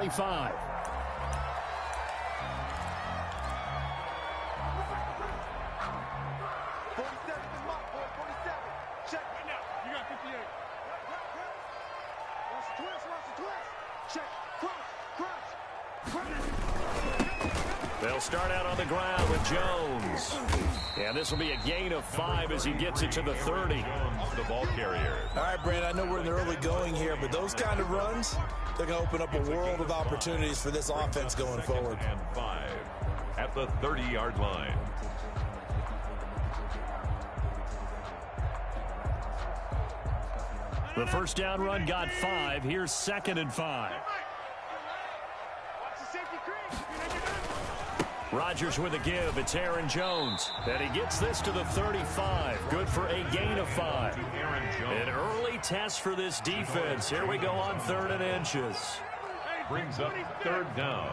25. They'll start out on the ground with Jones. And this will be a gain of 5 as he gets it to the 30. The ball carrier. All right, Brandon, I know we're in the early going here, but those kind of runs, they're going to open up a world of opportunities for this offense going forward. And 5 at the 30-yard line. The first down run got 5. Here's 2nd and 5. Rodgers with a give. It's Aaron Jones. And he gets this to the 35. Good for a gain of 5. An early test for this defense. Here we go on 3rd and inches. Brings up 3rd down.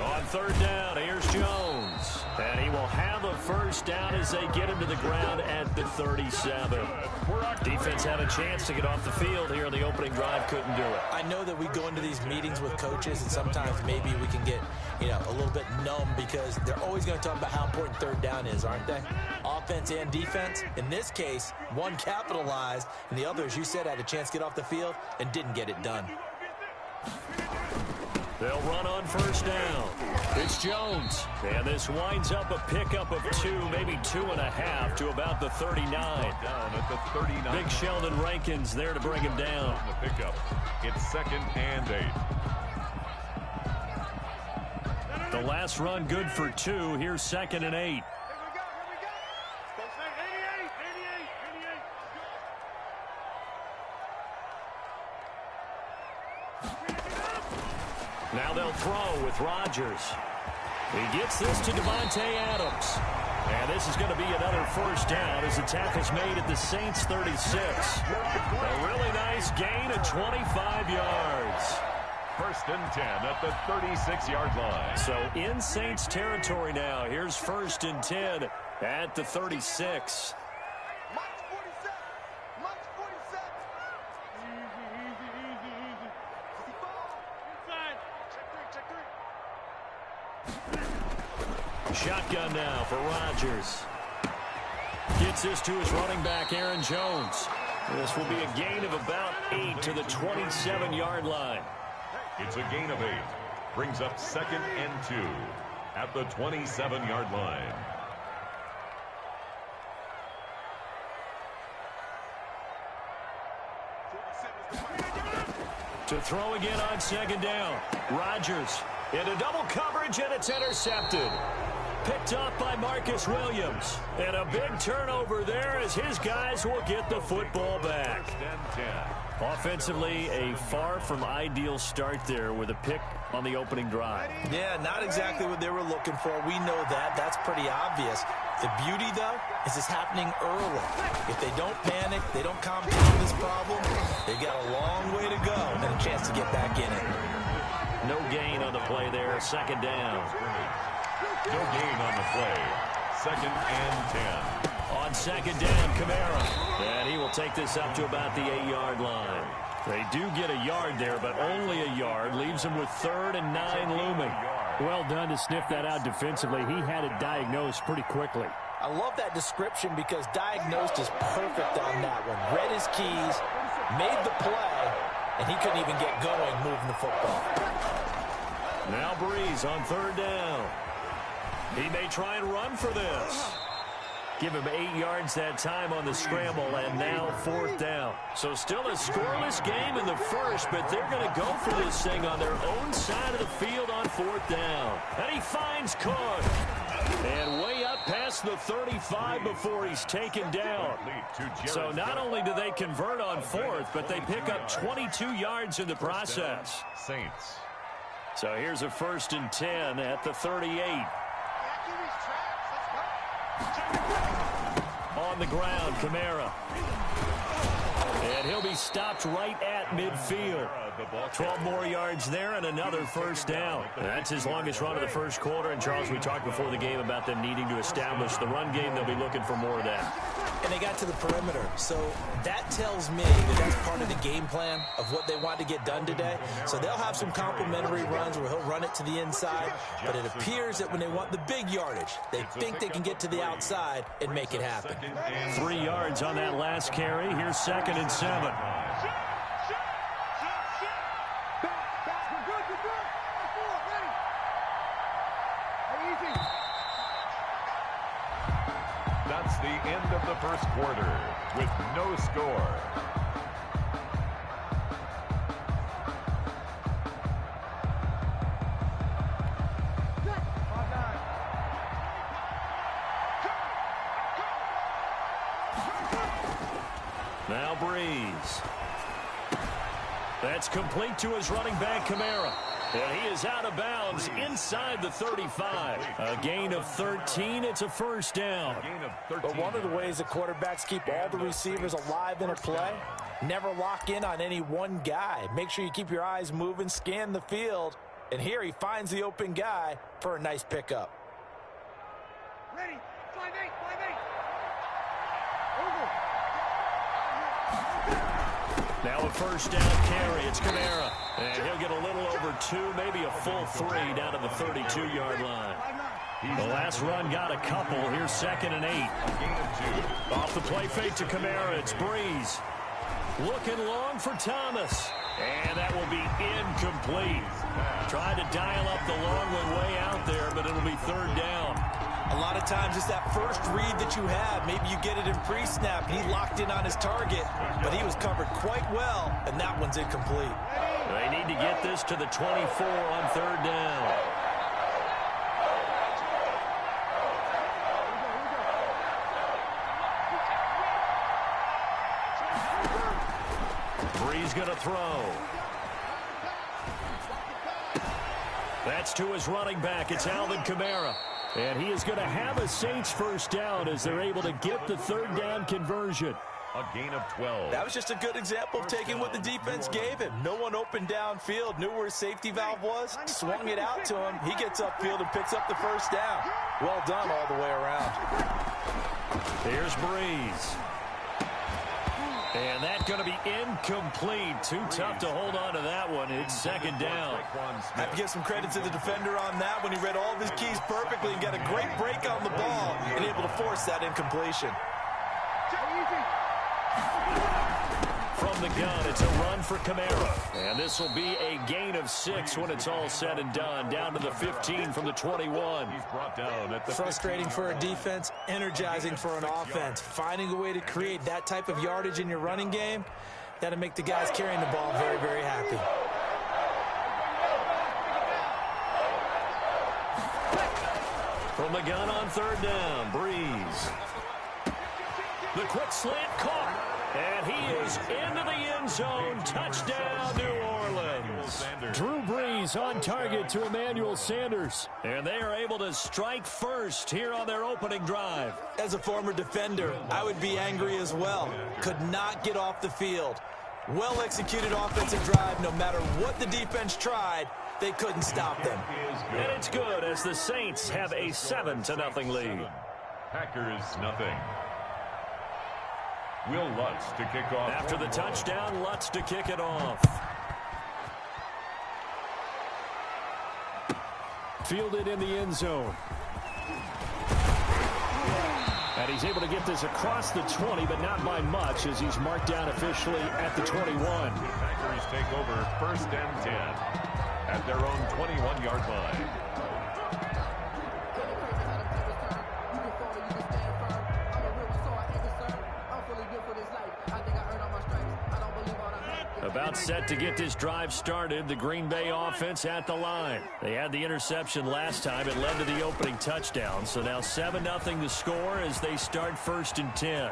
On 3rd down, here's Jones. And he will have a first down as they get him to the ground at the 37. Defense had a chance to get off the field here in the opening drive. Couldn't do it. I know that we go into these meetings with coaches, and sometimes maybe we can get, a little bit numb because they're always going to talk about how important 3rd down is, aren't they? Offense and defense. In this case, one capitalized, and the other, as you said, had a chance to get off the field and didn't get it done. They'll run on first down. It's Jones. And this winds up a pickup of 2, maybe 2.5 to about the 39. Down at the 39. Big Sheldon Rankins there to bring him down. The pickup. It's 2nd and 8. The last run good for 2. Here's 2nd and 8. Now they'll throw with Rodgers. He gets this to Devontae Adams. And this is going to be another first down as the tackle's made at the Saints 36. A really nice gain of 25 yards. 1st and 10 at the 36-yard line. So in Saints territory now. Here's 1st and 10 at the 36. Shotgun now for Rodgers. Gets this to his running back, Aaron Jones. This will be a gain of about 8 to the 27-yard line. It's a gain of 8. Brings up 2nd and 2 at the 27-yard line. To throw again on 2nd down. Rodgers into double coverage, and it's intercepted. Picked up by Marcus Williams. And a big turnover there as his guys will get the football back. Offensively, a far from ideal start there with a pick on the opening drive. Yeah, not exactly what they were looking for. We know that. That's pretty obvious. The beauty, though, is it's happening early. If they don't panic, they don't compound this problem, they've got a long way to go and a chance to get back in it. No gain on the play there. 2nd down. No gain on the play. 2nd and 10. On 2nd down, Kamara. And he will take this up to about the 8-yard line. They do get a yard there, but only a yard. Leaves them with 3rd and 9 looming. Well done to sniff that out defensively. He had it diagnosed pretty quickly. I love that description because diagnosed is perfect on that one. Read his keys, made the play, and he couldn't even get going moving the football. Now Breeze on 3rd down. He may try and run for this. Give him 8 yards that time on the scramble, and now 4th down. So still a scoreless game in the first, but they're going to go for this thing on their own side of the field on 4th down. And he finds Cook. And way up past the 35 before he's taken down. So not only do they convert on 4th, but they pick up 22 yards in the process. Saints. So here's a 1st and 10 at the 38. On the ground, Kamara. And he'll be stopped right at midfield. 12 more yards there and another first down. That's his longest run of the first quarter. And, Charles, we talked before the game about them needing to establish the run game. They'll be looking for more of that. And they got to the perimeter. So that tells me that that's part of the game plan of what they want to get done today. So they'll have some complimentary runs where he'll run it to the inside. But it appears that when they want the big yardage, they think they can get to the outside and make it happen. 3 yards on that last carry. Here's 2nd and 7. That's the end of the first quarter with no score. Now Breeze. That's complete to his running back, Kamara. And he is out of bounds inside the 35. A gain of 13. It's a first down. But one of the ways that quarterbacks keep all the receivers alive in a play, never lock in on any one guy. Make sure you keep your eyes moving, scan the field. And here he finds the open guy for a nice pickup. Ready, 5-8, 5-8. Now a first down carry. It's Kamara. And he'll get a little over 2, maybe a full 3 down to the 32-yard line. The last run got a couple. Here's 2nd and 8. Off the play fake to Kamara. It's Breeze. Looking long for Thomas. And that will be incomplete. Tried to dial up the long one way out there, but it'll be 3rd down. A lot of times it's that first read that you have. Maybe you get it in pre-snap. He locked in on his target, but he was covered quite well, and that one's incomplete. They need to get this to the 24 on 3rd down. Breeze going to throw. That's to his running back. It's Alvin Kamara. And he is going to have a Saints first down as they're able to get the 3rd down conversion. A gain of 12. That was just a good example of taking what the defense gave him. No one open downfield, knew where his safety valve was, swung it out to him. He gets upfield and picks up the first down. Well done all the way around. Here's Breeze. And that's going to be incomplete. Too tough to hold on to that one. It's 2nd down. I have to give some credit to the defender on that when he read all of his keys perfectly and got a great break on the ball and able to force that incompletion. From the gun, it's a run for Kamara. And this will be a gain of 6 when it's all said and done. Down to the 15 from the 21. He's brought down at the Frustrating for a defense, energizing for an offense. Finding a way to create that type of yardage in your running game, that'll make the guys carrying the ball very, very happy. From the gun on 3rd down, Breeze. The quick slant caught. And he is into the end zone. Touchdown, New Orleans. Drew Brees on target to Emmanuel Sanders. And they are able to strike first here on their opening drive. As a former defender, I would be angry as well. Could not get off the field. Well-executed offensive drive. No matter what the defense tried, they couldn't stop them. And it's good as the Saints have a 7-0 lead. Packers nothing. Will Lutz to kick off. After the touchdown, Lutz to kick it off. Fielded in the end zone. And he's able to get this across the 20, but not by much as he's marked down officially at the 21. Packers take over 1st and 10 at their own 21-yard line. About set to get this drive started, the Green Bay offense at the line. They had the interception last time. It led to the opening touchdown. So now 7-0 the score as they start 1st and 10.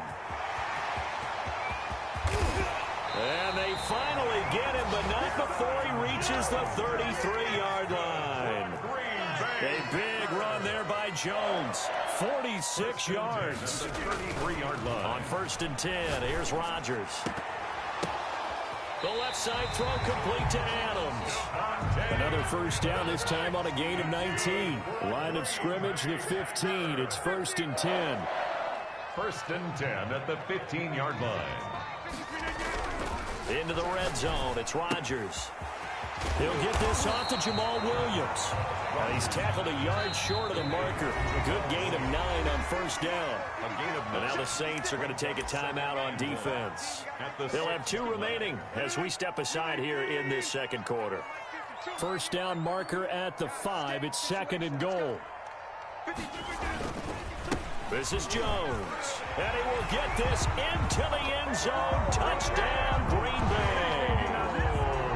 And they finally get him, but not before he reaches the 33-yard line. A big run there by Jones. 46 yards. 33-yard line. On 1st and 10, here's Rodgers. The left side throw complete to Adams. Another first down, this time on a gain of 19. Line of scrimmage, the 15. It's 1st and 10. First and 10 at the 15-yard line. Into the red zone, it's Rodgers. He'll get this off to Jamal Williams. And he's tackled a yard short of the marker. Good gain of 9 on first down. And now the Saints are going to take a timeout on defense. They'll have 2 remaining as we step aside here in this second quarter. First down marker at the 5. It's second and goal. This is Jones. And he will get this into the end zone. Touchdown, Green Bay.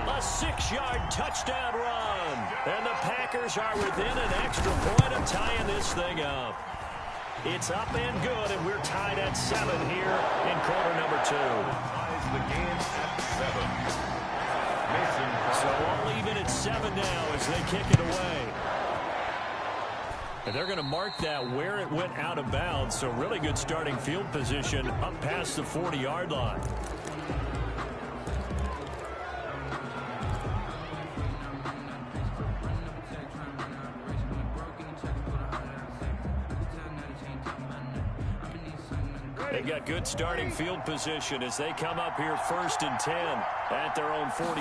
A 6-yard touchdown run. And the Packers are within an extra point of tying this thing up. It's up and good, and we're tied at 7 here in quarter number 2. Ties the game at 7. So all even at 7 now as they kick it away. And they're going to mark that where it went out of bounds. So really good starting field position up past the 40-yard line. They've got good starting field position as they come up here first and 10 at their own 42.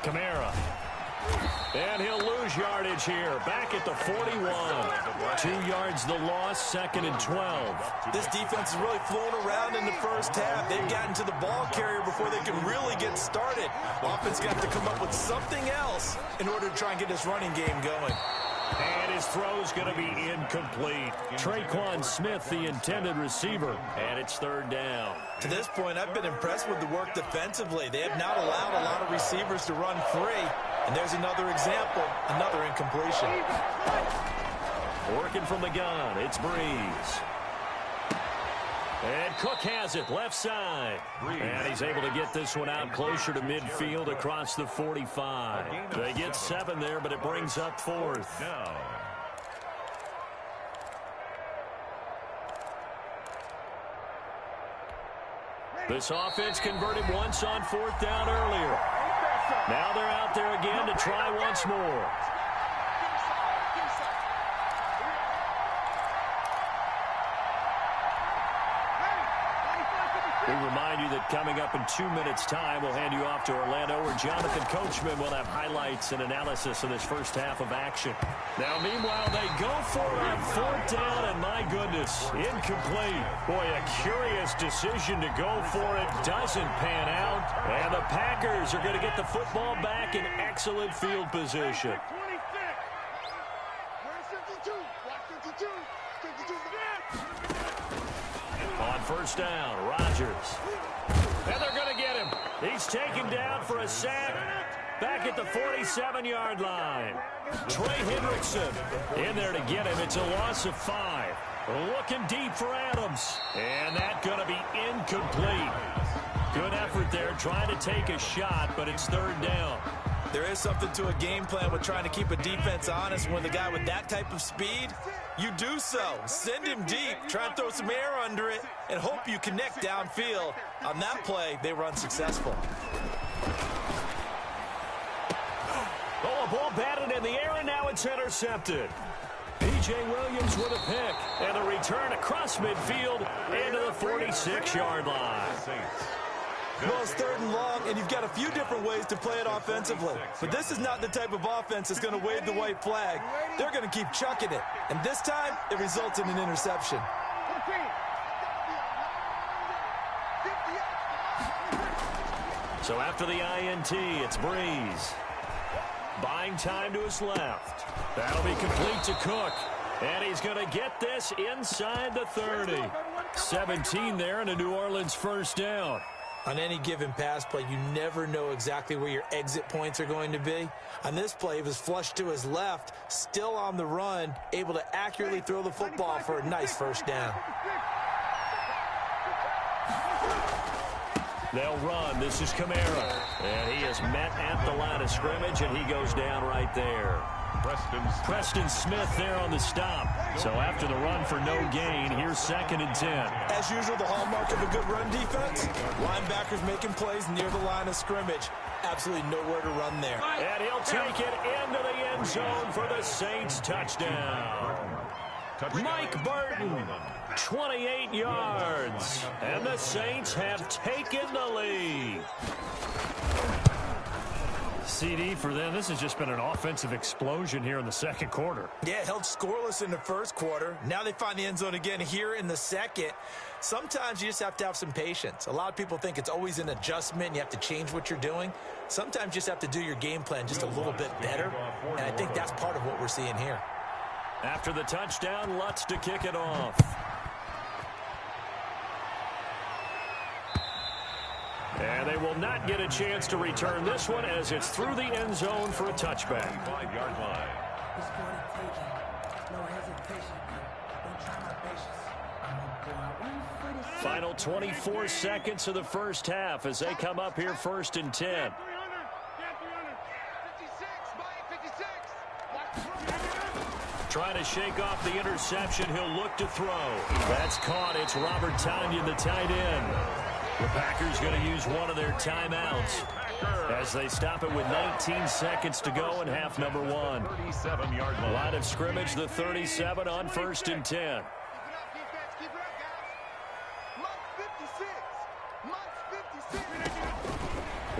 Kamara. And he'll lose yardage here. Back at the 41. 2 yards the loss, second and 12. This defense is really flown around in the first half. They've gotten to the ball carrier before they can really get started. Offense got to come up with something else in order to try and get this running game going. And his throw's going to be incomplete. Traquan Smith, the intended receiver. And it's third down. To this point, I've been impressed with the work defensively. They have not allowed a lot of receivers to run free. And there's another example, another incompletion. Working from the gun, it's Breeze. And Cook has it, left side. And he's able to get this one out closer to midfield across the 45. They get 7 there, but it brings up 4th. This offense converted once on 4th down earlier. Now they're out there again to try once more. We remind you that coming up in 2 minutes' time, we'll hand you off to Orlando, where Jonathan Coachman will have highlights and analysis of this first half of action. Now, meanwhile, they go for it on 4th down, and my goodness, incomplete. Boy, a curious decision to go for it. Doesn't pan out, and the Packers are going to get the football back in excellent field position. On first down, Rodgers. And they're going to get him. He's taken down for a sack. Back at the 47-yard line. Trey Hendrickson in there to get him. It's a loss of 5. Looking deep for Adams. And that's going to be incomplete. Good effort there trying to take a shot, but it's third down. There is something to a game plan with trying to keep a defense honest. When the guy with that type of speed, you do so. Send him deep, try and throw some air under it, and hope you connect downfield. On that play, they were unsuccessful. Oh, a ball batted in the air, and now it's intercepted. P.J. Williams with a pick, and a return across midfield into the 46-yard line. Well, it's third and long, and you've got a few different ways to play it offensively. But this is not the type of offense that's going to wave the white flag. They're going to keep chucking it. And this time, it results in an interception. So after the INT, it's Breeze. Buying time to his left. That'll be complete to Cook. And he's going to get this inside the 30. 17 there, and a New Orleans first down. On any given pass play, you never know exactly where your exit points are going to be. On this play, it was flushed to his left, still on the run, able to accurately throw the football for a nice first down. They'll run. This is Kamara. And he is met at the line of scrimmage, and he goes down right there. Preston Smith there on the stop. So after the run for no gain, here's second and 10. As usual, the hallmark of a good run defense, linebackers making plays near the line of scrimmage. Absolutely nowhere to run there. And he'll take it into the end zone for the Saints touchdown. Mike Burton, 28 yards. And the Saints have taken the lead. CD for them. This has just been an offensive explosion here in the second quarter. Yeah, held scoreless in the first quarter. Now they find the end zone again here in the second. Sometimes you just have to have some patience. A lot of people think it's always an adjustment. You have to change what you're doing. Sometimes you just have to do your game plan just a little bit better. And I think that's part of what we're seeing here. After the touchdown, Lutz to kick it off. And they will not get a chance to return this one as it's through the end zone for a touchback. 5-yard line. Final 24 seconds of the first half as they come up here first and 10. Trying to shake off the interception. He'll look to throw. That's caught. It's Robert Tonyan, the tight end. The Packers going to use one of their timeouts as they stop it with 19 seconds to go in half number one. 37-yard line. Line of scrimmage, the 37 on first and 10.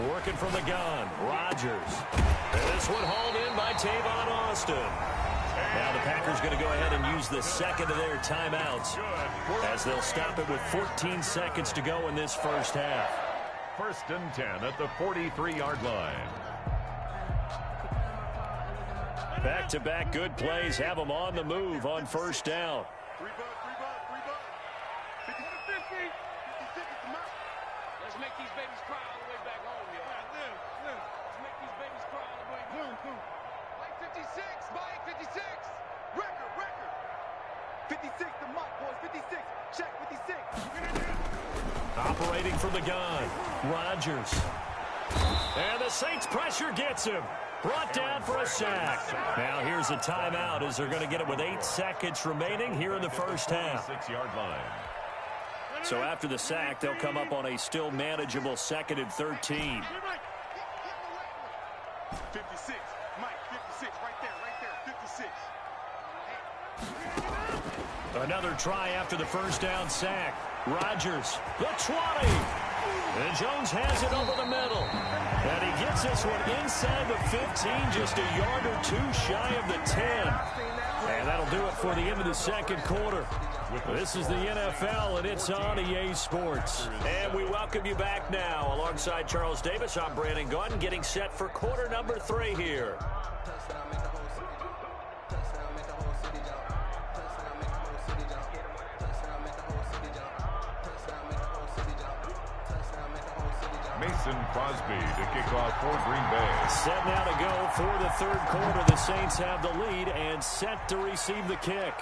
Working from the gun, Rodgers. And this one hauled in by Tavon Austin. Now the Packers going to go ahead and use the second of their timeouts as they'll stop it with 14 seconds to go in this first half. First and 10 at the 43-yard line. Back-to-back good plays have them on the move on first down. Let's make these babies cry all the way back home here. Let's make these babies cry all the way home. Mike 56, Mike 56. Record. 56 to Mike, boys. 56. Check 56. Operating from the gun, Rodgers. And the Saints pressure gets him. Brought down for a sack. Now here's a timeout as they're going to get it with 8 seconds remaining here in the first half. 6-yard line. So after the sack, they'll come up on a still manageable 2nd and 13. 56. Mike 56. Right there. 56. Another try after the first down sack. Rodgers, the 20. And Jones has it over the middle. And he gets this one inside the 15, just a yard or two shy of the 10. And that'll do it for the end of the second quarter. This is the NFL, and it's on EA Sports. And we welcome you back now. Alongside Charles Davis, I'm Brandon Gunn, getting set for quarter number 3 here. Mason Crosby to kick off for Green Bay. Set now to go for the third quarter. The Saints have the lead and set to receive the kick.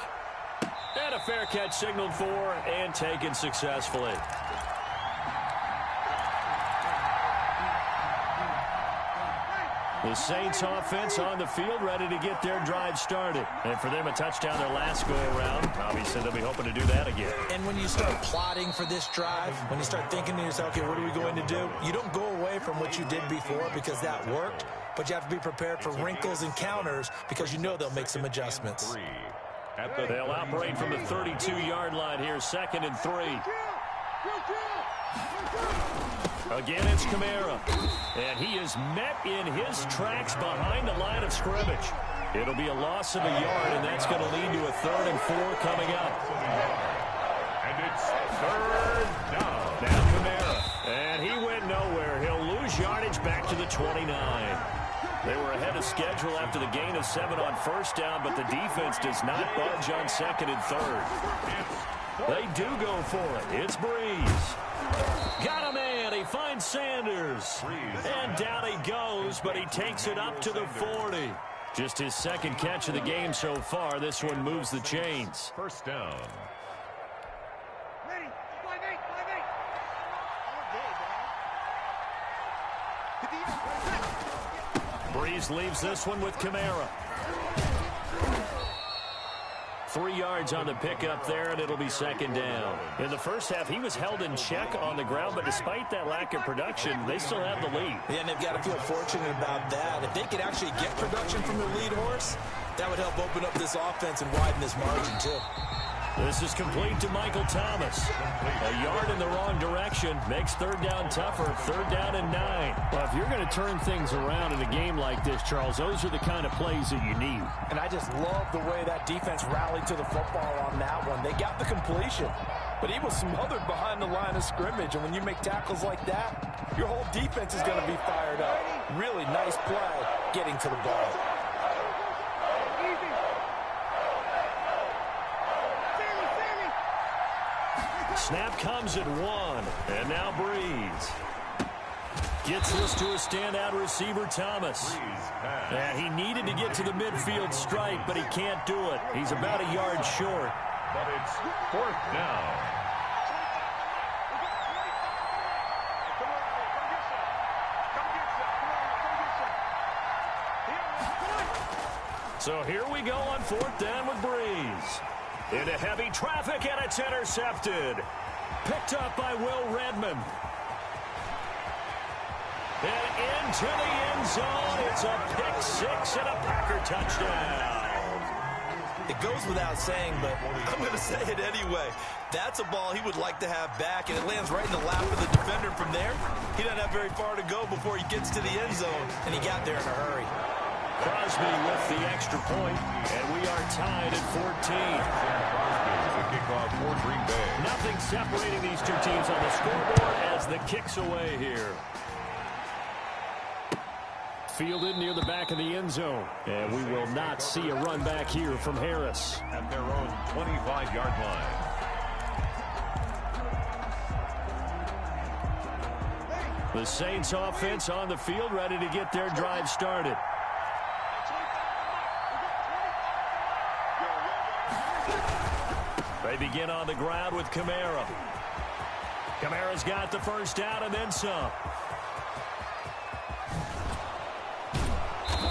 And a fair catch signaled for and taken successfully. The Saints offense on the field ready to get their drive started. And for them a touchdown their last go-around. Obviously they'll be hoping to do that again. And when you start plotting for this drive, when you start thinking to yourself, okay, what are we going to do? You don't go away from what you did before because that worked. But you have to be prepared for wrinkles and counters because you know they'll make some adjustments. They'll operate from the 32-yard line here, 2nd and 3. Again, it's Kamara. And he is met in his tracks behind the line of scrimmage. It'll be a loss of a yard, and that's going to lead to a 3rd and 4 coming up. And it's 3rd down. Now Kamara. And he went nowhere. He'll lose yardage back to the 29. They were ahead of schedule after the gain of 7 on first down, but the defense does not budge on 2nd and 3rd. They do go for it. It's Breeze. Got a man. He finds Sanders. And down he goes, but he takes it up to the 40. Just his 2nd catch of the game so far. This one moves the chains. First down. Ready. 5-8. Breeze leaves this one with Kamara. 3 yards on the pickup there, and it'll be second down. In the first half, he was held in check on the ground, but despite that lack of production, they still have the lead. Yeah, and they've got to feel fortunate about that. If they could actually get production from their lead horse, that would help open up this offense and widen this margin, too. This is complete to Michael Thomas. A yard in the wrong direction makes third down tougher. Third down and 9. Well, if you're going to turn things around in a game like this, Charles, those are the kind of plays that you need. And I just love the way that defense rallied to the football on that one. They got the completion, but he was smothered behind the line of scrimmage. And when you make tackles like that, your whole defense is going to be fired up. Really nice play getting to the ball. Snap comes at 1, and now Breeze gets this to a standout receiver, Thomas. And he needed to get to the midfield stripe, but he can't do it. He's about a yard short. But it's fourth down. So here we go on fourth down with Breeze. Into heavy traffic, and it's intercepted. Picked up by Will Redmond. And into the end zone. It's a pick 6 and a Packer touchdown. It goes without saying, but I'm going to say it anyway. That's a ball he would like to have back, and it lands right in the lap of the defender from there. He doesn't have very far to go before he gets to the end zone, and he got there in a hurry. Crosby with the extra point, and we are tied at 14. The kickoff for Green Bay. Nothing separating these two teams on the scoreboard as the kick's away here. Fielded near the back of the end zone, and we will not see a run back here from Harris. At their own 25-yard line. The Saints offense on the field, ready to get their drive started. They begin on the ground with Kamara. Kamara's got the first down and then some.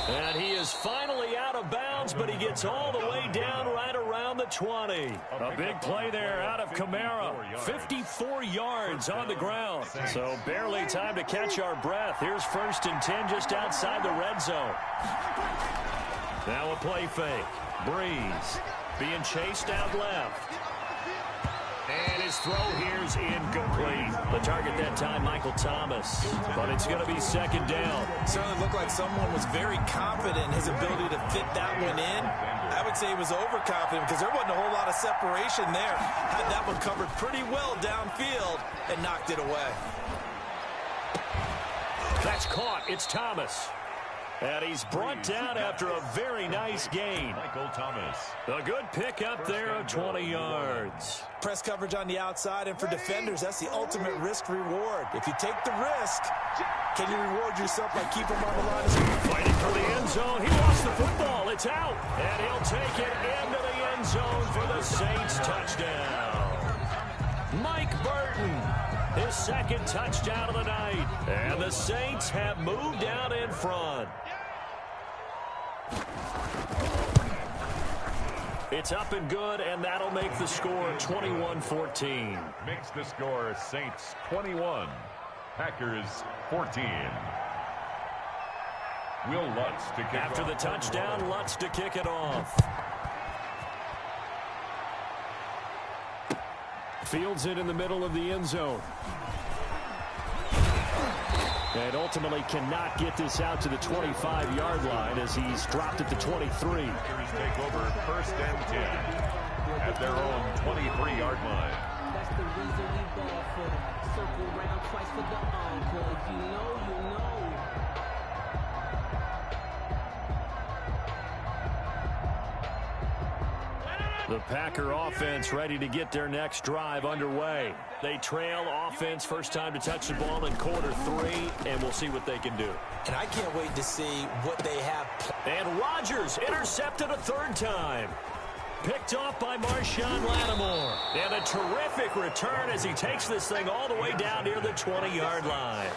And he is finally out of bounds, but he gets all the way down right around the 20. A big play there out of Kamara. 54 yards on the ground. So barely time to catch our breath. Here's 1st and 10 just outside the red zone. Now a play fake. Breeze being chased out left. And his throw here's incomplete. The target that time, Michael Thomas. But it's going to be second down. Certainly looked like someone was very confident in his ability to fit that one in. I would say he was overconfident because there wasn't a whole lot of separation there. Had that one covered pretty well downfield and knocked it away. That's caught. It's Thomas. And he's brought down after a very nice gain. Michael Thomas. A good pick up there of 20 yards. Press coverage on the outside, and for defenders, that's the ultimate risk-reward. If you take the risk, can you reward yourself by keeping him on the line? Fighting for the end zone. He lost the football. It's out. And he'll take it into the end zone for the Saints touchdown. Mike Burton. His second touchdown of the night. And the Saints have moved out in front. It's up and good, and that'll make the score 21-14. Makes the score Saints 21, Packers 14. Will Lutz to kick After the touchdown, Lutz to kick it off. Fields it in the middle of the end zone. And ultimately cannot get this out to the 25-yard line as he's dropped at the 23. Packers take over 1st and 10 at their own 23-yard line. That's the reason we ball for them. Circle around twice for the encore. If you know, you know. The Packer offense ready to get their next drive underway. They trail offense, first time to touch the ball in quarter 3, and we'll see what they can do. And I can't wait to see what they have. And Rodgers intercepted a 3rd time. Picked off by Marshawn Lattimore. And a terrific return as he takes this thing all the way down near the 20-yard line.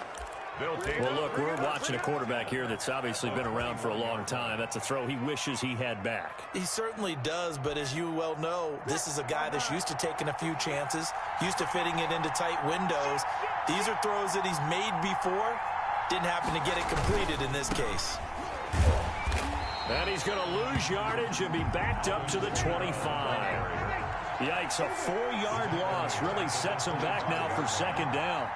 Well, look, we're watching a quarterback here that's obviously been around for a long time. That's a throw he wishes he had back. He certainly does, but as you well know, this is a guy that's used to taking a few chances, used to fitting it into tight windows. These are throws that he's made before. Didn't happen to get it completed in this case. And he's going to lose yardage and be backed up to the 25. Yikes, a 4-yard loss really sets him back now for second down.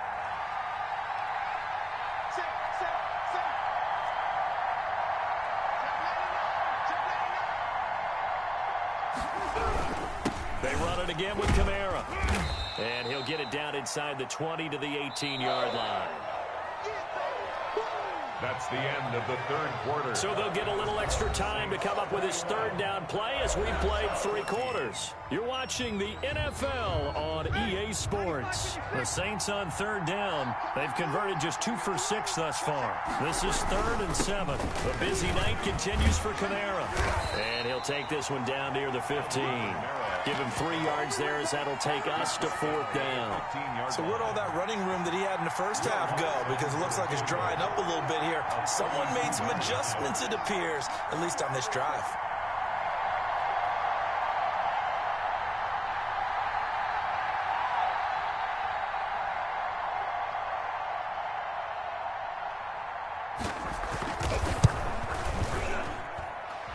They run it again with Kamara. And he'll get it down inside the 20 to the 18-yard line. That's the end of the third quarter. So they'll get a little extra time to come up with his third down play as we've played 3 quarters. You're watching the NFL on EA Sports. The Saints on third down. They've converted just 2 for 6 thus far. This is 3rd and 7. The busy night continues for Kamara. And he'll take this one down near the 15. Give him 3 yards there as that'll take us to 4th down. So where'd all that running room that he had in the first half go? Because it looks like it's drying up a little bit here. Someone made some adjustments, it appears, at least on this drive.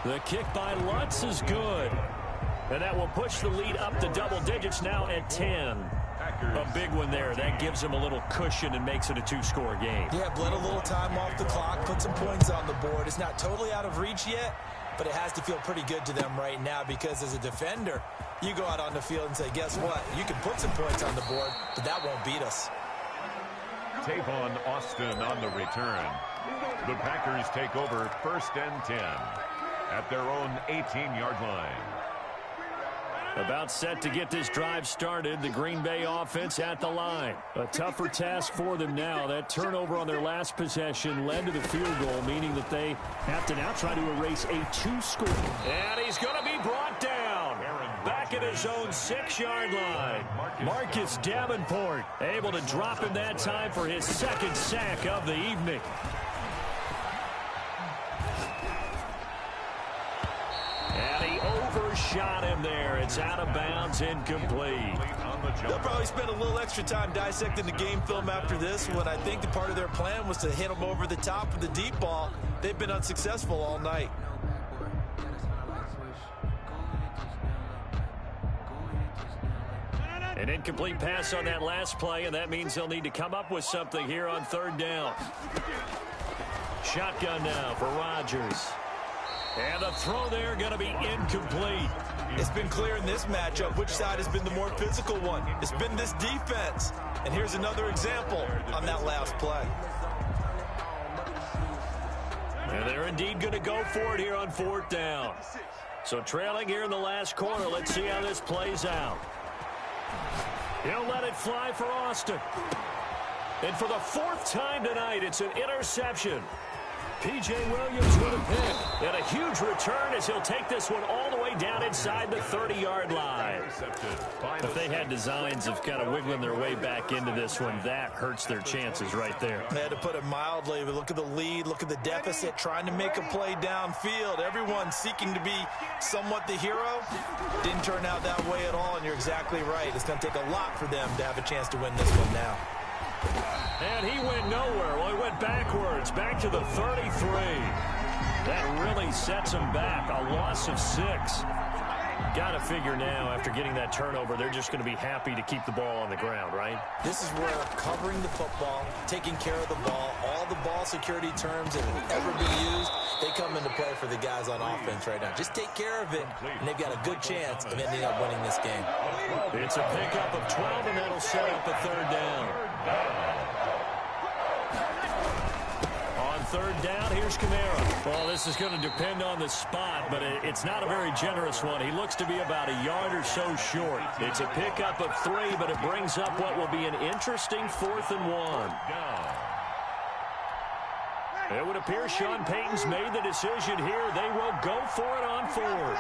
The kick by Lutz is good. And that will push the lead up to double digits now at 10. A big one there. That gives him a little cushion and makes it a 2-score game. Yeah, bled a little time off the clock, put some points on the board. It's not totally out of reach yet, but it has to feel pretty good to them right now because as a defender, you go out on the field and say, guess what? You can put some points on the board, but that won't beat us. Tavon Austin on the return. The Packers take over 1st and 10 at their own 18-yard line. About set to get this drive started. The Green Bay offense at the line. A tougher task for them now. That turnover on their last possession led to the field goal, meaning that they have to now try to erase a 2-score. And he's going to be brought down. Back at his own 6-yard line. Marcus Davenport able to drop him that time for his 2nd sack of the evening. And he overshot him there. It's out of bounds, incomplete. They'll probably spend a little extra time dissecting the game film after this one. I think the part of their plan was to hit him over the top of the deep ball. They've been unsuccessful all night. An incomplete pass on that last play, and that means they'll need to come up with something here on 3rd down. Shotgun now for Rodgers. And the throw there going to be incomplete. It's been clear in this matchup which side has been the more physical one. It's been this defense. And here's another example on that last play. And they're indeed going to go for it here on 4th down. So trailing here in the last quarter. Let's see how this plays out. He'll let it fly for Austin. And for the 4th time tonight, it's an interception. P.J. Williams with a pick. And a huge return as he'll take this one all the way down inside the 30-yard line. If they had designs of kind of wiggling their way back into this one, that hurts their chances right there. They had to put it mildly, but look at the lead, look at the deficit, trying to make a play downfield. Everyone seeking to be somewhat the hero. Didn't turn out that way at all, and you're exactly right. It's going to take a lot for them to have a chance to win this one now. And he went nowhere. Well, he went backwards, back to the 33. That really sets him back. A loss of 6. Got to figure now, after getting that turnover, they're just going to be happy to keep the ball on the ground, right? This is where covering the football, taking care of the ball, all the ball security terms that will ever be used, they come into play for the guys on offense right now. Just take care of it, and they've got a good chance of ending up winning this game. It's a pickup of 12, and that'll set up a 3rd down. On 3rd down, here's Kamara. Well, this is going to depend on the spot, but it's not a very generous one. He looks to be about a yard or so short. It's a pickup of 3, but it brings up what will be an interesting 4th and 1. It would appear Sean Payton's made the decision here. They will go for it on 4th.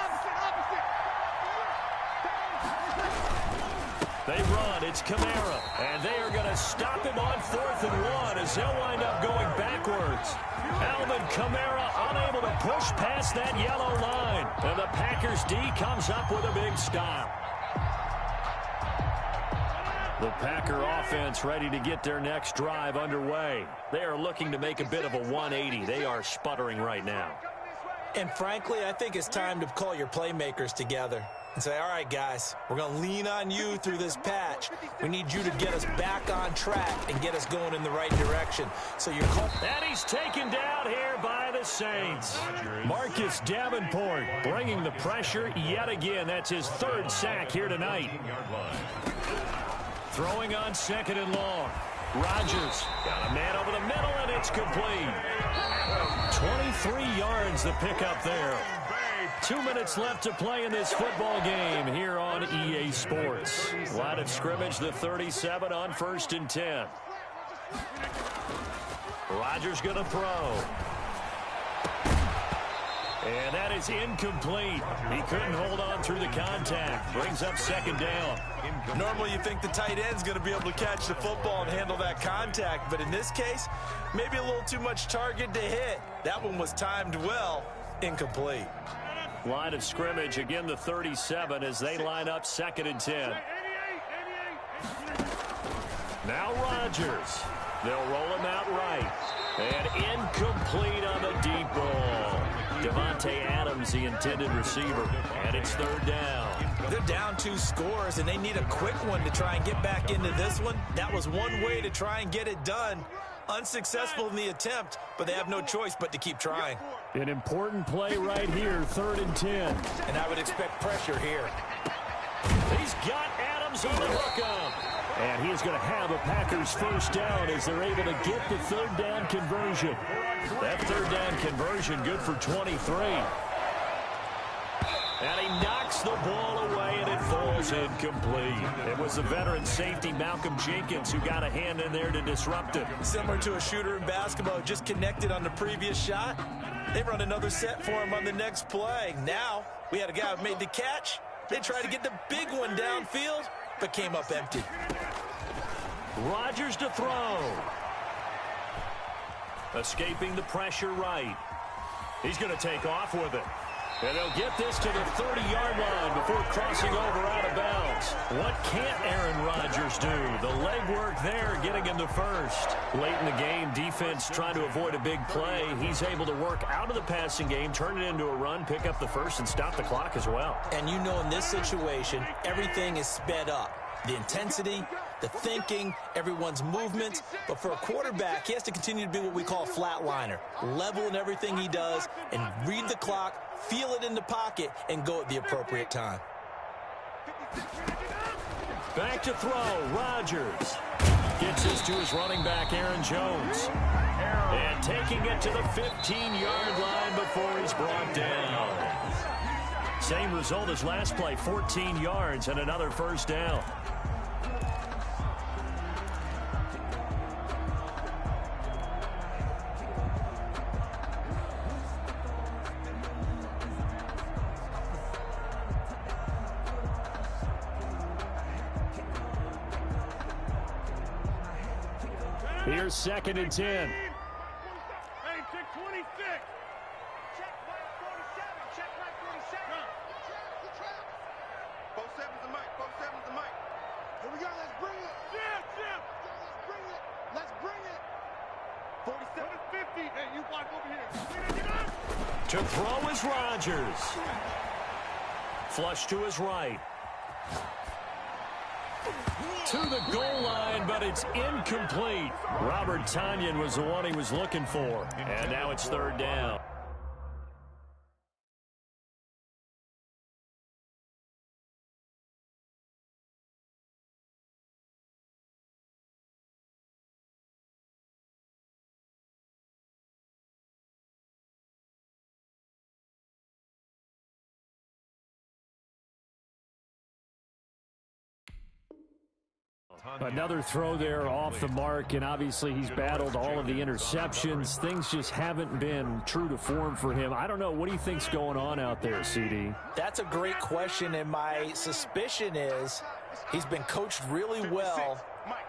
They run. It's Kamara. And they are going to stop him on 4th and 1 as they'll wind up going backwards. Alvin Kamara unable to push past that yellow line. And the Packers D comes up with a big stop. The Packer offense ready to get their next drive underway. They are looking to make a bit of a 180. They are sputtering right now. And frankly, I think it's time to call your playmakers together and say, all right, guys, we're going to lean on you through this patch. We need you to get us back on track and get us going in the right direction. So you're and he's taken down here by the Saints. Marcus Davenport bringing the pressure yet again. That's his 3rd sack here tonight. Throwing on 2nd and long. Rodgers got a man over the middle, and it's complete. 23 yards the pickup there. 2 minutes left to play in this football game here on EA Sports. Line of scrimmage, the 37 on 1st and 10. Rodgers going to throw. And that is incomplete. He couldn't hold on through the contact. Brings up 2nd down. Normally you think the tight end's going to be able to catch the football and handle that contact, but in this case, maybe a little too much target to hit. That one was timed well. Incomplete. Line of scrimmage, again the 37 as they line up 2nd and 10. Now Rodgers. They'll roll him out right. And incomplete on the deep ball. Devontae Adams, the intended receiver. And it's 3rd down. They're down 2 scores, and they need a quick one to try and get back into this one. That was one way to try and get it done. Unsuccessful in the attempt, but they have no choice but to keep trying. An important play right here, 3rd and 10. And I would expect pressure here. He's got Adams on the hookup. And he is going to have a Packers 1st down as they're able to get the 3rd down conversion. That 3rd down conversion good for 23. And he knocks the ball away, and it falls incomplete. It was the veteran safety, Malcolm Jenkins, who got a hand in there to disrupt it. Similar to a shooter in basketball, just connected on the previous shot. They run another set for him on the next play. Now, we had a guy who made the catch. They tried to get the big one downfield, but came up empty. Rodgers to throw. Escaping the pressure right. He's going to take off with it. And they'll get this to the 30-yard line before crossing over out of bounds. What can't Aaron Rodgers do? The leg work there, getting him to 1st. Late in the game, defense trying to avoid a big play. He's able to work out of the passing game, turn it into a run, pick up the 1st, and stop the clock as well. And you know in this situation, everything is sped up. The intensity, the thinking, everyone's movement. But for a quarterback, he has to continue to be what we call a flatliner. Level in everything he does and read the clock, feel it in the pocket, and go at the appropriate time. Back to throw. Rodgers gets this to his running back, Aaron Jones. And taking it to the 15-yard line before he's brought down. Same result as last play, 14 yards and another 1st down. Here's 2nd and 10. Hey, check 26. Check 47. Check 47. 47's the mic. 47's the mic. Here we go. Let's bring it. Jim. Let's bring it. Let's bring it. 47 is 50. Hey, you block over here. To throw is Rodgers. Flush to his right. To the goal line, but it's incomplete. Robert Tonyan was the one he was looking for. And now it's 3rd down. Another throw there off the mark, and obviously he's battled all of the interceptions. Things just haven't been true to form for him. I don't know. What do you think's going on out there, CD? That's a great question, and my suspicion is He's been coached really well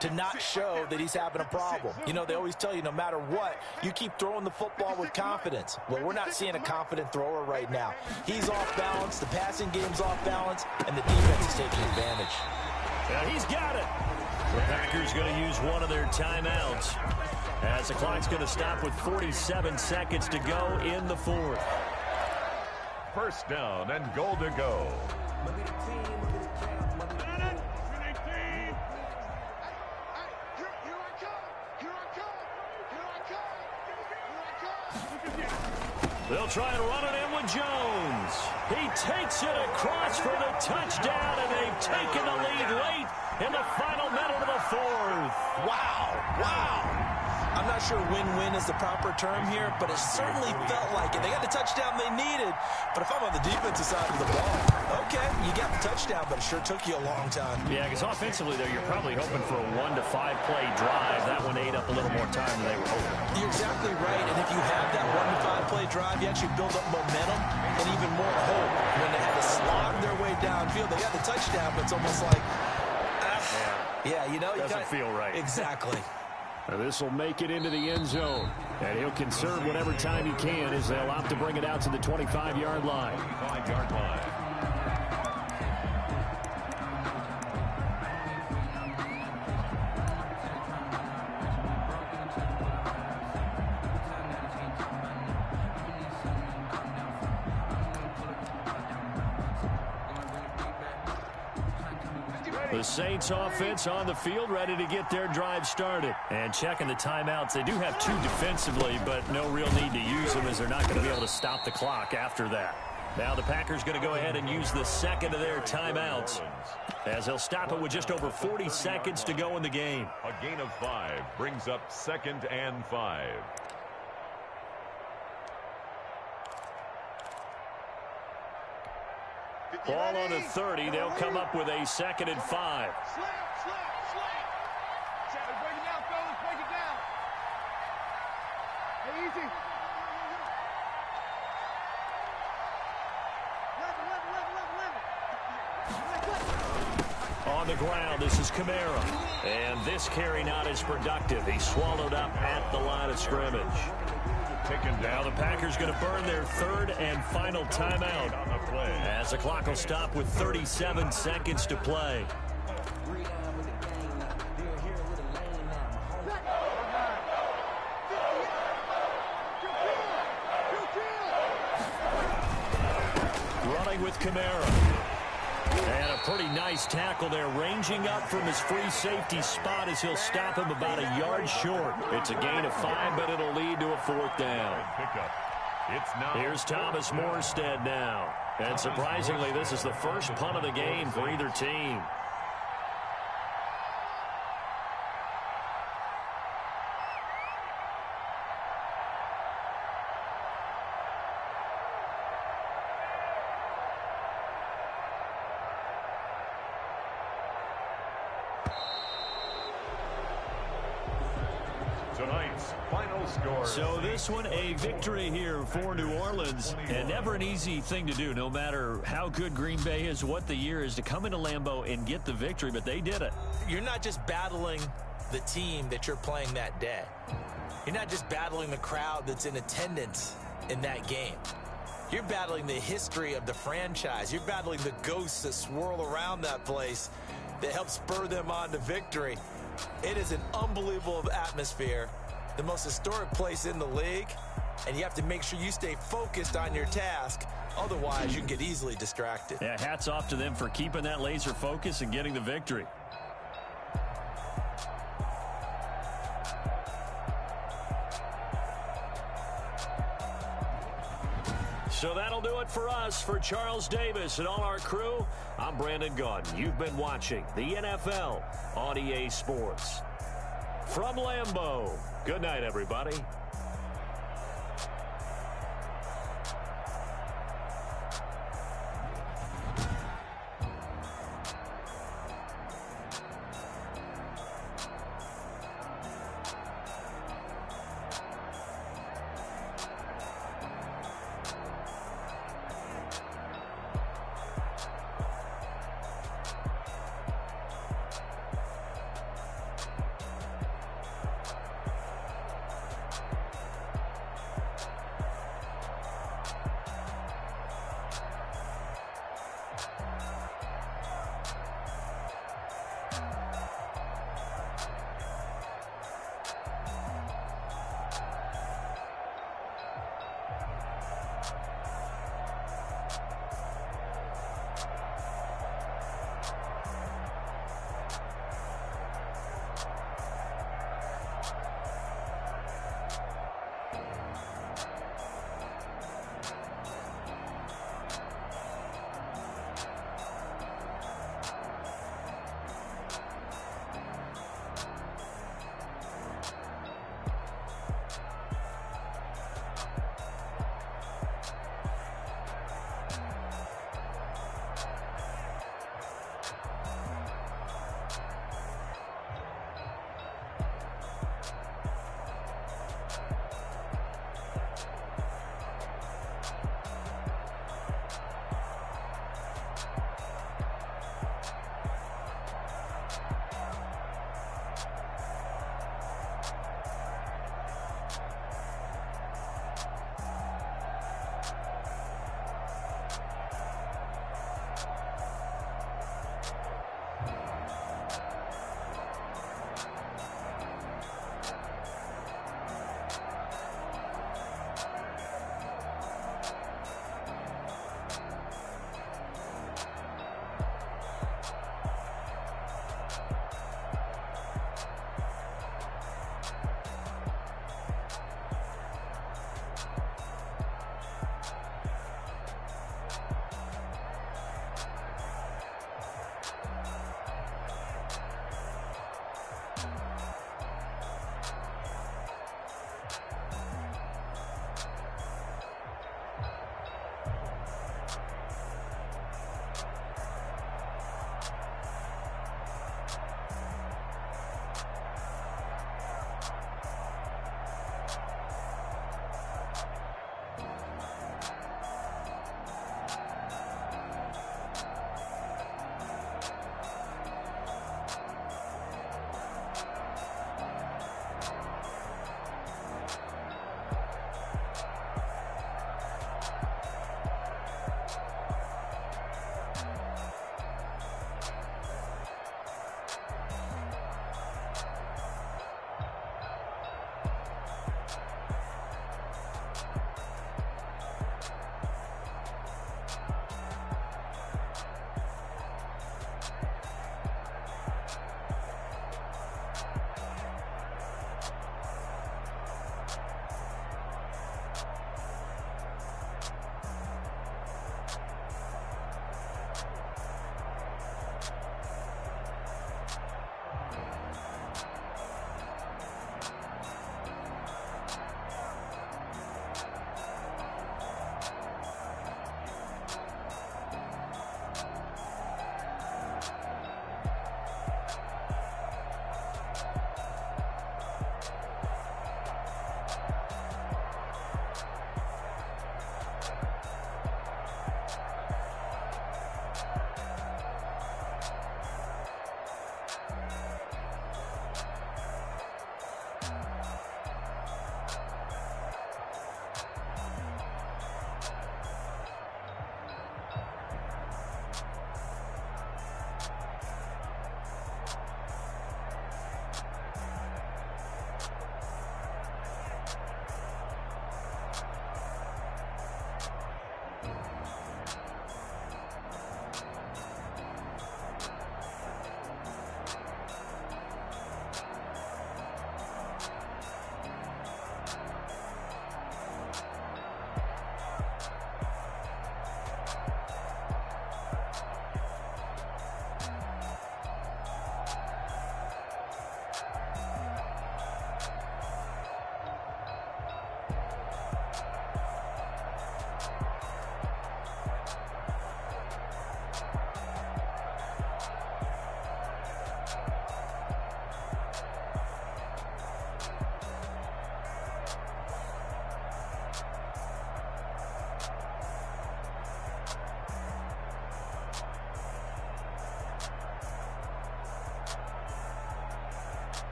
to not show that he's having a problem. You know, they always tell you no matter what, you keep throwing the football with confidence. Well, we're not seeing a confident thrower right now. He's off balance, the passing game's off balance, and the defense is taking advantage. Yeah, he's got it. The Packers going to use one of their timeouts as the clock's going to stop with 47 seconds to go in the fourth. First down and goal to go. They'll try and run it in with Jones. He takes it across for the touchdown, and they've taken the lead late in the final minute of the fourth. Wow, wow. I'm not sure win-win is the proper term here, but it certainly felt like it. They got the touchdown they needed, but if I'm on the defensive side of the ball, okay, you got the touchdown, but it sure took you a long time. Yeah, because offensively, though, you're probably hoping for a 1 to 5 play drive. That one ate up a little more time than they were hoping. You're exactly right, and if you have that 1 to 5 play drive, you actually build up momentum and even more hope. When they had to slog their way downfield, they got the touchdown, but it's almost like, yeah, you know, doesn't feel right. Exactly. Now this will make it into the end zone, and he'll conserve whatever time he can as they'll opt to bring it out to the 25-yard line. 25-yard line. The Saints offense on the field, ready to get their drive started. And checking the timeouts. They do have 2 defensively, but no real need to use them as they're not going to be able to stop the clock after that. Now the Packers going to go ahead and use the second of their timeouts as they'll stop it with just over 40 seconds to go in the game. A gain of 5 brings up 2nd and 5. Ball on the 30. They'll come up with a 2nd and 5. Slap. Break it down, fellas. Break it down. Hey, easy. On the ground, this is Kamara. And this carry not as productive. He swallowed up at the line of scrimmage. Taken down. Now the Packers going to burn their 3rd and final timeout on the play. as the clock will stop with 37 seconds to play. Running with Kamara. And a pretty nice tackle there, ranging up from his free safety spot as he'll stop him about a yard short. It's a gain of 5, but it'll lead to a 4th down. Here's Thomas Morstead now. And surprisingly, this is the first punt of the game for either team. Tonight's final score. So this one, a victory here for New Orleans, and never an easy thing to do, no matter how good Green Bay is, what the year is, to come into Lambeau and get the victory, but they did it. You're not just battling the team that you're playing that day. You're not just battling the crowd that's in attendance in that game. You're battling the history of the franchise. You're battling the ghosts that swirl around that place that help spur them on to victory. It is an unbelievable atmosphere, the most historic place in the league, and you have to make sure you stay focused on your task. Otherwise, you can get easily distracted. Yeah, hats off to them for keeping that laser focus and getting the victory. So that'll do it for us. For Charles Davis and all our crew, I'm Brandon Gaudin. You've been watching the NFL on EA Sports. From Lambeau, good night, everybody.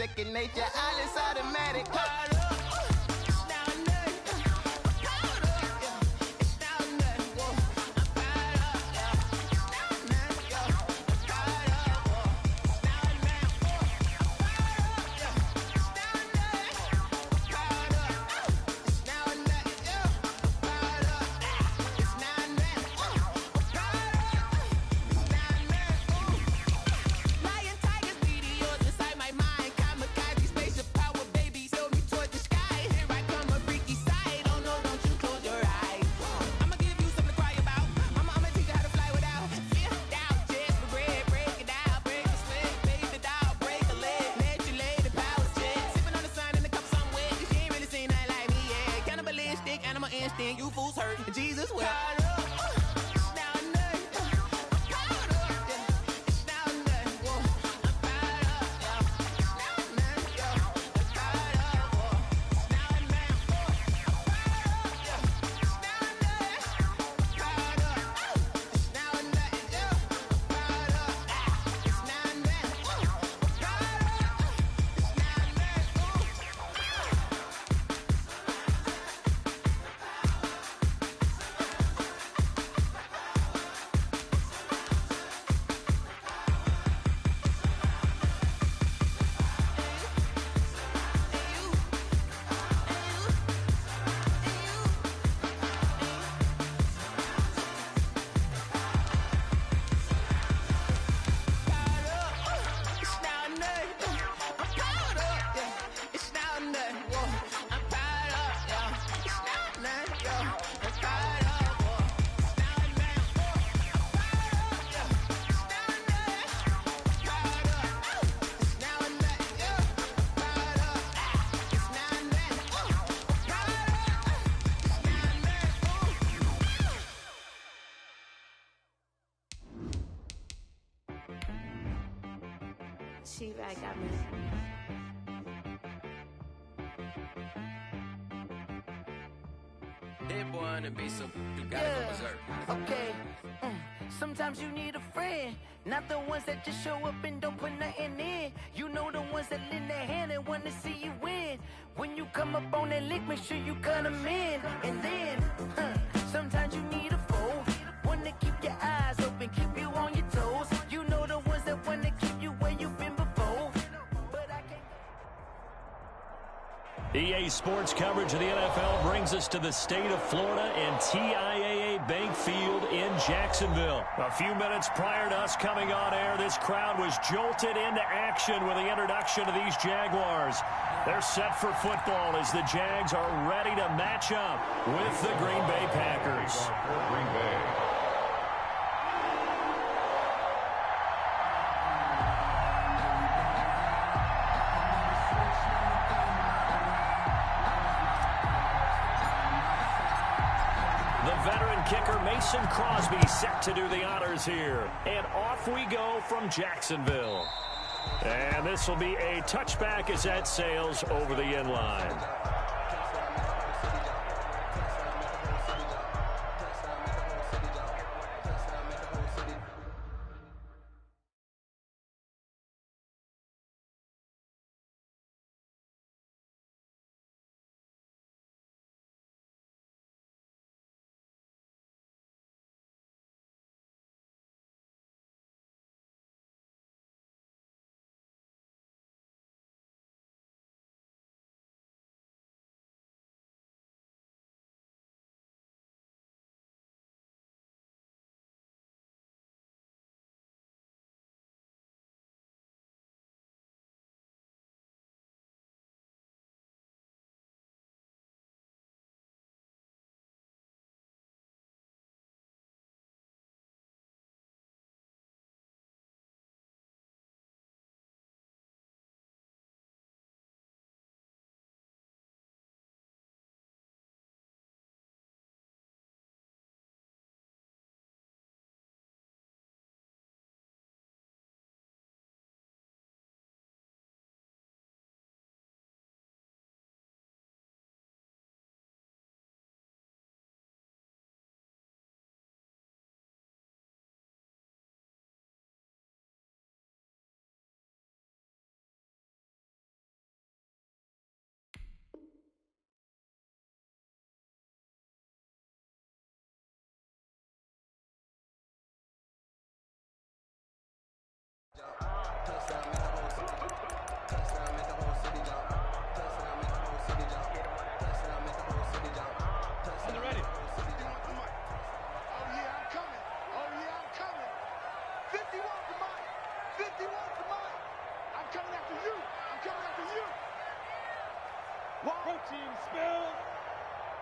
second nature. All is automatic. Caught up. It's now or nothing. Caught up. Yeah. It's now or nothing. Whoa. I'm caught up. Yeah. It's now or nothing. Yo. I'm caught up. Whoa. It's now or nothing. Whoa. I'm caught up. Yeah. It's now or nothing. Caught up. It's now or nothing. Yo. I'm caught up. It's now or nothing. Whoa. I'm caught up. It's now or nothing. Lion, tigers, meteors inside my mind. Kamikaze, spaceship power, baby, sail me toward the sky. Here I come, a freaky side. Oh no, don't you close your eyes. I'ma give you something to cry about. I'ma teach you how to fly without fear, doubt, just regret. Break it out, break the sweat, baby, the doll, break a leg, let you lay the power check. Sipping on the sun in the cup somewhere, 'cause she ain't really seen nothing like me yet. Cannibalistic, animal instinct, you fools hurt. Jesus will. Caught up. It's now or nothing. I'm caught up. Yeah. It's now or nothing. Whoa. I'm caught up. Yeah. It's now or nothing. Yo. I'm caught up. Whoa. It's now or nothing. Whoa. I'm caught up. Yeah. It's now or nothing. Caught up. It's now or nothing. Yo. I'm caught up. It's now or nothing. Whoa. I'm caught up. It's now or It's now or nothing. I'm caught up, yeah. It's now or nothing. Whoa. I'm caught up, yeah. It's now or nothing, yo. I'm caught up, whoa. It's now or nothing, whoa. I'm caught up, yeah. It's now or nothing. Caught up. It's now or nothing, yo. Caught up. It's now or nothing, whoa. I'm caught up. It's now or nothing, whoa. She right got me. That boy on the beat, so you gotta go berserk. Okay. Sometimes you need a friend, not the ones that just show up and don't put nothing in. You know the ones that lend their hand and want to see you win. When you come up on that lick, make sure you cut them in. And then, sometimes you need a foe, one to keep your eyes open, keep you on your toes. You know the ones that want to keep you where you've been before. But I can't. EA Sports coverage of the NFL brings us to the state of Florida and TIAA Bank Field in Jacksonville. A few minutes prior to us coming on air, this crowd was jolted into action with the introduction of these Jaguars. They're set for football as the Jags are ready to match up with the Green Bay Packers. Green Bay. The veteran kicker Mason Crosby set to do the honors here. And off we go from Jacksonville. And this will be a touchback as that sails over the end line. Protein spill.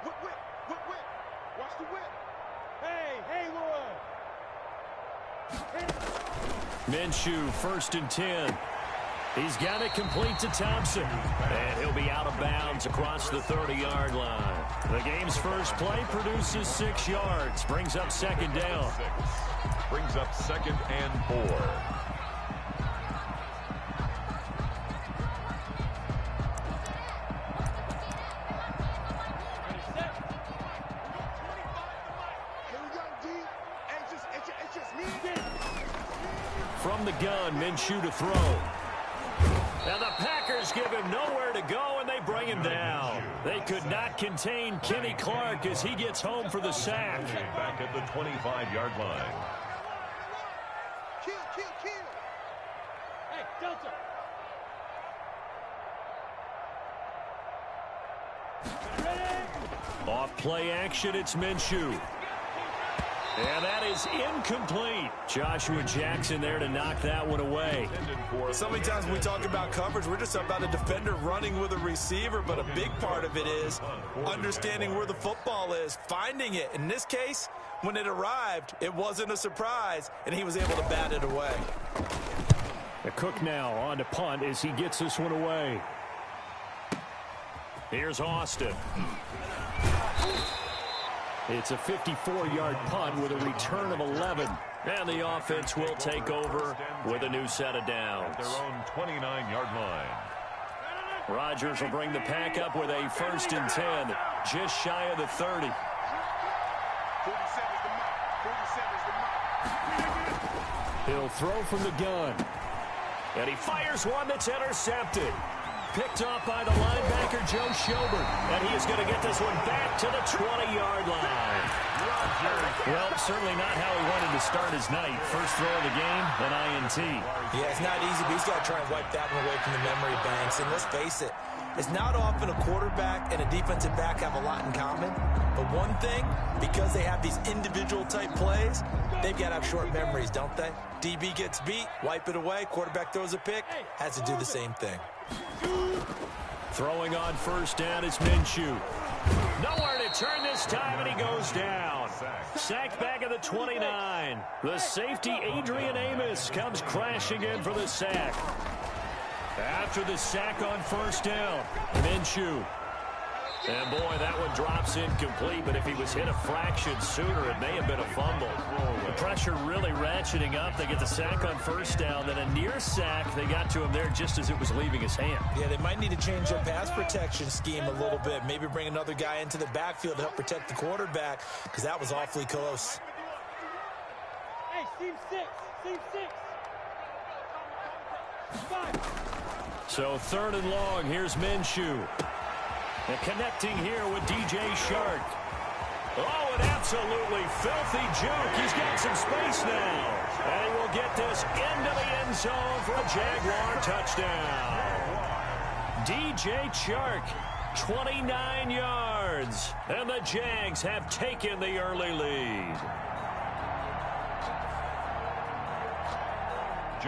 Whip, whip, whip, whip. Watch the whip. Hey, Lloyd. Minshew, 1st and 10. He's got it complete to Thompson. And he'll be out of bounds across the 30-yard line. The game's first play produces 6 yards. Brings up 2nd down. Brings up 2nd and 4. From the gun, Minshew to throw. And the Packers give him nowhere to go, and they bring him down. They could not contain Kenny Clark as he gets home for the sack. Back at the 25-yard line. Kill. Hey, Delta. Off play action, it's Minshew. And that is incomplete. Joshua Jackson there to knock that one away. So many times when we talk about coverage, we're just about a defender running with a receiver, but a big part of it is understanding where the football is, finding it. In this case, when it arrived, it wasn't a surprise, and he was able to bat it away. The Cook now on to punt as he gets this one away. Here's Austin. It's a 54-yard punt with a return of 11. And the offense will take over with a new set of downs. At their own 29-yard line. Rodgers will bring the pack up with a 1st and 10, just shy of the 30. 47's the mark. He'll throw from the gun. And he fires one that's intercepted. Picked off by the linebacker, Joe Schobert. And he is going to get this one back to the 20-yard line. Well, certainly not how he wanted to start his night. First throw of the game, an INT. Yeah, it's not easy, but he's got to try and wipe that one away from the memory banks. And let's face it, it's not often a quarterback and a defensive back have a lot in common. But one thing, because they have these individual type plays, they've got to have short memories, don't they? DB gets beat, wipe it away, quarterback throws a pick, has to do the same thing. Throwing on 1st down is Minshew. Nowhere to turn this time, and he goes down. Sacked back at the 29. The safety, Adrian Amos, comes crashing in for the sack. After the sack on 1st down, Minshew. And boy, that one drops incomplete, but if he was hit a fraction sooner, it may have been a fumble. The pressure really ratcheting up. They get the sack on 1st down, then a near sack. They got to him there just as it was leaving his hand. Yeah, they might need to change their pass protection scheme a little bit. Maybe bring another guy into the backfield to help protect the quarterback, because that was awfully close. Hey, Team 6. 5. So 3rd and long, here's Minshew. And connecting here with DJ Shark. Oh, an absolutely filthy juke. He's got some space now. And he will get this into the end zone for a Jaguar touchdown. DJ Shark, 29 yards. And the Jags have taken the early lead.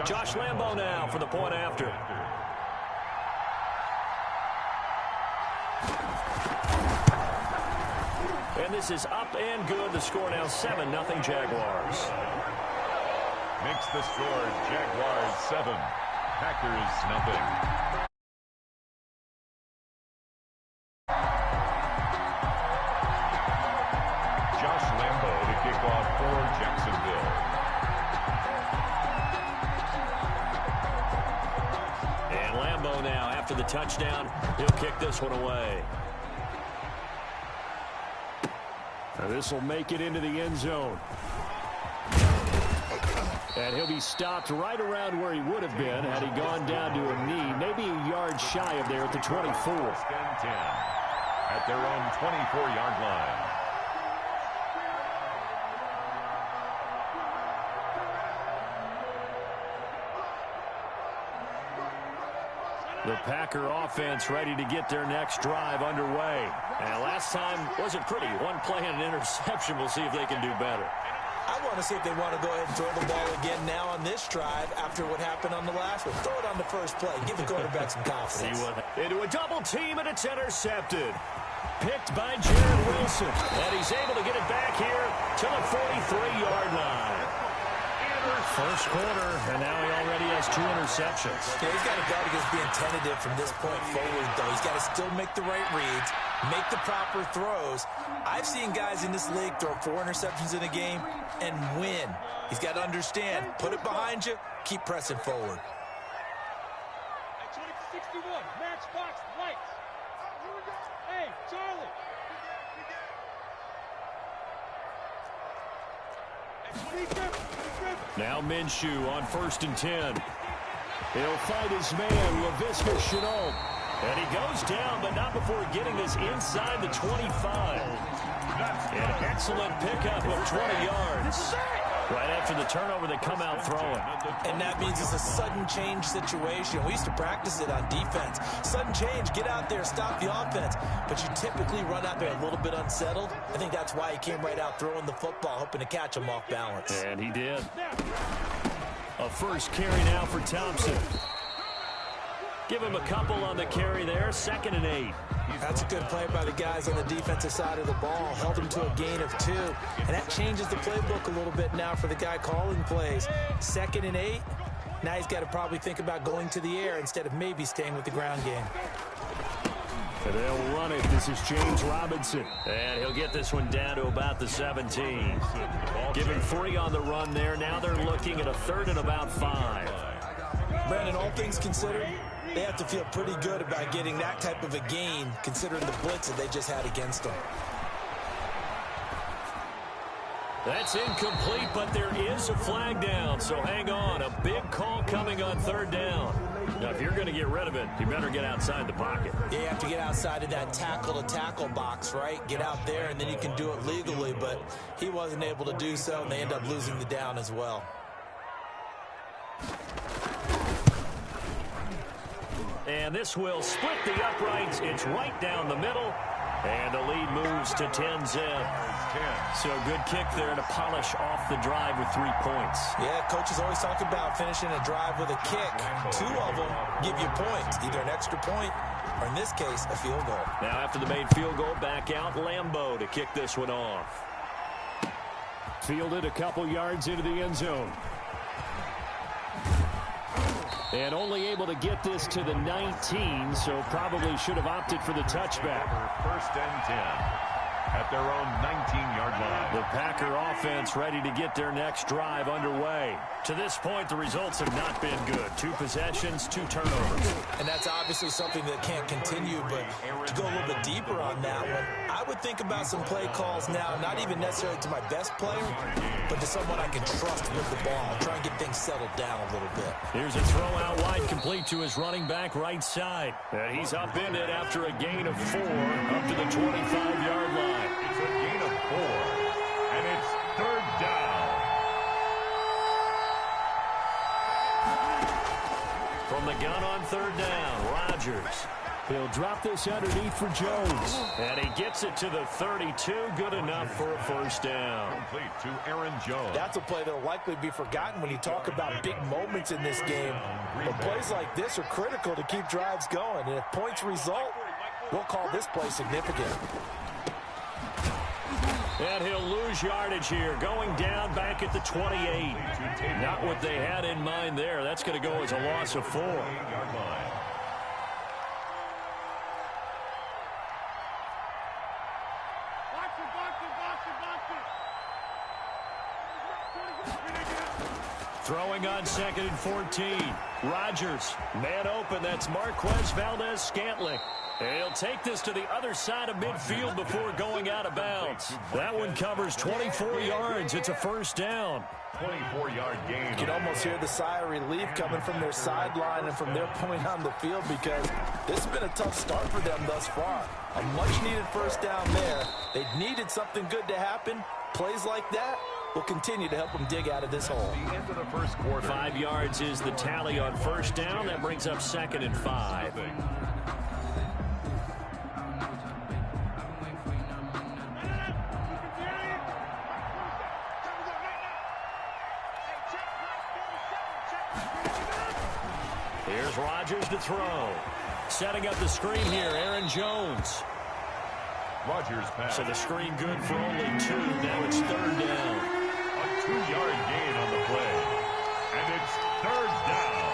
Josh Lambo now for the point after. And this is up and good. The score now 7-0 Jaguars. Makes the score Jaguars 7, Packers 0. Josh Lambo to kick off for Jacksonville. And Lambo now, after the touchdown, he'll kick this one away. Now this will make it into the end zone. And he'll be stopped right around where he would have been had he gone down to a knee, maybe a yard shy of there at the 24. 1st and 10 at their own 24-yard line. The Packer offense ready to get their next drive underway. And last time wasn't pretty. One play and an interception. We'll see if they can do better. I want to see if they want to go ahead and throw the ball again now on this drive after what happened on the last one. Throw it on the first play. Give the quarterback some confidence. Into a double team, and it's intercepted. Picked by Jared Wilson. And he's able to get it back here to the 43-yard line. First quarter, and now he already has 2 interceptions. Yeah, he's got to guard against being tentative from this point forward, though. He's got to still make the right reads, make the proper throws. I've seen guys in this league throw 4 interceptions in a game and win. He's got to understand, put it behind you, keep pressing forward. At 20-61, matchbox lights. Hey, Charlie. Now Minshew on 1st and 10. He'll fight his man, Laviska Shenault. And he goes down, but not before getting this inside the 25. An excellent pickup of 20 yards. Right after the turnover, they come out throwing. And that means it's a sudden change situation. We used to practice it on defense. Sudden change, get out there, stop the offense. But you typically run out there a little bit unsettled. I think that's why he came right out throwing the football, hoping to catch him off balance. And he did. A first carry now for Thompson. Give him a couple on the carry there. 2nd and 8. That's a good play by the guys on the defensive side of the ball. Held him to a gain of 2. And that changes the playbook a little bit now for the guy calling plays. 2nd and 8. Now he's got to probably think about going to the air instead of maybe staying with the ground game. And they'll run it. This is James Robinson. And he'll get this one down to about the 17. Given 3 on the run there. Now they're looking at a 3rd and about 5. Brandon, all things considered, they have to feel pretty good about getting that type of a gain considering the blitz that they just had against them. That's incomplete, but there is a flag down, so hang on. A big call coming on 3rd down. Now, if you're going to get rid of it, you better get outside the pocket. Yeah, you have to get outside of that tackle-to-tackle box, right? Get out there, and then you can do it legally, but he wasn't able to do so, and they end up losing the down as well. And this will split the uprights. It's right down the middle. And the lead moves to 10-zip. So good kick there to polish off the drive with 3 points. Yeah, coaches always talk about finishing a drive with a kick. 2 of them give you points, either an extra point or, in this case, a field goal. Now after the made field goal, back out Lambeau to kick this one off. Fielded a couple yards into the end zone. And only able to get this to the 19, so probably should have opted for the touchback. 1st and 10 at their own 19-yard line. The Packer offense ready to get their next drive underway. To this point, the results have not been good. 2 possessions, 2 turnovers. And that's obviously something that can't continue, but to go a little bit deeper on that one, I would think about some play calls now, not even necessarily to my best player, but to someone I can trust with the ball. Try and get things settled down a little bit. Here's a throw out wide, complete to his running back right side. And he's upended after a gain of 4 up to the 25-yard line. It's a gain of 4, and it's 3rd down. From the gun on 3rd down, Rodgers. He'll drop this underneath for Jones. And he gets it to the 32. Good enough for a 1st down. Complete to Aaron Jones. That's a play that will likely be forgotten when you talk about big moments in this game. But plays like this are critical to keep drives going. And if points result, we'll call this play significant. And he'll lose yardage here, going down back at the 28. Not what they had in mind there. That's going to go as a loss of 4. Throwing on 2nd and 14. Rodgers, man open. That's Marquez Valdez-Scantling. And he'll take this to the other side of midfield before going out of bounds. That one covers 24 yards. It's a 1st down. 24-yard gain. You can almost hear the sigh of relief coming from their sideline and from their point on the field because this has been a tough start for them thus far. A much-needed 1st down there. They needed something good to happen. Plays like that will continue to help them dig out of this hole. The end of the 1st quarter. 5 yards is the tally on 1st down. That brings up 2nd and 5. Here's Rodgers to throw. Setting up the screen here, Aaron Jones. Rodgers pass. So the screen good for only 2. Now it's 3rd down. A 2-yard gain on the play. And it's 3rd down.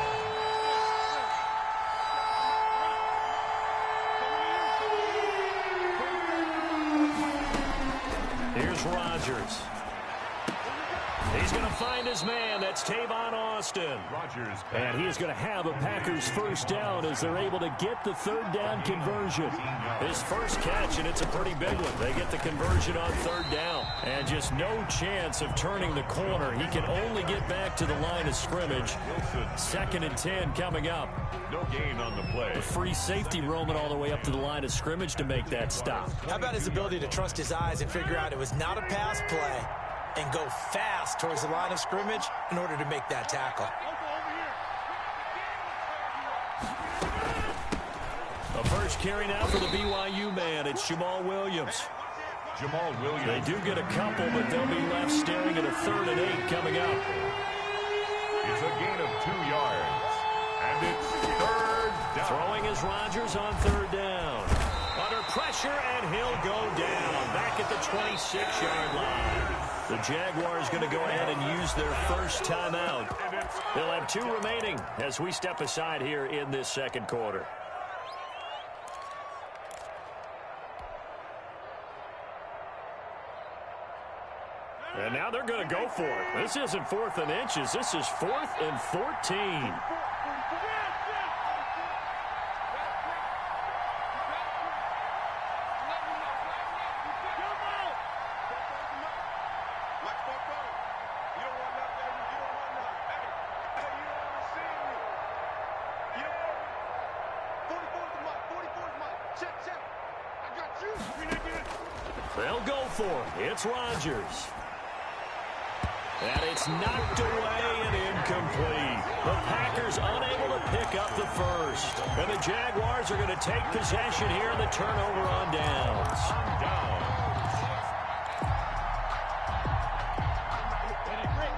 Here's Rodgers. He's going to find his man. That's Tavon Austin. Rodgers pass. And he is going to have a Packers first down as they're able to get the 3rd down conversion. His first catch, and it's a pretty big one. They get the conversion on 3rd down. And just no chance of turning the corner. He can only get back to the line of scrimmage. 2nd and 10 coming up. No gain on the play. A free safety roaming all the way up to the line of scrimmage to make that stop. How about his ability to trust his eyes and figure out it was not a pass play and go fast towards the line of scrimmage in order to make that tackle. The first carry now for the BYU man. It's Jamal Williams. Jamal Williams. They do get a couple, but they'll be left staring at a 3rd and 8 coming up. It's a gain of 2 yards. And it's 3rd down. Throwing is Rodgers on 3rd down. Under pressure, and he'll go down. Back at the 26-yard line. The Jaguars going to go ahead and use their first timeout. They'll have 2 remaining as we step aside here in this 2nd quarter. And now they're going to go for it. This isn't 4th and inches. This is 4th and 14. They'll go for it. It's Rodgers. And it's knocked away and incomplete. The Packers unable to pick up the first. And the Jaguars are going to take possession here in the turnover on downs.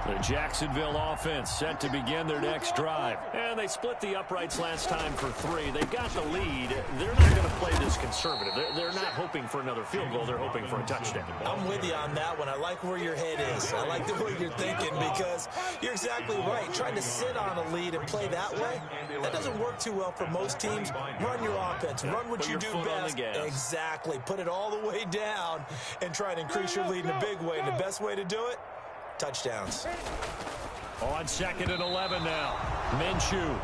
The Jacksonville offense set to begin their next drive. And they split the uprights last time for 3. They've got the lead. They're not going to play this conservative. They're not hoping for another field goal. They're hoping for a touchdown. I'm with you on that one. I like where your head is. I like the way you're thinking because you're exactly right. Trying to sit on a lead and play that way, that doesn't work too well for most teams. Run your offense. Run what you do best. Exactly. Put it all the way down and try to increase your lead in a big way. And the best way to do it, touchdowns. On 2nd and 11 now. Minshew.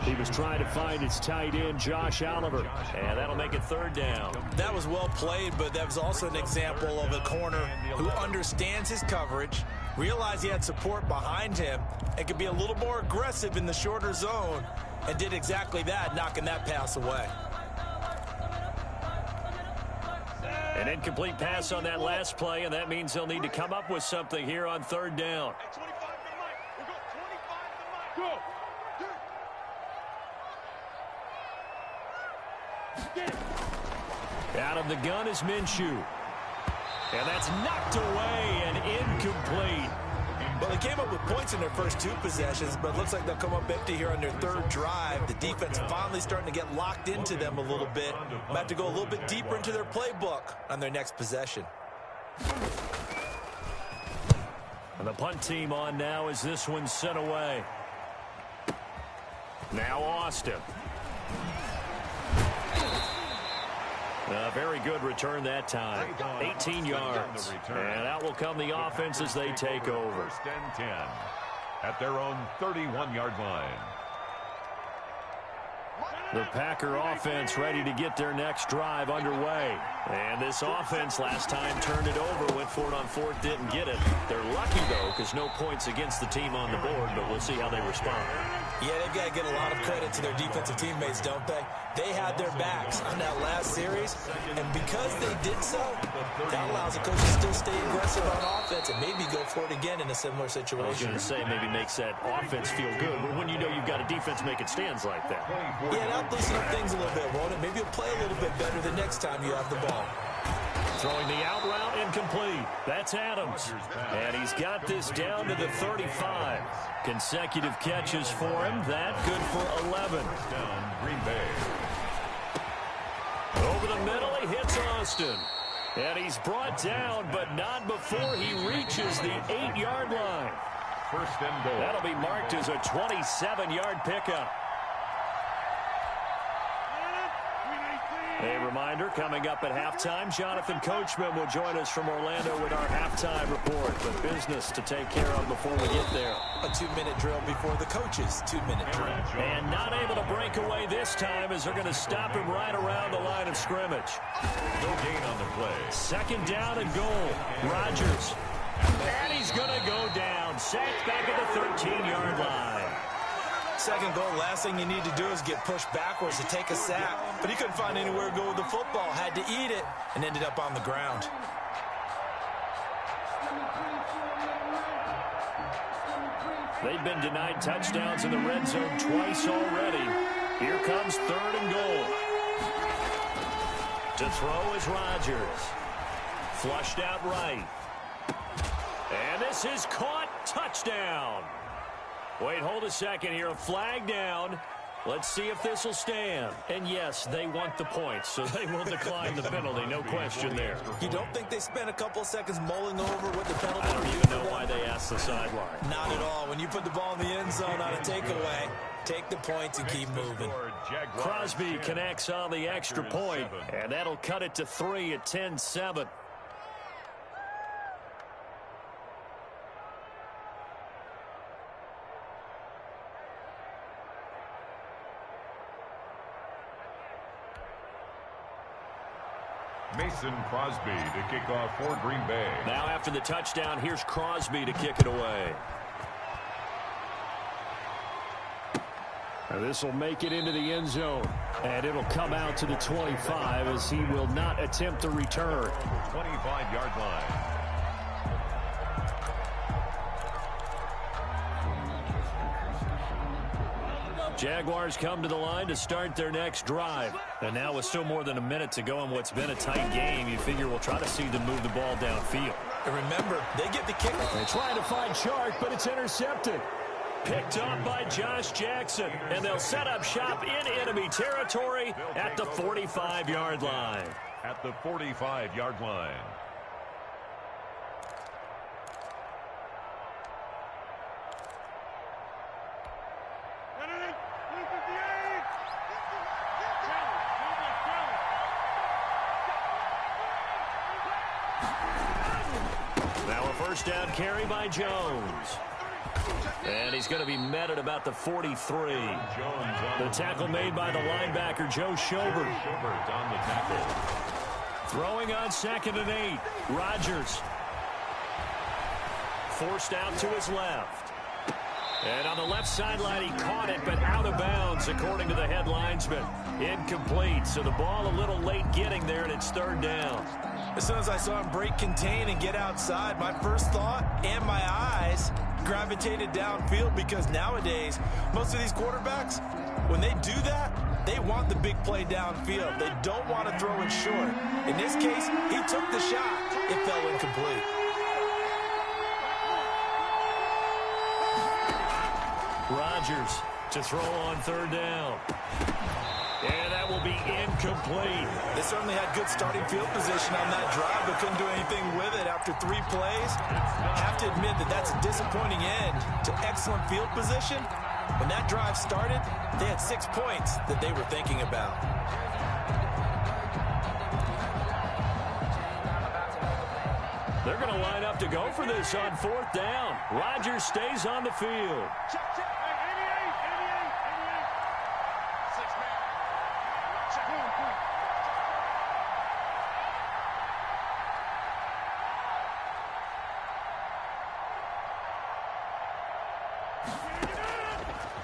He was trying to find his tight end, Josh Oliver. And that'll make it 3rd down. That was well played, but that was also an example of a corner who understands his coverage, realized he had support behind him, and could be a little more aggressive in the shorter zone, and did exactly that, knocking that pass away. An incomplete pass on that last play, and that means they'll need to come up with something here on 3rd down. Out of the gun is Minshew. And that's knocked away and incomplete. Well, they came up with points in their first 2 possessions, but it looks like they'll come up empty here on their 3rd drive. The defense finally starting to get locked into them a little bit. Might have to go a little bit deeper into their playbook on their next possession. And the punt team on now as this one's sent away. Now Austin. A very good return that time. 18 yards. And out will come the offense as they take over. 1st and 10 at their own 31-yard line. The Packer offense ready to get their next drive underway. And this offense last time turned it over, went for it on 4th, didn't get it. They're lucky, though, because no points against the team on the board, but we'll see how they respond. Yeah, they've got to get a lot of credit to their defensive teammates, don't they? They had their backs on that last series, and because they did so, that allows the coach to still stay aggressive on offense and maybe go for it again in a similar situation. I was going to say maybe makes that offense feel good, but when you know you've got a defense making stands like that. Yeah, that'll loosen up things a little bit, won't it? Maybe you'll play a little bit better the next time you have the ball. Throwing the out route, incomplete. That's Adams. And he's got this down to the 35. Consecutive catches for him. That good for 11. Down Green Bay. Over the middle, he hits Austin. And he's brought down, but not before he reaches the 8-yard line. First and goal. That'll be marked as a 27-yard pickup. A reminder, coming up at halftime, Jonathan Coachman will join us from Orlando with our halftime report. But business to take care of before we get there. A 2-minute drill before the coaches' 2-minute drill. And not able to break away this time as they're going to stop him right around the line of scrimmage. No gain on the play. Second down and goal. Rodgers. And he's going to go down. Sacked back at the 13-yard line. Second goal, last thing you need to do is get pushed backwards to take a sack. But he couldn't find anywhere to go with the football. Had to eat it and ended up on the ground. They've been denied touchdowns in the red zone twice already. Here comes third and goal. To throw is Rodgers. Flushed out right. And this is caught. Touchdown. Wait, hold a second here. A flag down. Let's see if this will stand. And yes, they want the points, so they will decline the penalty. No question there. You don't think they spent a couple of seconds mulling over what the penalty I don't even know why they asked the sideline. Not at all. When you put the ball in the end zone on a takeaway, take the points and keep moving. Crosby connects on the extra point, and that'll cut it to 3 at 10-7. Mason Crosby to kick off for Green Bay. Now after the touchdown, here's Crosby to kick it away. And this will make it into the end zone. And it'll come out to the 25 as he will not attempt the return. 25-yard line. Jaguars come to the line to start their next drive. And now with still more than a minute to go in what's been a tight game, you figure we'll try to see them move the ball downfield. And remember, they get the kick. They try to find Chark, but it's intercepted. Picked up by Josh Jackson. And they'll set up shop in enemy territory at the 45-yard line. At the 45-yard line. First down carry by Jones. And he's going to be met at about the 43. The tackle made by the linebacker, Joe Schobert. Schobert on the tackle. Throwing on 2nd and 8. Rodgers. Forced out to his left. And on the left sideline, he caught it, but out of bounds, according to the head linesman. Incomplete, so the ball a little late getting there, and it's third down. As soon as I saw him break contain and get outside, my first thought and my eyes gravitated downfield because nowadays, most of these quarterbacks, when they do that, they want the big play downfield. They don't want to throw it short. In this case, he took the shot. It fell incomplete. Rodgers to throw on third down. And that will be incomplete. They certainly had good starting field position on that drive, but couldn't do anything with it after 3 plays. Have to admit that that's a disappointing end to excellent field position. When that drive started, they had 6 points that they were thinking about. They're going to line up to go for this on 4th down. Rodgers stays on the field.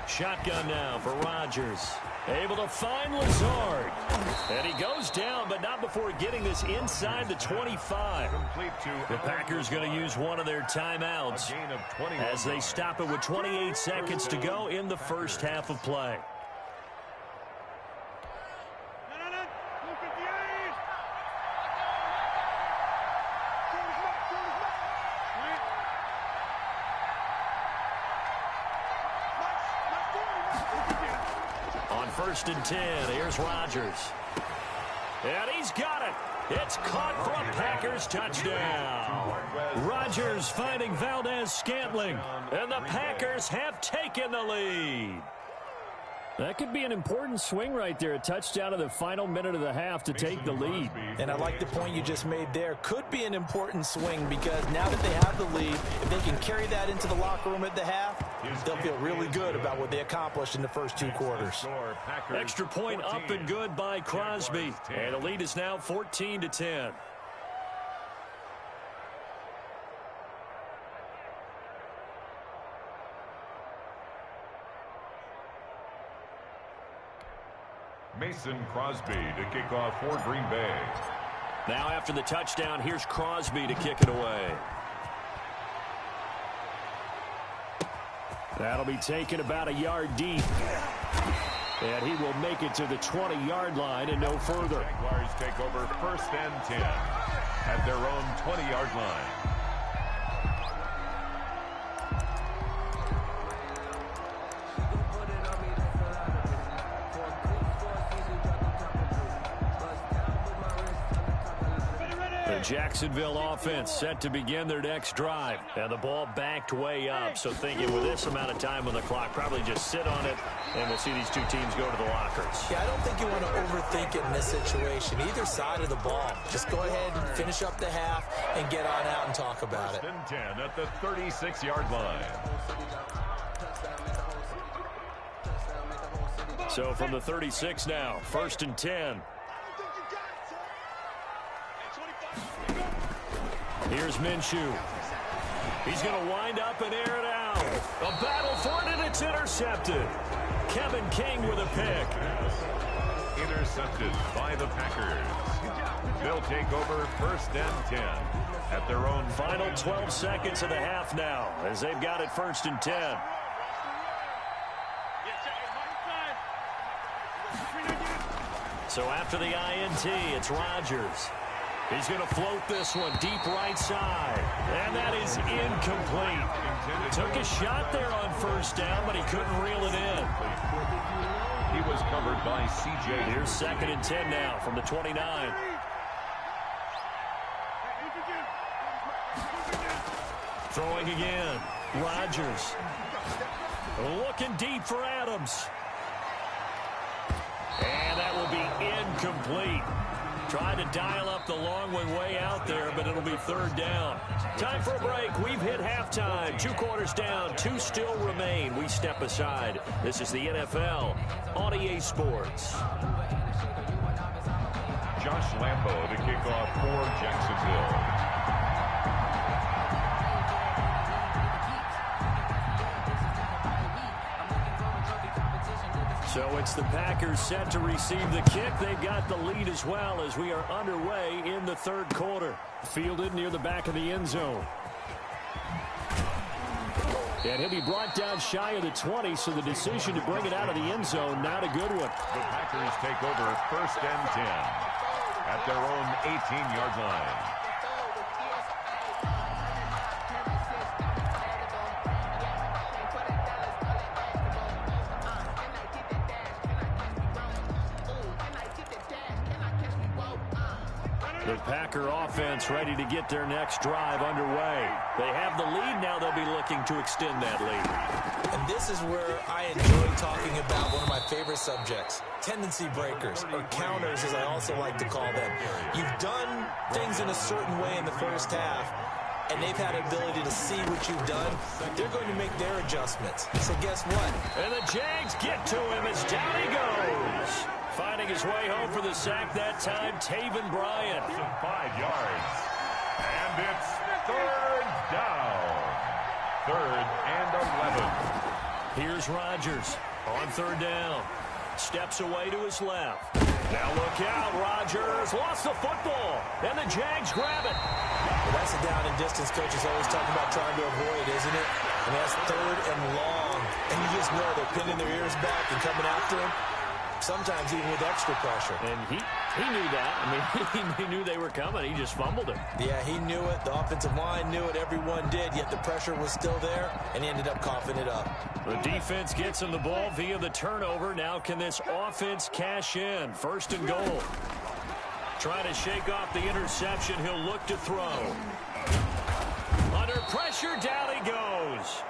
Shotgun now for Rodgers. Able to find Lazard. And he goes down, but not before getting this inside the 25. The Packers going to use one of their timeouts as they stop it with 28 seconds to go in the first half of play. first and 10. Here's Rodgers. And he's got it. It's caught for a Packers touchdown. Rodgers finding Valdez-Scantling. And the Packers have taken the lead. That could be an important swing right there. A touchdown in the final minute of the half to take the lead. And I like the point you just made there. Could be an important swing because now that they have the lead, if they can carry that into the locker room at the half, they'll feel really good about what they accomplished in the first 2 quarters. Extra point up and good by Crosby. And the lead is now 14-10. Mason Crosby to kick off for Green Bay. Now after the touchdown, here's Crosby to kick it away. That'll be taken about a yard deep. And he will make it to the 20-yard line and no further. Jaguars take over first and 10 at their own 20-yard line. The Jacksonville offense set to begin their next drive. And the ball backed way up. So thinking with this amount of time on the clock, probably just sit on it, and we'll see these two teams go to the lockers. Yeah, I don't think you want to overthink it in this situation. Either side of the ball. Just go ahead and finish up the half and get on out and talk about it. First and 10 at the 36-yard line. So from the 36 now, first and 10. Here's Minshew. He's going to wind up and air it out. A battle for it, and it's intercepted. Kevin King with a pick. Intercepted by the Packers. They'll take over first and 10 at their own final 12 seconds of the half now as they've got it first and 10. So after the INT, it's Rodgers. He's going to float this one deep right side. And that is incomplete. Took a shot there on first down, but he couldn't reel it in. He was covered by C.J. Here's second and 10 now from the 29. Throwing again. Rodgers. Looking deep for Adams. And that will be incomplete. Tried to dial up the long one way out there, but it'll be third down. Time for a break. We've hit halftime. 2 quarters down. 2 still remain. We step aside. This is the NFL on EA Sports. Josh Lambo to kick off for Jacksonville. So it's the Packers set to receive the kick. They've got the lead as well as we are underway in the third quarter. Fielded near the back of the end zone. And he'll be brought down shy of the 20, so the decision to bring it out of the end zone, not a good one. The Packers take over first and 10 at their own 18-yard line. The Packer offense ready to get their next drive underway. They have the lead now. They'll be looking to extend that lead. And this is where I enjoy talking about one of my favorite subjects, tendency breakers, or counters as I also like to call them. You've done things in a certain way in the first half, and they've had ability to see what you've done. They're going to make their adjustments. So guess what? And the Jags get to him as down he goes. Finding his way home for the sack that time, Taven Bryan. 5 yards. And it's third down. Third and 11. Here's Rodgers on third down. Steps away to his left. Now look out, Rodgers lost the football, and the Jags grab it. Well, that's a down and distance coaches always talking about trying to avoid, isn't it? And that's third and long. And you just know they're pinning their ears back and coming after him. sometimes even with extra pressure. And he knew that. I mean, he knew they were coming. He just fumbled it. Yeah, he knew it. The offensive line knew it. Everyone did, yet the pressure was still there, and he ended up coughing it up. The defense gets him the ball via the turnover. Now can this offense cash in? 1st and goal. Trying to shake off the interception. He'll look to throw. Under pressure, down he goes.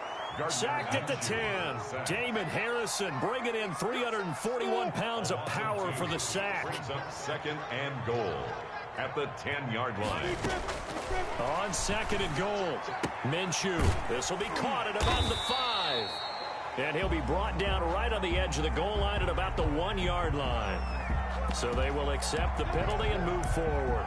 Sacked at the 10. Damon Harrison bringing in 341 pounds of power for the sack. Brings up 2nd and goal at the 10-yard line. On 2nd and goal, Minshew. This will be caught at about the 5. And he'll be brought down right on the edge of the goal line at about the 1-yard line. So they will accept the penalty and move forward.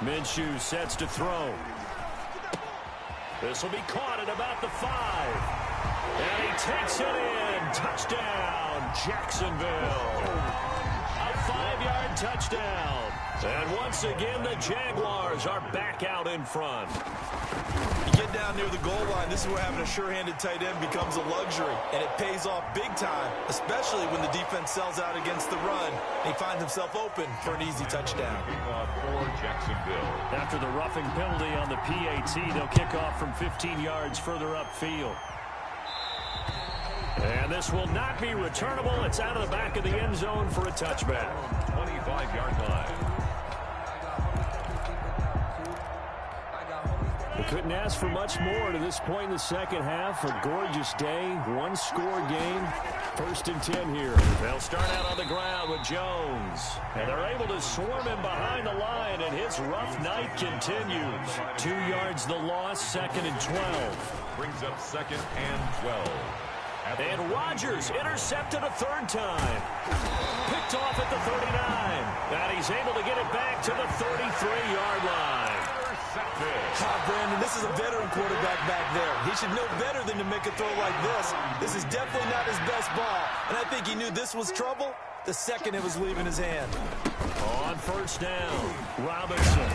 Minshew sets to throw. This will be caught at about the 5. And he takes it in. Touchdown, Jacksonville. A 5-yard touchdown. And once again, the Jaguars are back out in front. You get down near the goal line, this is where having a sure-handed tight end becomes a luxury, and it pays off big time, especially when the defense sells out against the run, and he finds himself open for an easy touchdown. For Jacksonville. After the roughing penalty on the PAT, they'll kick off from 15 yards further upfield. And this will not be returnable. It's out of the back of the end zone for a touchback. 25-yard line. They couldn't ask for much more to this point in the second half. A gorgeous day, one-score game. 1st and 10 here. They'll start out on the ground with Jones. And they're able to swarm him behind the line, and his rough night continues. 2 yards the loss, 2nd and 12. Brings up 2nd and 12. And Rodgers intercepted a 3rd time. Picked off at the 39. And he's able to get it back to the 33-yard line. Brandon, this is a veteran quarterback back there. He should know better than to make a throw like this. This is definitely not his best ball. And I think he knew this was trouble the second it was leaving his hand. On 1st down, Robinson.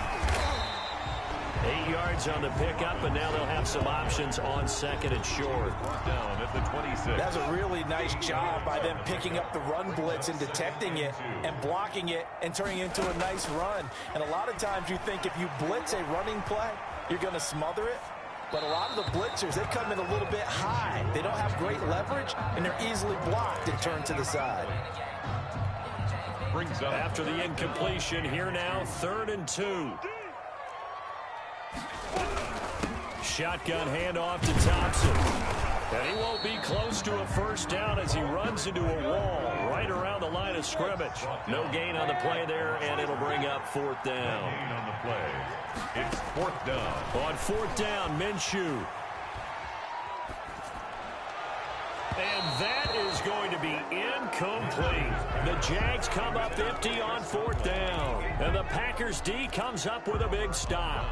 8 yards on the pickup, and now they'll have some options on 2nd and short. Down at the 26. That's a really nice job by them picking up the run blitz and detecting it and blocking it and turning it into a nice run. And a lot of times you think if you blitz a running play, you're going to smother it. But a lot of the blitzers, they come in a little bit high. They don't have great leverage, and they're easily blocked and turned to the side. Brings up after the incompletion, here now, 3rd and 2. Shotgun handoff to Thompson. And he won't be close to a 1st down as he runs into a wall right around the line of scrimmage. No gain on the play there, and it'll bring up 4th down. gain on the play. It's 4th down. On 4th down, Minshew. And that is going to be incomplete. The Jags come up empty on 4th down. And the Packers D comes up with a big stop.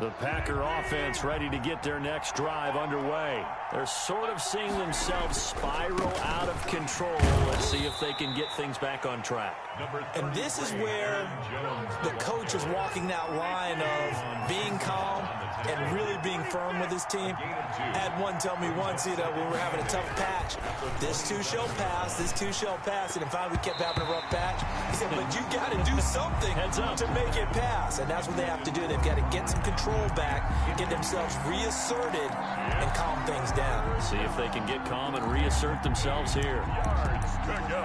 The Packer offense ready to get their next drive underway. They're sort of seeing themselves spiral out of control. Let's see if they can get things back on track. And this is where the coach is walking that line of being calm and really being firm with his team. I had one tell me once, when we were having a tough patch, this too shall pass, this too shall pass. And in fact, we kept having a rough patch. He said, but you got to do something to make it pass. And that's what they have to do. They've got to get some control back, get themselves reasserted, and calm things down. See if they can get calm and reassert themselves here. Yards to go.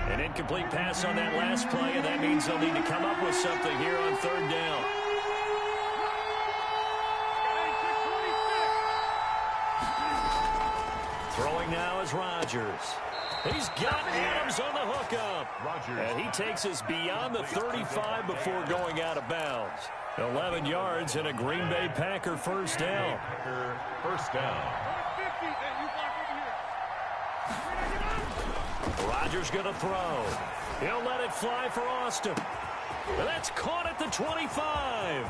An incomplete pass on that last play, and that means they'll need to come up with something here on 3rd down. Throwing now is Rodgers. He's got Adams on the hookup. Rodgers. And he takes us beyond the 35 before going out of bounds. 11 yards and a Green Bay Packer first down. First down. Rodgers going to throw. He'll let it fly for Austin. That's caught at the 25.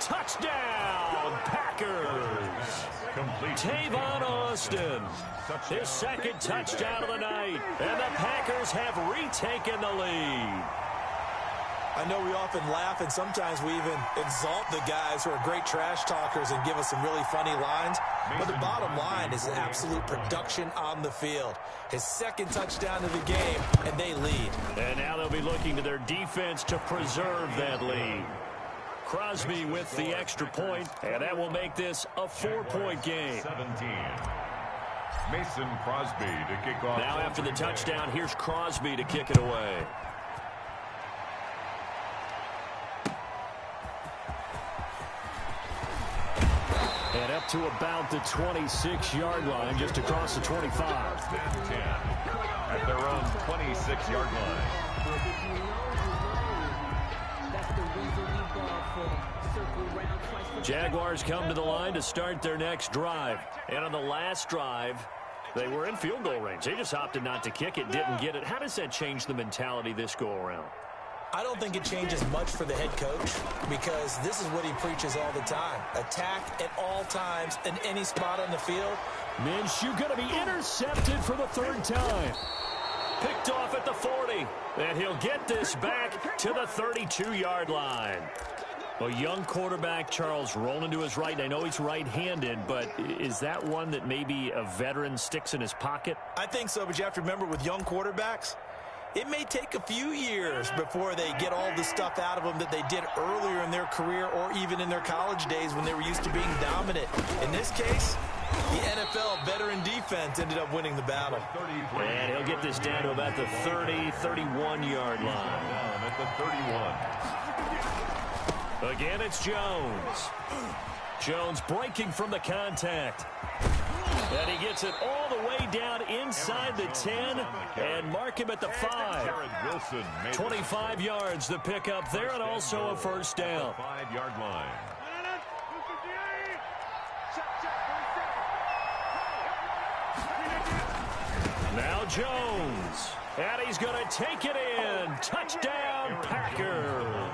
Touchdown, Packers. Complete. Tavon Austin, his second touchdown of the night. And the Packers have retaken the lead. I know we often laugh, and sometimes we even exalt the guys who are great trash talkers and give us some really funny lines. But the bottom line is absolute production on the field. His second touchdown of the game, and they lead. And now they'll be looking to their defense to preserve that lead. Crosby with the extra point, and that will make this a 4-point game. 17. Mason Crosby to kick off. Now after the touchdown, here's Crosby to kick it away. And up to about the 26-yard line, just across the 25. 10 at their own 26-yard line. Jaguars come to the line to start their next drive. And on the last drive, they were in field goal range. They just opted not to kick it, didn't get it. How does that change the mentality this go-around? I don't think it changes much for the head coach because this is what he preaches all the time. Attack at all times in any spot on the field. Minshew going to be intercepted for the third time. Picked off at the 40. And he'll get this back to the 32-yard line. A young quarterback, Charles, rolling to his right. I know he's right-handed, but is that one that maybe a veteran sticks in his pocket? I think so, but you have to remember with young quarterbacks, it may take a few years before they get all the stuff out of them that they did earlier in their career or even in their college days when they were used to being dominant. In this case, the NFL veteran defense ended up winning the battle. And he'll get this down to about the 30, 31-yard line. Down at the 31. Again, it's Jones. Jones breaking from the contact. And he gets it all the way down inside the 10 and mark him at the 5. 25 yards the pick up there and also a first down. 5-yard line. Now Jones. And he's going to take it in. Touchdown, Packers.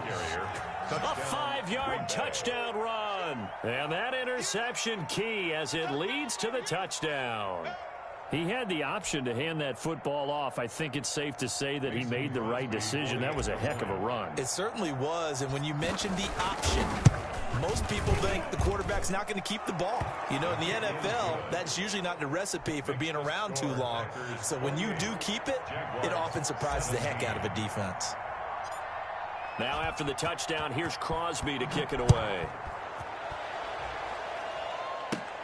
A 5-yard touchdown run. And that interception key as it leads to the touchdown. He had the option to hand that football off. I think it's safe to say that he made the right decision. That was a heck of a run. It certainly was. And when you mentioned the option, most people think the quarterback's not going to keep the ball. You know, in the NFL, that's usually not the recipe for being around too long. So when you do keep it, it often surprises the heck out of a defense. Now after the touchdown, here's Crosby to kick it away.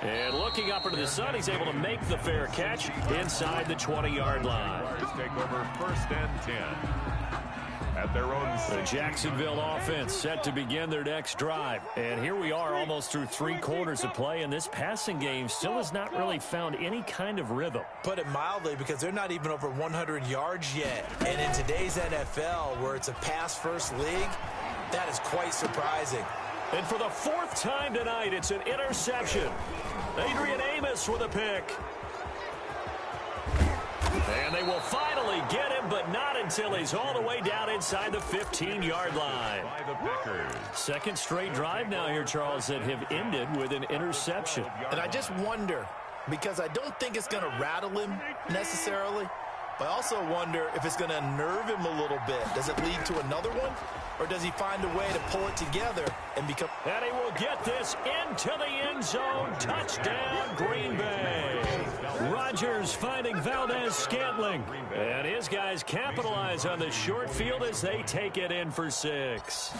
And looking up into the sun, he's able to make the fair catch inside the 20-yard line. Take over first and 10 at their own 6. The Jacksonville offense set to begin their next drive. And here we are almost through 3 quarters of play, and this passing game still has not really found any kind of rhythm. Put it mildly, because they're not even over 100 yards yet. And in today's NFL, where it's a pass-first league, that is quite surprising. And for the 4th time tonight, it's an interception. Adrian Amos with a pick. And they will finally get him, but not until he's all the way down inside the 15-yard line. By the Packers. Second straight drive now here, Charles, that have ended with an interception. And I just wonder, because I don't think it's going to rattle him necessarily, but I also wonder if it's going to unnerve him a little bit. Does it lead to another one? Or does he find a way to pull it together and become... And he will get this into the end zone. Touchdown, Green Bay. Rodgers finding Valdez-Scantling. And his guys capitalize on the short field as they take it in for 6.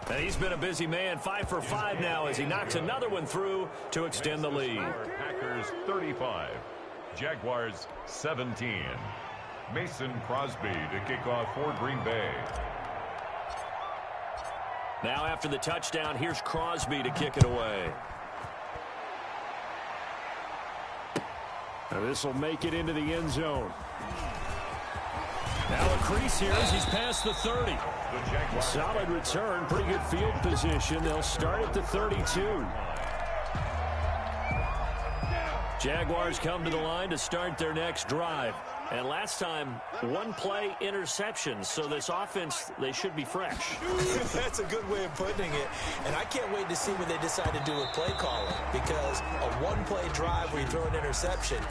And he's been a busy man, 5 for 5 now as he knocks another one through to extend the lead. Packers 35, Jaguars 17. Mason Crosby to kick off for Green Bay. Now after the touchdown, here's Crosby to kick it away. Now this will make it into the end zone. Now a crease here as he's past the 30. Solid return, pretty good field position. They'll start at the 32. Jaguars come to the line to start their next drive. And last time, one-play interception. So this offense, they should be fresh. That's a good way of putting it. And I can't wait to see what they decide to do with play calling. Because a one-play drive where you throw an interception,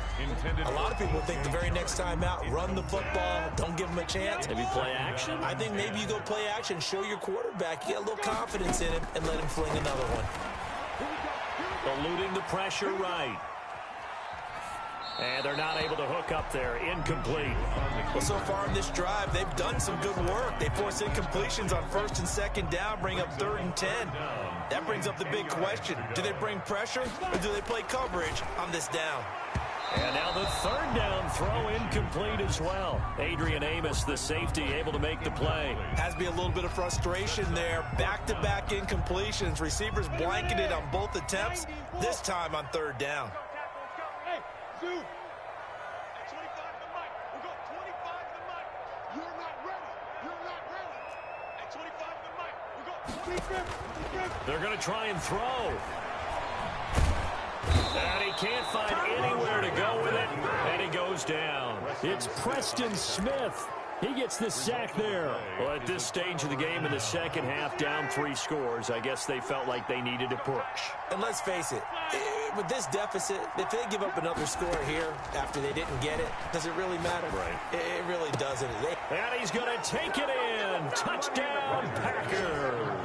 a lot of people think the very next time out, run the football, don't give them a chance. Maybe play action? I think maybe you go play action, show your quarterback, you get a little confidence in him, and let him fling another one. Eluding the pressure right. And they're not able to hook up there. Incomplete. Well, so far in this drive, they've done some good work. They force incompletions on 1st and 2nd down, bring up 3rd and 10. That brings up the big question. Do they bring pressure or do they play coverage on this down? And now the 3rd down throw incomplete as well. Adrian Amos, the safety, able to make the play. Has to be a little bit of frustration there. Back-to-back incompletions. Receivers blanketed on both attempts, this time on 3rd down. At 25 the mic. We'll go 25 the mic. You're not ready. You're not ready. At 25 the mic. We'll go 25. They're going to try and throw. And he can't find anywhere to go with it. And he goes down. It's Preston Smith. He gets the sack there. Well, at this stage of the game in the second half, down 3 scores, I guess they felt like they needed to push. And let's face it, with this deficit, if they give up another score here after they didn't get it, does it really matter? Right. It really doesn't. And he's going to take it in. Touchdown, Packers.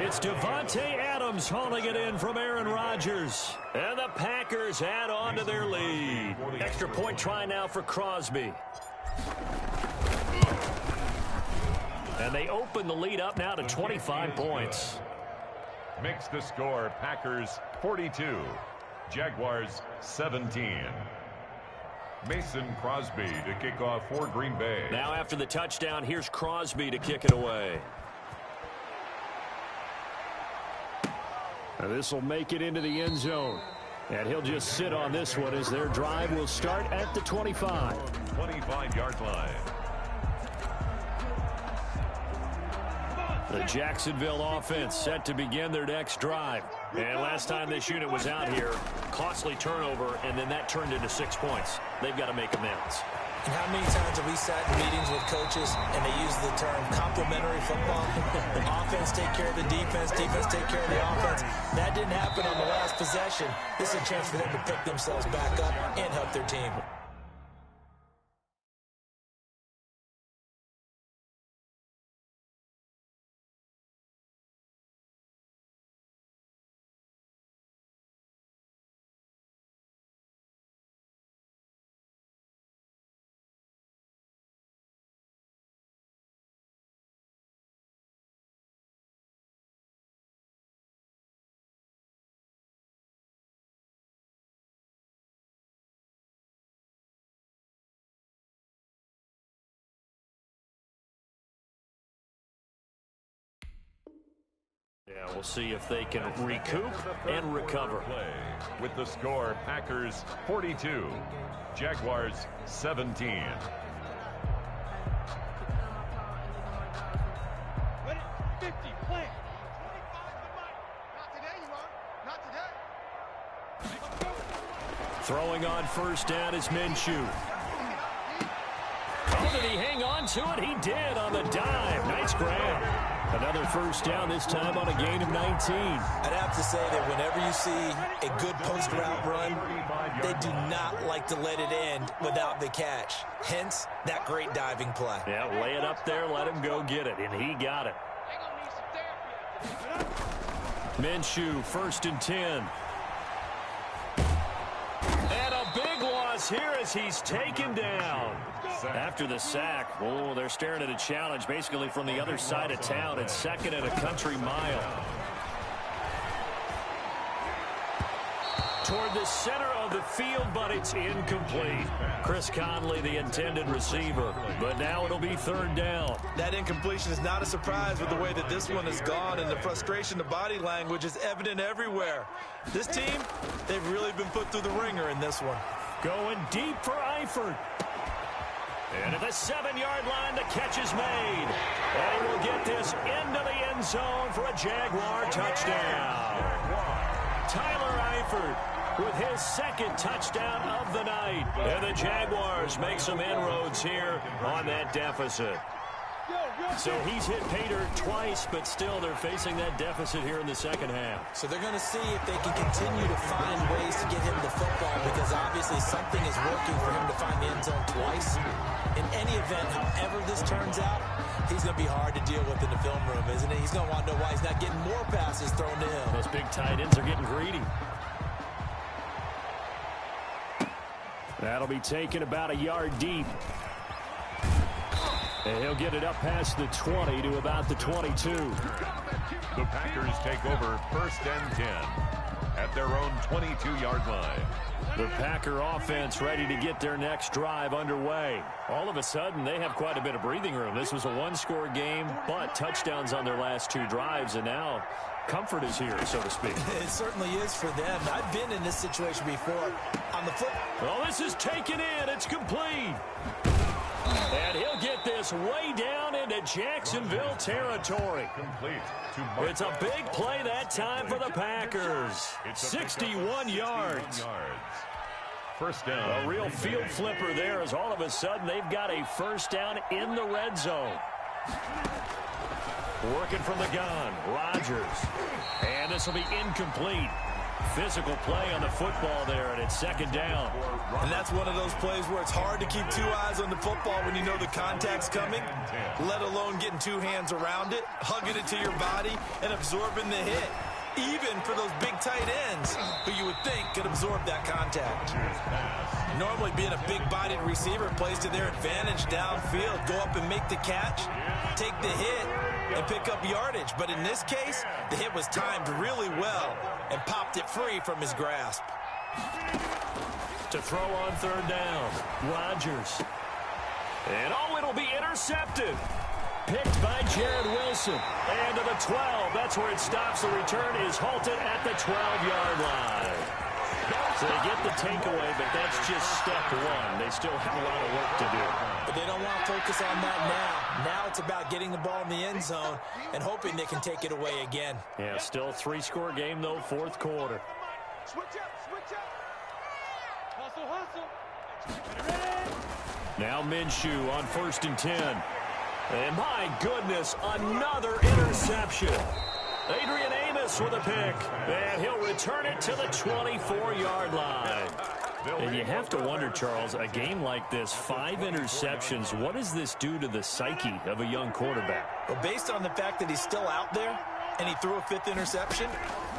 It's Devontae Adams hauling it in from Aaron Rodgers. And the Packers add on to their lead. Extra point try now for Crosby. And they open the lead up now to 25 points. Makes the score Packers 42, Jaguars 17. Mason Crosby to kick off for Green Bay. Now after the touchdown, here's Crosby to kick it away. This will make it into the end zone. And he'll just sit on this one as their drive will start at the 25. 25-yard line. The Jacksonville offense set to begin their next drive. And last time this unit was out here, costly turnover, and then that turned into 6 points. They've got to make amends. And how many times have we sat in meetings with coaches and they use the term complementary football? Offense take care of the defense, defense take care of the offense. That didn't happen on the last possession. This is a chance for them to pick themselves back up and help their team. Yeah, we'll see if they can recoup and recover. With the score, Packers 42, Jaguars 17. Ready? 50, play. 25 the mic. Not today, you are. Not today. Throwing on first down is Minshew. Oh, did he hang on to it? He did on the dive. Nice grab. Another first down, this time on a gain of 19. I'd have to say that whenever you see a good post-route run, they do not like to let it end without the catch. Hence, that great diving play. Yeah, lay it up there, let him go get it, and he got it. Minshew, 1st and 10. And a big loss here as he's taken down. After the sack, oh, they're staring at a challenge basically from the other side of town. It's 2nd and a country mile. Toward the center of the field, but it's incomplete. Chris Conley, the intended receiver, but now it'll be 3rd down. That incompletion is not a surprise with the way that this one has gone, and the frustration, the body language is evident everywhere. This team, they've really been put through the ringer in this one. Going deep for Eifert. And at the 7-yard line, the catch is made. And he will get this into the end zone for a Jaguar touchdown. Tyler Eifert with his second touchdown of the night. And the Jaguars make some inroads here on that deficit. So he's hit pay dirt twice, but still they're facing that deficit here in the second half. So they're going to see if they can continue to find ways to get him the football, because obviously something is working for him to find the end zone twice. In any event, however this turns out, he's going to be hard to deal with in the film room, isn't he? He's going to want to know why he's not getting more passes thrown to him. Those big tight ends are getting greedy. That'll be taken about a yard deep. And he'll get it up past the 20 to about the 22. The Packers take over 1st and 10 at their own 22-yard line. The Packer offense ready to get their next drive underway. All of a sudden, they have quite a bit of breathing room. This was a one-score game, but touchdowns on their last 2 drives, and now comfort is here, so to speak. It certainly is for them. I've been in this situation before. On the foot. Oh, this is taken in. It's complete. And he'll get this way down into Jacksonville territory. It's a big play that time for the Packers. 61 yards. First down. A real field flipper there, as all of a sudden they've got a first down in the red zone. Working from the gun, Rodgers. And this will be incomplete. Physical play on the football there, and it's second down. And that's one of those plays where it's hard to keep 2 eyes on the football when you know the contact's coming, let alone getting 2 hands around it, hugging it to your body, and absorbing the hit. Even for those big tight ends who you would think could absorb that contact. Normally being a big-bodied receiver plays to their advantage downfield. Go up and make the catch, take the hit, and pick up yardage. But in this case, the hit was timed really well and popped it free from his grasp. To throw on third down, Rodgers. And oh, it'll be intercepted. Picked by Jared Wilson. And to the 12. That's where it stops. The return is halted at the 12-yard line. So they get the takeaway, but that's just step one. They still have a lot of work to do. But they don't want to focus on that now. Now it's about getting the ball in the end zone and hoping they can take it away again. Yeah, still a 3-score game, though, fourth quarter. Switch up, switch up. Hustle, hustle. Now Minshew on 1st and 10. And my goodness, another interception. Adrian Amos with a pick. And he'll return it to the 24-yard line. And you have to wonder, Charles, a game like this, 5 interceptions, what does this do to the psyche of a young quarterback? Well, based on the fact that he's still out there and he threw a 5th interception,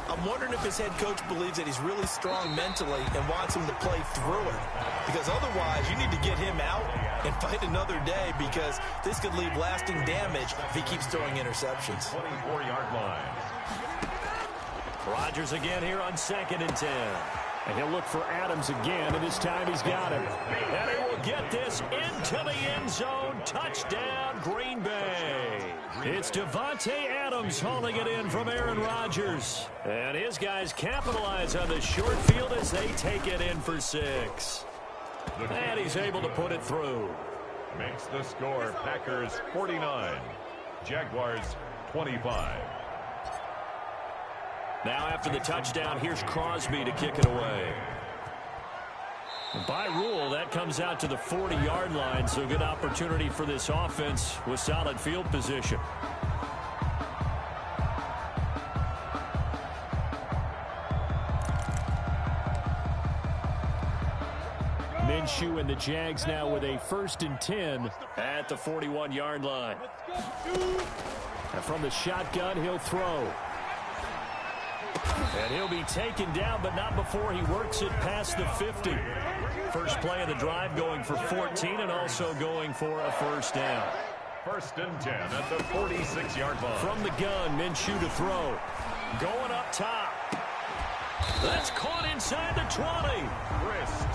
I'm wondering if his head coach believes that he's really strong mentally and wants him to play through it. Because otherwise, you need to get him out and fight another day, because this could leave lasting damage if he keeps throwing interceptions. 24-yard line. Rodgers again here on 2nd and 10. And he'll look for Adams again, and this time he's got him. And he will get this into the end zone. Touchdown, Green Bay. It's Devontae Adams hauling it in from Aaron Rodgers. And his guys capitalize on the short field as they take it in for 6. And he's able to put it through. Makes the score Packers 49, Jaguars 25. Now after the touchdown, here's Crosby to kick it away. By rule, that comes out to the 40-yard line, so good opportunity for this offense with solid field position. Minshew and the Jags now with a 1st and 10 at the 41-yard line. And from the shotgun, he'll throw. And he'll be taken down, but not before he works it past the 50. First play of the drive going for 14 and also going for a first down. 1st and 10 at the 46-yard line. From the gun, Minshew to throw. Going up top. That's caught inside the 20.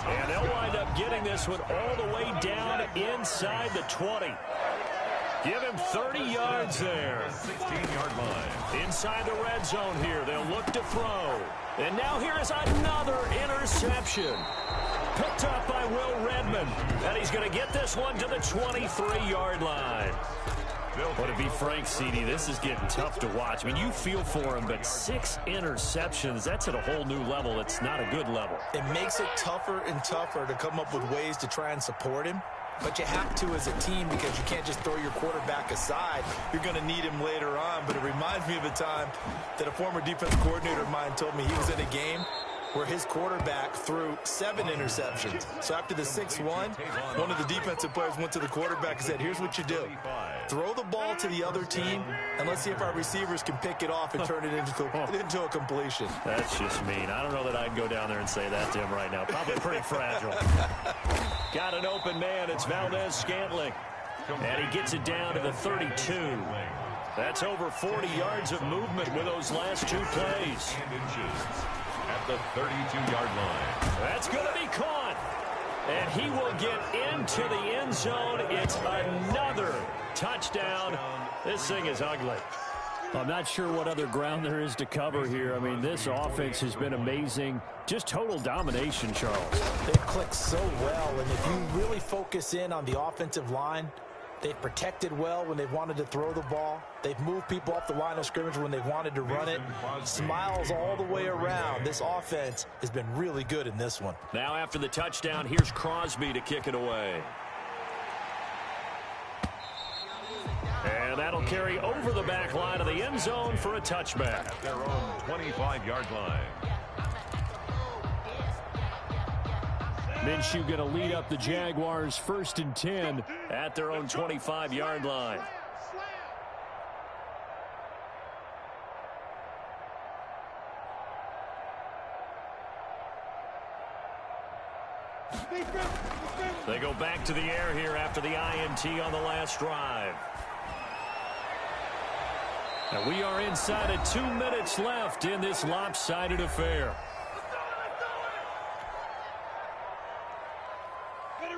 And they'll wind up getting this one all the way down inside the 20. Give him 30 yards there. 16-yard line. Inside the red zone here. They'll look to throw. And now here is another interception. picked up by Will Redmond. And he's going to get this one to the 23-yard line. But to be frank, CD, this is getting tough to watch. I mean, you feel for him, but 6 interceptions, that's at a whole new level. It's not a good level. It makes it tougher and tougher to come up with ways to try and support him. But you have to as a team because you can't just throw your quarterback aside. You're going to need him later on. But it reminds me of a time that a former defensive coordinator of mine told me he was in a game where his quarterback threw 7 interceptions. So after the 6-1, one of the defensive players went to the quarterback and said, here's what you do. Throw the ball to the other team, and let's see if our receivers can pick it off and turn it into a completion. That's just mean. I don't know that I'd go down there and say that to him right now. Probably pretty fragile. Got an open man. It's Valdez-Scantling. And he gets it down to the 32. That's over 40 yards of movement with those last 2 plays. At the 32-yard line. That's going to be caught. And he will get into the end zone. It's another touchdown. This thing is ugly. I'm not sure what other ground there is to cover here. I mean, this offense has been amazing. Just total domination, Charles. They've clicked so well, and if you really focus in on the offensive line, they've protected well when they've wanted to throw the ball. They've moved people off the line of scrimmage when they've wanted to run it. Smiles all the way around. This offense has been really good in this one. Now after the touchdown, here's Crosby to kick it away. And that'll carry over the back line of the end zone for a touchback. At their own 25-yard line. Minshew going to lead up the Jaguars 1st and 10 at their own 25-yard line. They go back to the air here after the INT on the last drive. And we are inside of 2 minutes left in this lopsided affair.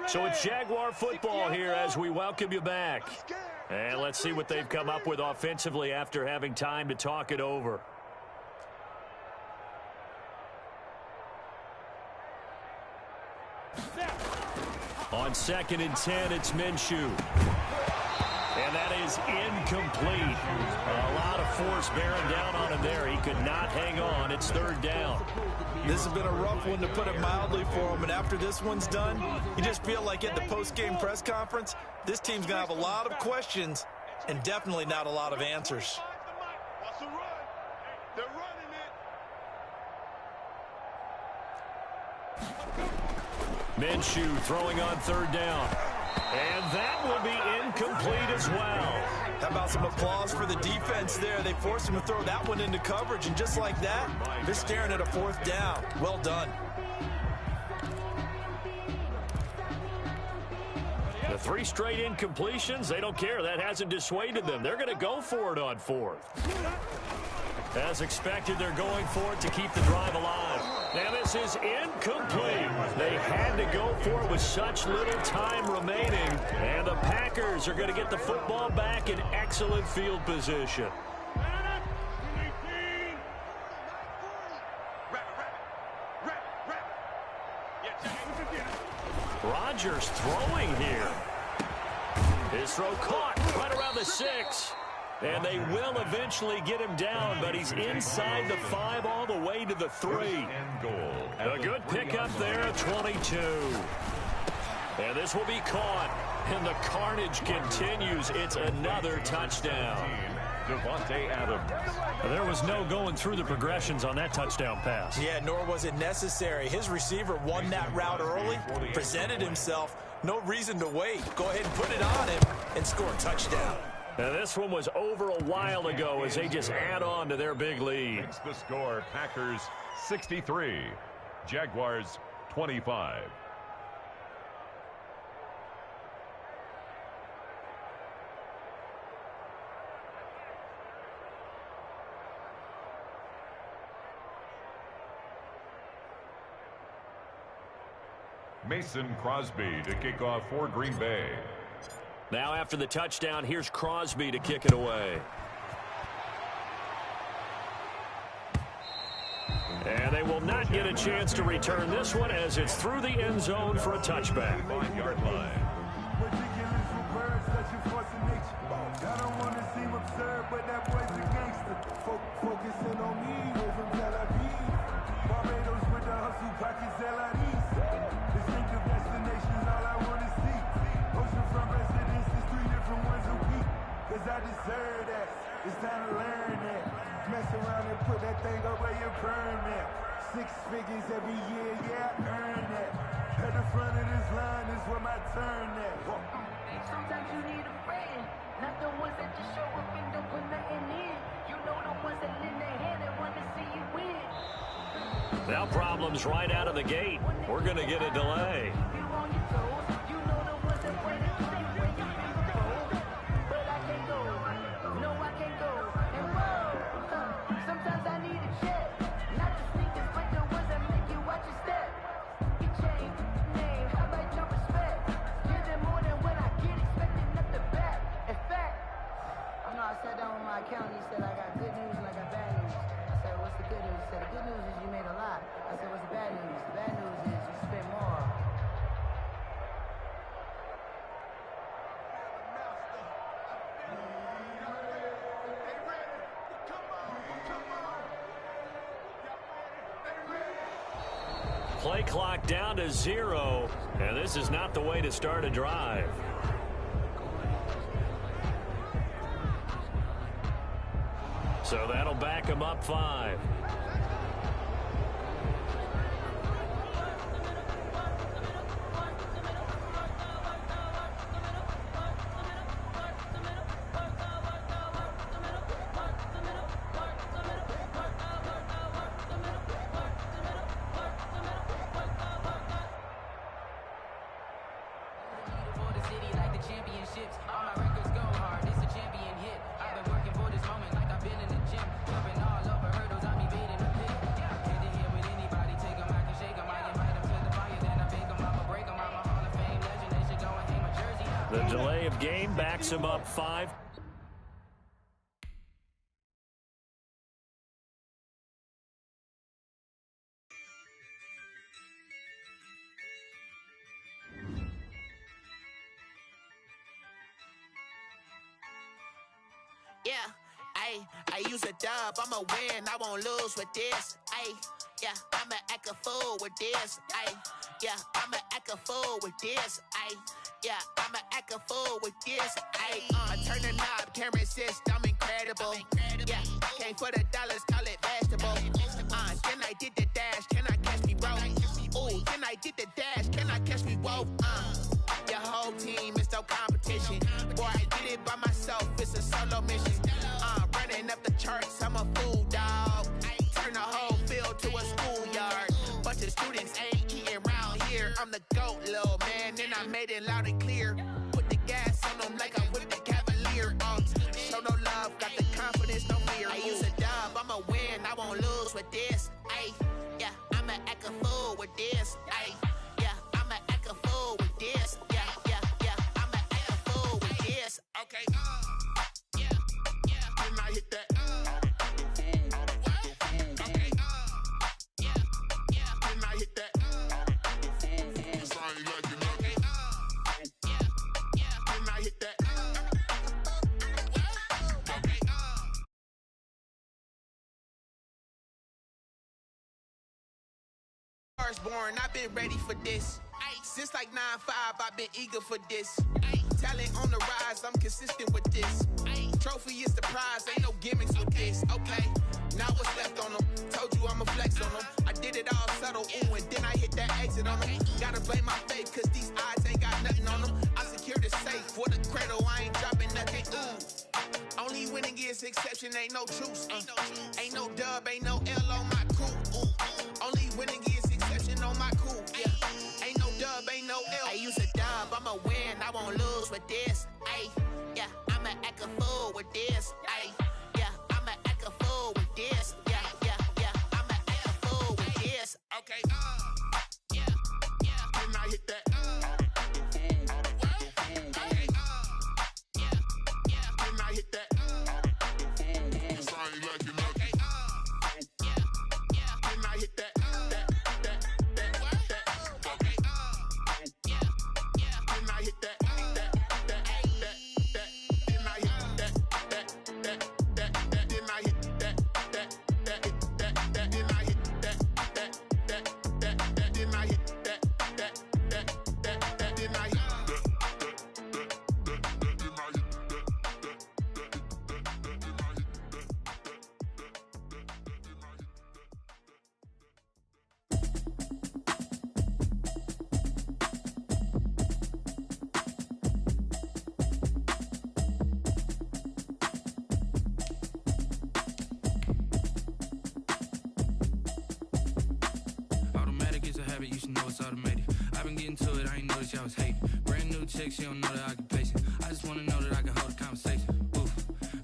So it's Jaguar football here as we welcome you back. And let's see what they've come up with offensively after having time to talk it over. On 2nd and 10, it's Minshew. And that is incomplete. A lot of force bearing down on him there. He could not hang on. It's 3rd down. This has been a rough one, to put it mildly, for him. And after this one's done, you just feel like at the post-game press conference, this team's going to have a lot of questions and definitely not a lot of answers. Minshew throwing on 3rd down. And that will be incomplete as well. How about some applause for the defense there? They forced him to throw that one into coverage, and just like that, they're staring at a 4th down. Well done. The 3 straight incompletions, they don't care. That hasn't dissuaded them. They're going to go for it on 4th. As expected, they're going for it to keep the drive alive. Now this is incomplete. They had to go for it with such little time remaining. And the Packers are going to get the football back in excellent field position. Rodgers throwing here. His throw caught right around the 6. And they will eventually get him down, but he's inside the 5 all the way to the 3. A good pickup there, 22. And this will be caught. And the carnage continues. It's another touchdown. Devontae Adams. There was no going through the progressions on that touchdown pass. Yeah, nor was it necessary. His receiver won that route early, presented himself. No reason to wait. Go ahead and put it on him and score a touchdown. And this one was over a while ago as they just add on to their big lead. Makes the score Packers 63, Jaguars 25. Mason Crosby to kick off for Green Bay. Now after the touchdown, here's Crosby to kick it away. And they will not get a chance to return this one as it's through the end zone for a touchback. 5-yard line. Ridiculous with words, such a force of nature. I don't want to seem absurd, but that boy's a gangster. Focusing on me, way from Tel Aviv. Barbados with the hustle, pockets LIDs. Distinctive destinations, all I want to see. Oceanfront residences, 3 different ones a week. Cause I deserve that. It's time to learn that. Mess around and put that thing up where you burn that. 6 figures every year, yeah, I earn that. At the front of this line is where my turn at. Sometimes you need a friend, not the ones that just show up and don't put nothing in. You know the ones that lend their hand and want to see you win. Now problems right out of the gate. We're going to get a delay. You on your toes, you know the ones that play the same way you feel the goal. But I can't go, no I can't go. And whoa, sometimes I need a check. Not the sneakers, but the ones that make you watch your step. Your chain, name, how about your respect? Give them more than what I get, expecting up the back. In fact, I know I sat down with my accountant, he said I got good news and I got bad news. I said, what's the good news? He said, the good news is you made a lot. I said, what's the bad news? The bad news is you spent more. Play clock down to 0, and this is not the way to start a drive. So that'll back him up 5. The delay of game backs him up 5. Yeah, I use a dub, I'ma win, I won't lose with this. Yeah, I'ma act a fool with this. Yeah, I'ma act a fool with this. Yeah, I'ma act a fool with this. Turn the knob, camera assist, I'm incredible. Yeah, came for the dollars, call it vegetable. Then I did the dash, can I catch me, bro? Ooh, then I did the dash, can I catch me, whoa? Your whole team is no competition. Boy, I did it by myself, it's a solo mission. Running up the charts, I'm a fool, dog. Turn the whole field to a schoolyard. Bunch of students ain't eating round here. I'm the GOAT, little man, and I made it loud and clear. Put the gas on them like I whipped the Cavalier. Show no love, got the confidence, no fear. I use a dub, I'ma win, I won't lose with this. Yeah, I'ma act a fool with this. Yeah, I'ma act a fool with this. Yeah, I'ma act a fool with this. Okay, yeah, when I hit that. Okay, yeah, when I hit that. Cause I ain't like it. Okay, yeah, when I hit that. Okay, born, I've been ready for this. Since like 9-5, I've been eager for this. Talent on the rise, I'm consistent with this. Trophy is the prize, ain't no gimmicks with this. Okay, now what's left on them? Told you I'ma flex on them. I did it all subtle, ooh, and then I hit that exit on them. Gotta blame my faith, cause these odds ain't got nothing on them. I secure the safe for the cradle, I ain't dropping nothing, ooh. Only winning is exception, ain't no truce. Ain't no dub, ain't no L on my crew. Only winning is exception on my crew. Yeah, ain't no dub, ain't no L. I use a dub, I'ma win, I won't lose with this. Yeah, I'ma act a fool with this. Yeah, I'ma act a fool with this. Yeah, I'ma act a fool with this. Okay, yeah, when I hit that. Okay, yeah, when I hit that. Cause I ain't like it. Okay, yeah, when I it's automated. I've been getting to it, I ain't noticed y'all was hating. Brand new chick, she don't know the occupation. I just wanna know that I can hold a conversation. Oof,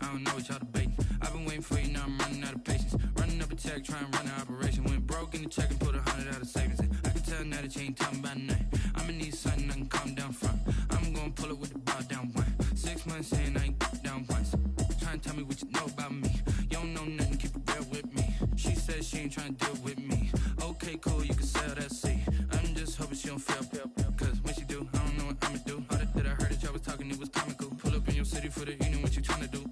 I don't know what y'all debating. I've been waiting for you, now I'm running out of patience. Running up a check, trying to run an operation. Went broke in the check and put 100 out of savings in. I can tell now that you ain't talking about nothing. I'ma need something I can calm down from. I'm gonna pull it with the bar down one. 6 months in, I ain't down once. Trying to tell me what you know about me. You don't know nothing, keep it real with me. She says she ain't trying to deal with me. Okay, cool, you can sell that seed. I'm just hoping she don't fail. Cause when she do, I don't know what I'ma do. All that I heard that y'all was talking, it was comical. Pull up in your city for the evening, what you trying to do?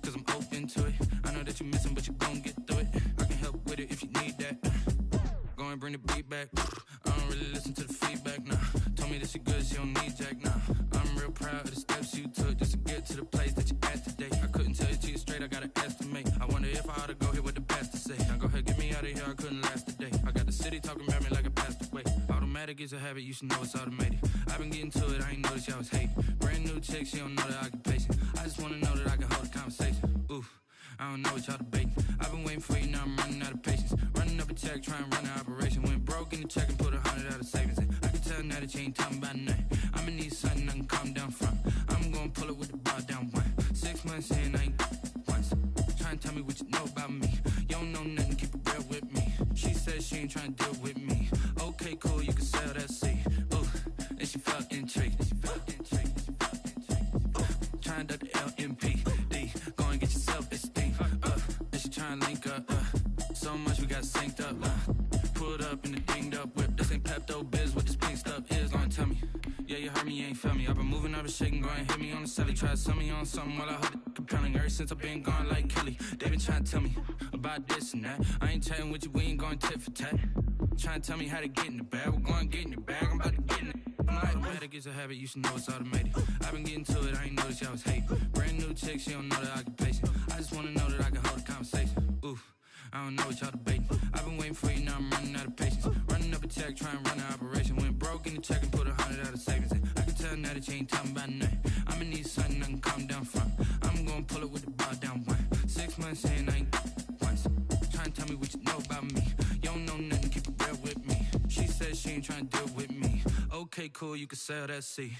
Cause I'm open to it. I know that you missing, but you gon' get through it. I can help with it if you need that. Go and bring the beat back. I don't really listen to the feedback, nah. Told me that she good, she don't need jack, nah. I'm real proud of the steps you took just to get to the place that you at today. I couldn't tell you to you straight, I gotta estimate. I wonder if I ought to go here with the pastor say. Now go ahead, get me out of here, I couldn't last a day. I got the city talking about me like a passed away. Automatic is a habit, you should know it's automated. I've been getting to it, I ain't noticed y'all was hating. Brand new chick, she don't know the occupation. I just wanna know that I can hold a conversation. Oof, I don't know what y'all debating. I've been waiting for you, now I'm running out of patience. Running up a check, trying to run an operation. Went broke in the check and put 100 out of savings in. I can tell now that you ain't talking about nothing. I'ma need something I can calm down from. I'm gonna pull it with the bar down one. 6 months in, I ain't once. Trying to tell me what you know about me. You don't know nothing, keep it real with me. She says she ain't trying to deal with me. Okay, cool, you can sell that seed. Ooh, and she felt intrigued. Trying to duck the LMPD. Go and get your self-esteem. And she trying to link up. So much we got synced up. Pulled up in the dinged up whip. This ain't Pepto-Biz, what this pink stuff is. Gonna tell me. Yeah, you heard me, you ain't felt me. I've been moving, I've been shaking, go and hit me on the celly. Try to sell me on something while I hold it compelling. Ever since I've been gone like Kelly, they been trying to tell me about this and that. I ain't chatting with you, we ain't going tit for tat. Trying to tell me how to get in the bag. We're going to get in the bag, I'm about to get in it. Automatic is a habit, you should know it's automated. I've been getting to it, I ain't noticed y'all was hating. Brand new chick, she don't know the occupation. I just wanna know that I can hold a conversation. Oof, I don't know what y'all debating. I've been waiting for you, now I'm running out of patience. Running up a check, trying to run an operation. Went broke in the check and put 100 out of savings in. I can tell now that you ain't talking about nothing. I'ma need something I can calm down from. I'm gonna pull it with the bar down one. 6 months in, I ain't once. Trying to tell me what you know about me. You don't know nothing, keep it real with me. She says she ain't trying to deal with me. Okay, cool, you can sell that seed.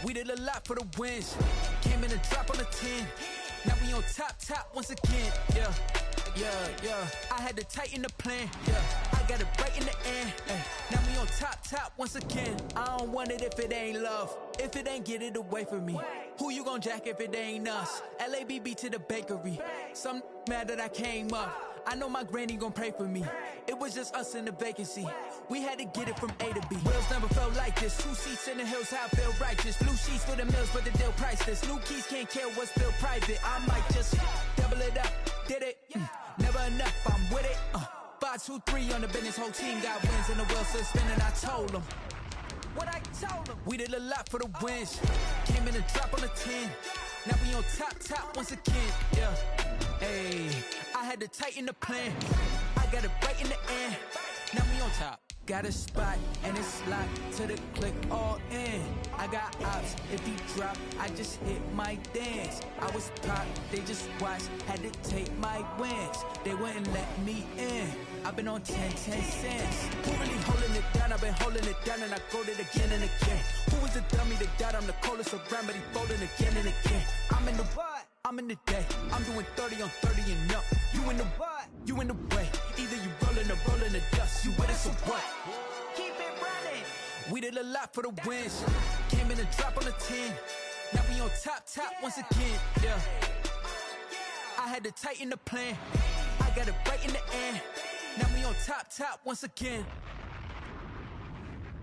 We did a lot for the wins. Came in and drop on the 10. Now we on top once again. Yeah. I had to tighten the plan. Yeah, I got it right in the end. Now we on top once again. I don't want it if it ain't love. If it ain't, get it away from me. Who you gon' jack if it ain't us? LABB to the bakery. Some mad that I came up. I know my granny gon' pray for me. It was just us in the vacancy. We had to get it from A to B. Wheels never felt like this. 2 seats in the hills, how I feel righteous. Blue sheets for the mills, but the deal priceless. New keys can't care what's still private. I might just double it up. Did it? Never enough, I'm with it. 5, 2, 3 on the business. Whole team got wins and the wheels still spinning. I told them what I told them. We did a lot for the wins. Came in and drop on the 10. Now we on top once again. Yeah. Hey, I had to tighten the plan. I got it right in the end. Now we on top. Got a spot and it's locked to the click all in. I got ops, if he drop, I just hit my dance. I was pop, they just watched, had to take my wins. They wouldn't let me in. I've been on 10 cents. Who really holding it down? I've been holding it down and I go it again and again. Who was the dummy that died? I'm the coldest around, but he folding again and again. I'm in the what? I'm in the day. I'm doing 30 on 30 and up. You in the what? You in the way. Either you rolling or rolling the dust. You with us or what? Keep it running. We did a lot for the wins. Came in and drop on the 10. Now we on top once again. Yeah. I had to tighten the plan. I got it right in the end. Now we on top once again.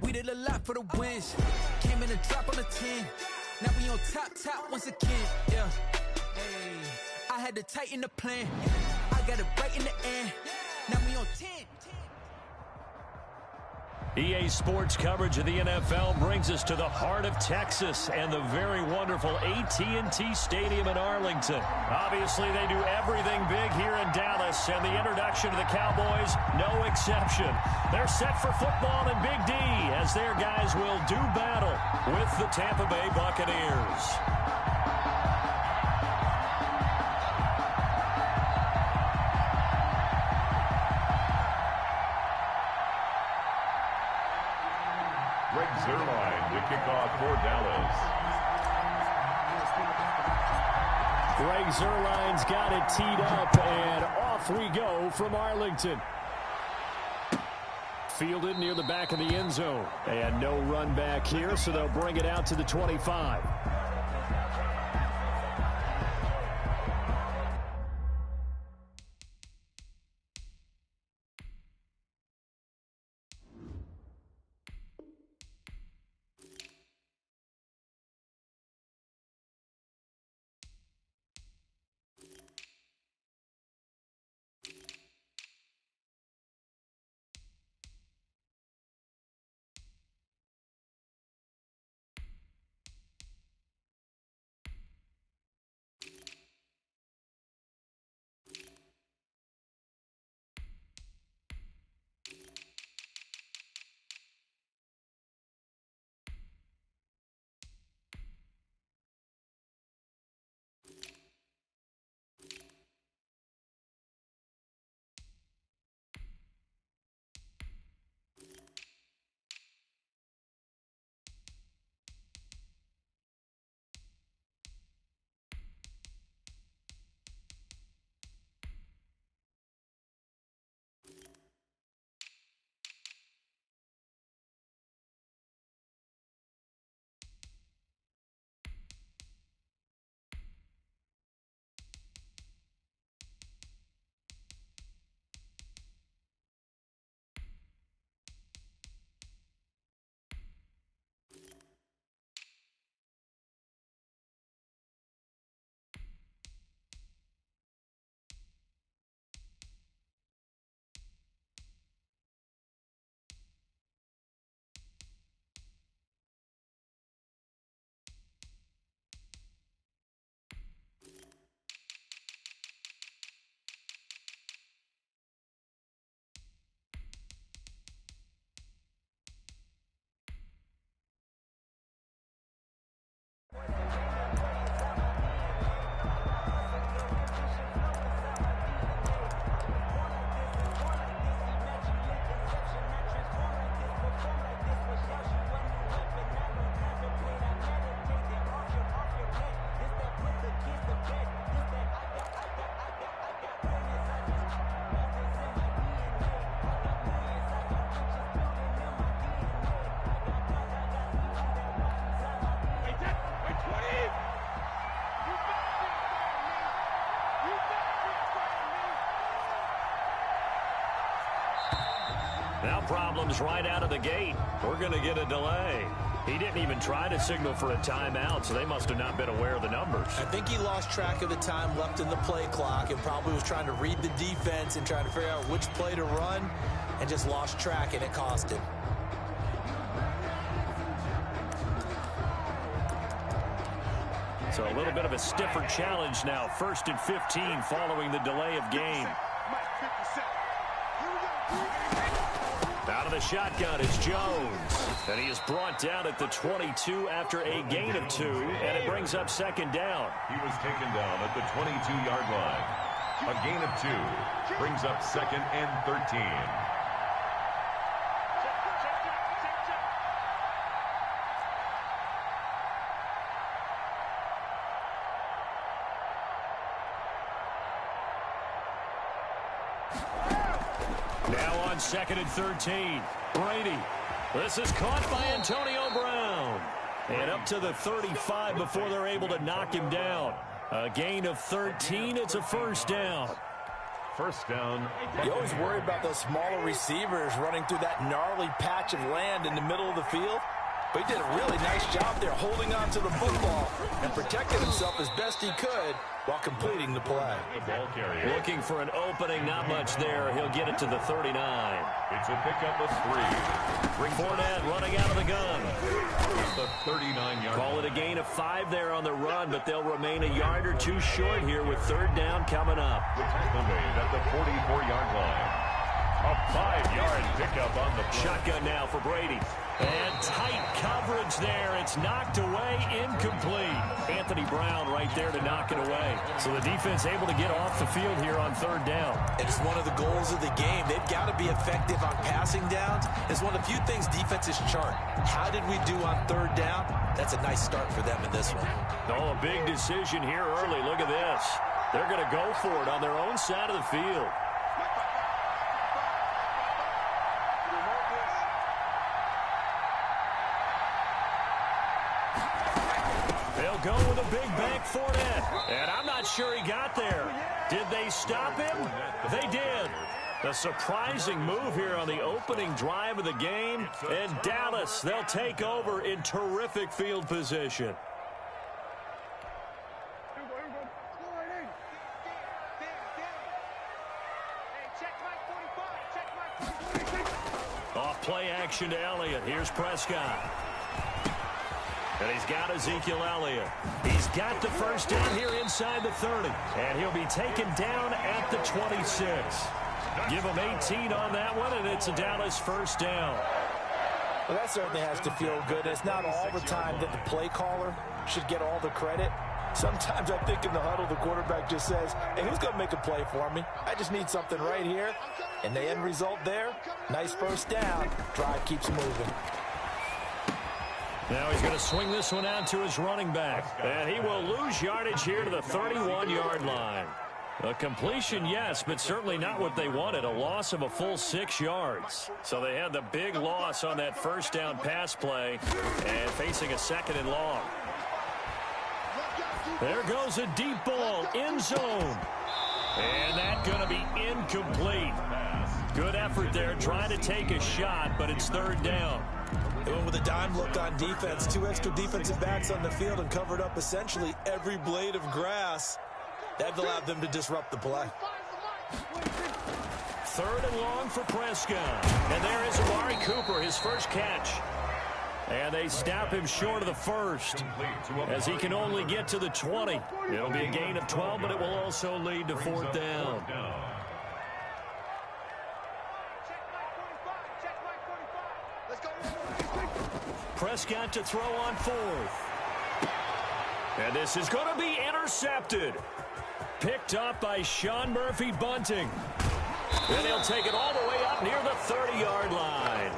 We did a lot for the wins. Came in and drop on the 10. Now we on top once again. Yeah. Hey, I had to tighten the plan. I got it right in the end. EA Sports coverage of the NFL brings us to the heart of Texas and the very wonderful AT&T Stadium in Arlington. Obviously, they do everything big here in Dallas, and the introduction to the Cowboys, no exception. They're set for football in Big D as their guys will do battle with the Tampa Bay Buccaneers. Zerline to kick off for Dallas. Greg Zerline's got it teed up, and off we go from Arlington. Fielded near the back of the end zone. And no run back here, so they'll bring it out to the 25. Now problems right out of the gate. We're going to get a delay. He didn't even try to signal for a timeout, so they must have not been aware of the numbers. I think he lost track of the time left in the play clock and probably was trying to read the defense and trying to figure out which play to run and just lost track, and it cost him. So a little bit of a stiffer challenge now. 1st and 15 following the delay of game. Out of the shotgun is Jones. And he is brought down at the 22 after a gain of 2. And it brings up 2nd down. He was taken down at the 22-yard line. A gain of 2 brings up 2nd and 13. Now on 2nd and 13. Brady. This is caught by Antonio Brown. And up to the 35 before they're able to knock him down. A gain of 13. It's a 1st down. 1st down. You always worry about those smaller receivers running through that gnarly patch of land in the middle of the field. But he did a really nice job there holding on to the football and protecting himself as best he could while completing the play. The ball carrier. Looking for an opening, not much there. He'll get it to the 39. It's a pickup of 3. Fournette running out of the gun. The 39-yard. Call it a gain of 5 there on the run, but they'll remain a yard or two short here with third down coming up. The tackle made at the 44-yard line. A 5-yard pickup on the play. Shotgun now for Brady. And tight coverage there. It's knocked away, incomplete. Anthony Brown right there to knock it away. So the defense able to get off the field here on third down. And it's one of the goals of the game. They've got to be effective on passing downs. It's one of the few things defenses chart. How did we do on third down? That's a nice start for them in this one. Oh, a big decision here early. Look at this. They're going to go for it on their own side of the field. They'll go with a big bank Fournette. And I'm not sure he got there. Did they stop him? They did. A surprising move here on the opening drive of the game. And Dallas, they'll take over in terrific field position. Off play action to Elliott. Here's Prescott. And he's got Ezekiel Elliott. He's got the first down here inside the 30. And he'll be taken down at the 26. Give him 18 on that one, and it's a Dallas first down. Well, that certainly has to feel good. It's not all the time that the play caller should get all the credit. Sometimes I think in the huddle, the quarterback just says, hey, who's going to make a play for me? I just need something right here. And the end result there, nice first down. Drive keeps moving. Now he's going to swing this one out to his running back. And he will lose yardage here to the 31-yard line. A completion, yes, but certainly not what they wanted. A loss of a full 6 yards. So they had the big loss on that first down pass play and facing a second and long. There goes a deep ball, end zone. And that's going to be incomplete. Good effort there, trying to take a shot, but it's third down. They went with a dime look on defense. 2 extra defensive backs on the field and covered up essentially every blade of grass. That allowed them to disrupt the play. Third and long for Prescott. And there is Amari Cooper, his first catch. And they stop him short of the first as he can only get to the 20. It'll be a gain of 12, but it will also lead to fourth down. Prescott to throw on fourth. And this is going to be intercepted. Picked up by Sean Murphy-Bunting. And he'll take it all the way up near the 30-yard line.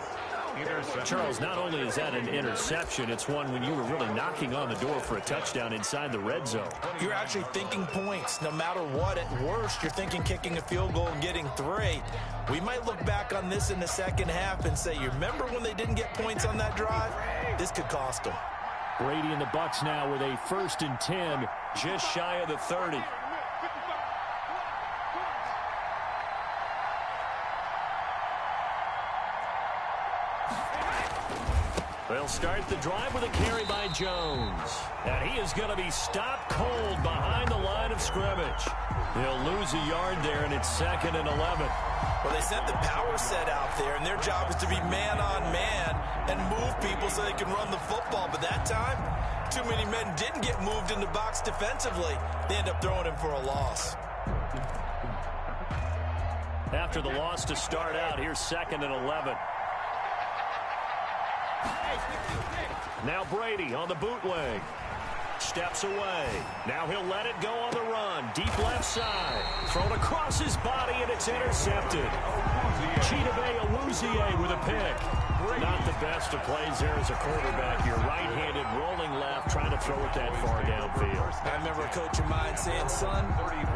Charles, not only is that an interception, it's one when you were really knocking on the door for a touchdown inside the red zone. You're actually thinking points. No matter what, at worst, you're thinking kicking a field goal and getting 3. We might look back on this in the second half and say, you remember when they didn't get points on that drive? This could cost them. Brady and the Bucs now with a 1st and 10, just shy of the 30. They'll start the drive with a carry by Jones. And he is going to be stopped cold behind the line of scrimmage. He'll lose a yard there, and it's 2nd and 11. Well, they sent the power set out there, and their job is to be man-on-man and move people so they can run the football. But that time, too many men didn't get moved in the box defensively. They end up throwing him for a loss. After the loss to start out, here's 2nd and 11. Now Brady on the bootleg. Steps away. Now he'll let it go on the run. Deep left side. Thrown across his body, and it's intercepted. Chidobe Awuzie with a pick. Not the best of plays there as a quarterback. You're right-handed, rolling left, trying to throw it that far downfield. I remember a coach of mine saying, son,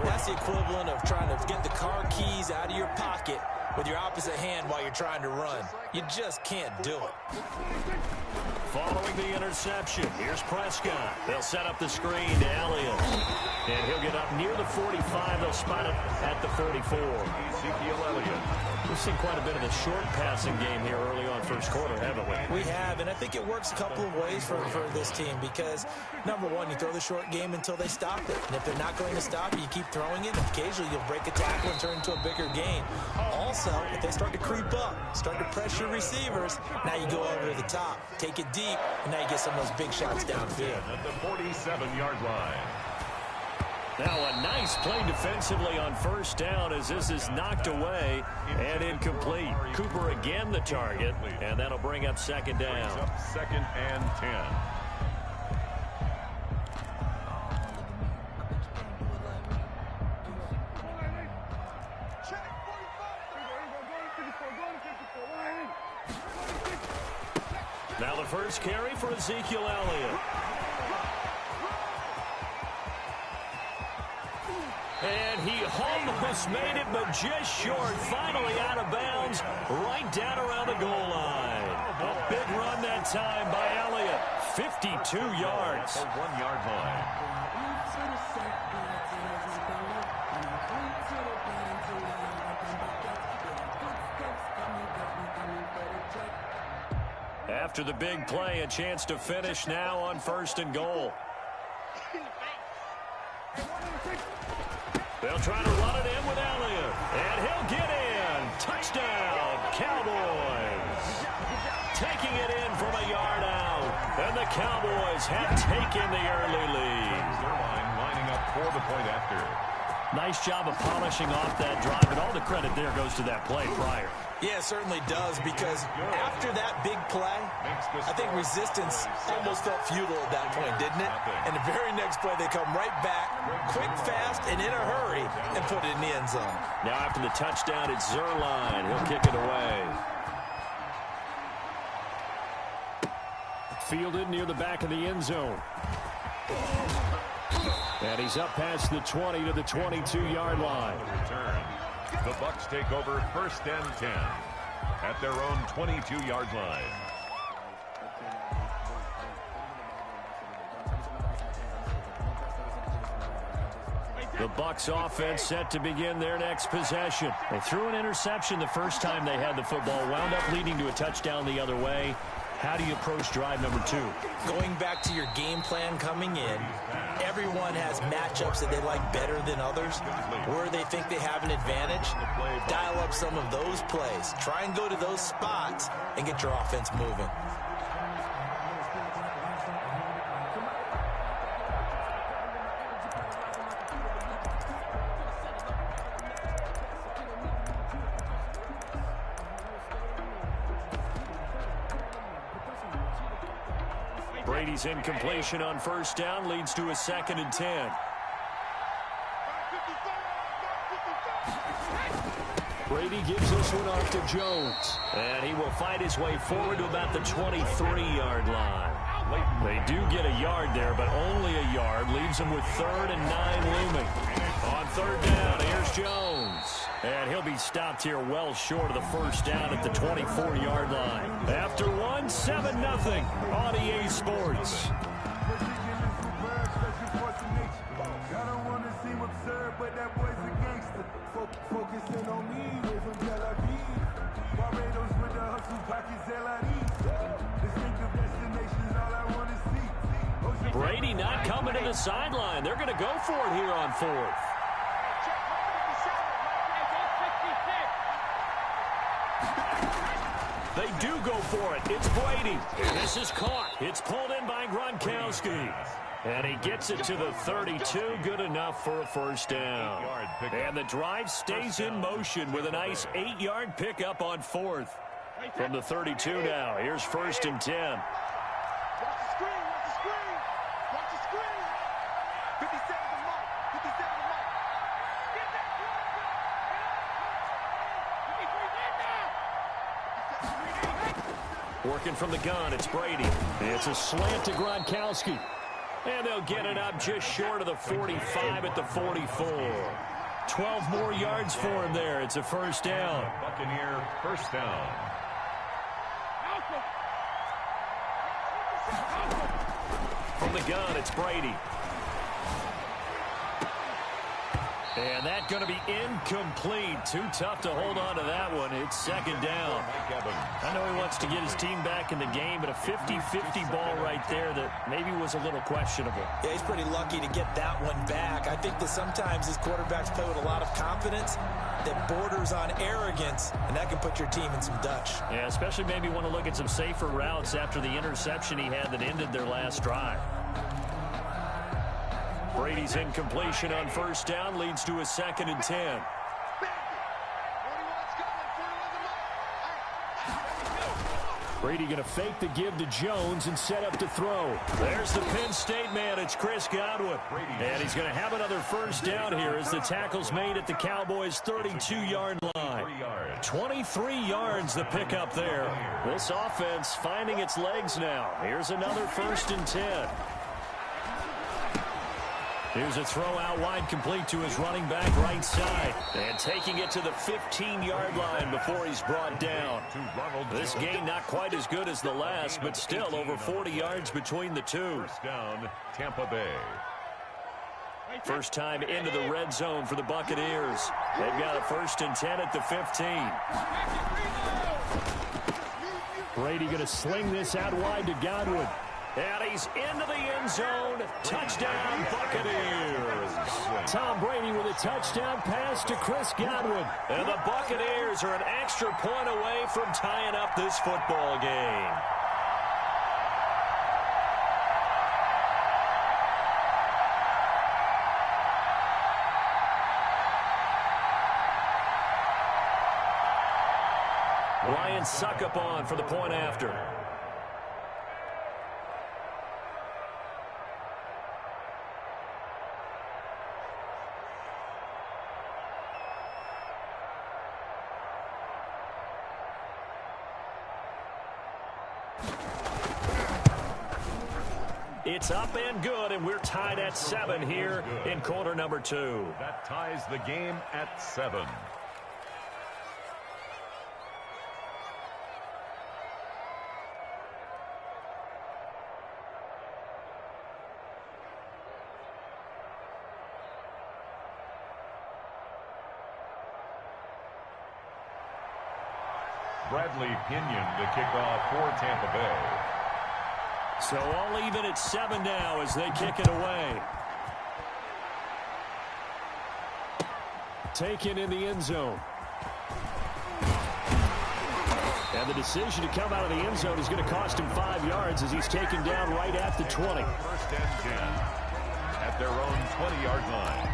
that's the equivalent of trying to get the car keys out of your pocket with your opposite hand while you're trying to run. You just can't do it. Following the interception, here's Prescott. They'll set up the screen to Elliott. And he'll get up near the 45. They'll spot it at the 44. Ezekiel Elliott. The We've seen quite a bit of the short passing game here early on first quarter, haven't we? We have, and I think it works a couple of ways for this team because, number one, you throw the short game until they stop it. And if they're not going to stop it, you keep throwing it. Occasionally, you'll break a tackle and turn into a bigger gain. Also, if they start to creep up, start to pressure receivers, now you go over the top, take it deep, and now you get some of those big shots downfield. At the 47-yard line. Now a nice play defensively on first down as this is knocked away and incomplete. Cooper again the target, and that'll bring up second down. Brings up second and 10. Now the first carry for Ezekiel Elliott. And he almost made it, but just short. Finally out of bounds, right down around the goal line. A big run that time by Elliott. 52 yards. The 1-yard line. After the big play, a chance to finish now on first and goal. They'll try to run it in with Elliott. And he'll get in. Touchdown, Cowboys. Taking it in from a yard out. And the Cowboys have taken the early lead. Zerline lining up for the point after. Nice job of polishing off that drive, and all the credit there goes to that play prior. Yeah, it certainly does, because after that big play, I think resistance almost felt futile at that point, didn't it? And the very next play, they come right back, quick, fast, and in a hurry, and put it in the end zone. Now after the touchdown, it's Zerline. He'll kick it away. Fielded near the back of the end zone. And he's up past the 20 to the 22-yard line. Return. The Bucs take over first and 10 at their own 22-yard line. The Bucs offense set to begin their next possession. They threw an interception the first time they had the football, wound up leading to a touchdown the other way. How do you approach drive number 2? Going back to your game plan coming in, everyone has matchups that they like better than others, where they think they have an advantage. Dial up some of those plays. Try and go to those spots and get your offense moving. Brady's incompletion on first down leads to a 2nd and 10. Brady gives this one off to Jones. And he will fight his way forward to about the 23-yard line. They do get a yard there, but only a yard. Leaves them with 3rd and 9 looming. On 3rd down, here's Jones. And he'll be stopped here well short of the first down at the 24-yard line. After 7-0 on EA Sports. I don't want to seem absurd, but that boy's a gangster. Focusing on me, way from Tel Aviv. Barbados with the hustle, pockets LID. Distinctive destinations, all I want to see. Brady not coming to the sideline. They're going to go for it here on 4th. They do go for it. It's Brady. This is caught. It's pulled in by Gronkowski. And he gets it to the 32. Good enough for a first down. And the drive stays in motion with a nice 8-yard pickup on 4th. From the 32 now. Here's 1st and 10. Watch the screen, watch the screen. Watch the screen. 57 to Mike. 57 to Mike. Get that block. Working from the gun, it's Brady. It's a slant to Gronkowski. And they'll get it up just short of the 45 at the 44. 12 more yards for him there. It's a first down. Buccaneer first down. From the gun, it's Brady. And that going to be incomplete. Too tough to hold on to that one. It's second down. I know he wants to get his team back in the game, but a 50-50 ball right there that maybe was a little questionable. Yeah, he's pretty lucky to get that one back. I think that sometimes his quarterbacks play with a lot of confidence that borders on arrogance, and that can put your team in some Dutch. Yeah, especially maybe want to look at some safer routes after the interception he had that ended their last drive. Brady's incompletion on first down leads to a 2nd and 10. Brady going to fake the give to Jones and set up to throw. There's the Penn State man. It's Chris Godwin. And he's going to have another first down here as the tackle's made at the Cowboys' 32-yard line. 23 yards the pickup there. This offense finding its legs now. Here's another 1st and 10. Here's a throw out wide, complete to his running back right side. And taking it to the 15-yard line before he's brought down. This gain not quite as good as the last, but still over 40 yards between the two. First down, Tampa Bay. First time into the red zone for the Buccaneers. They've got a 1st and 10 at the 15. Brady going to sling this out wide to Godwin. And he's into the end zone. Touchdown, Buccaneers. Tom Brady with a touchdown pass to Chris Godwin. And the Buccaneers are an extra point away from tying up this football game. Ryan Succop for the point after. It's up and good, and we're tied at 7 here in quarter number 2. That ties the game at 7. Bradley Pinion, the kickoff for Tampa Bay. So all even at 7 now as they kick it away. Taken in the end zone. And the decision to come out of the end zone is going to cost him 5 yards as he's taken down right at the 20. 1st and 10 at their own 20-yard line.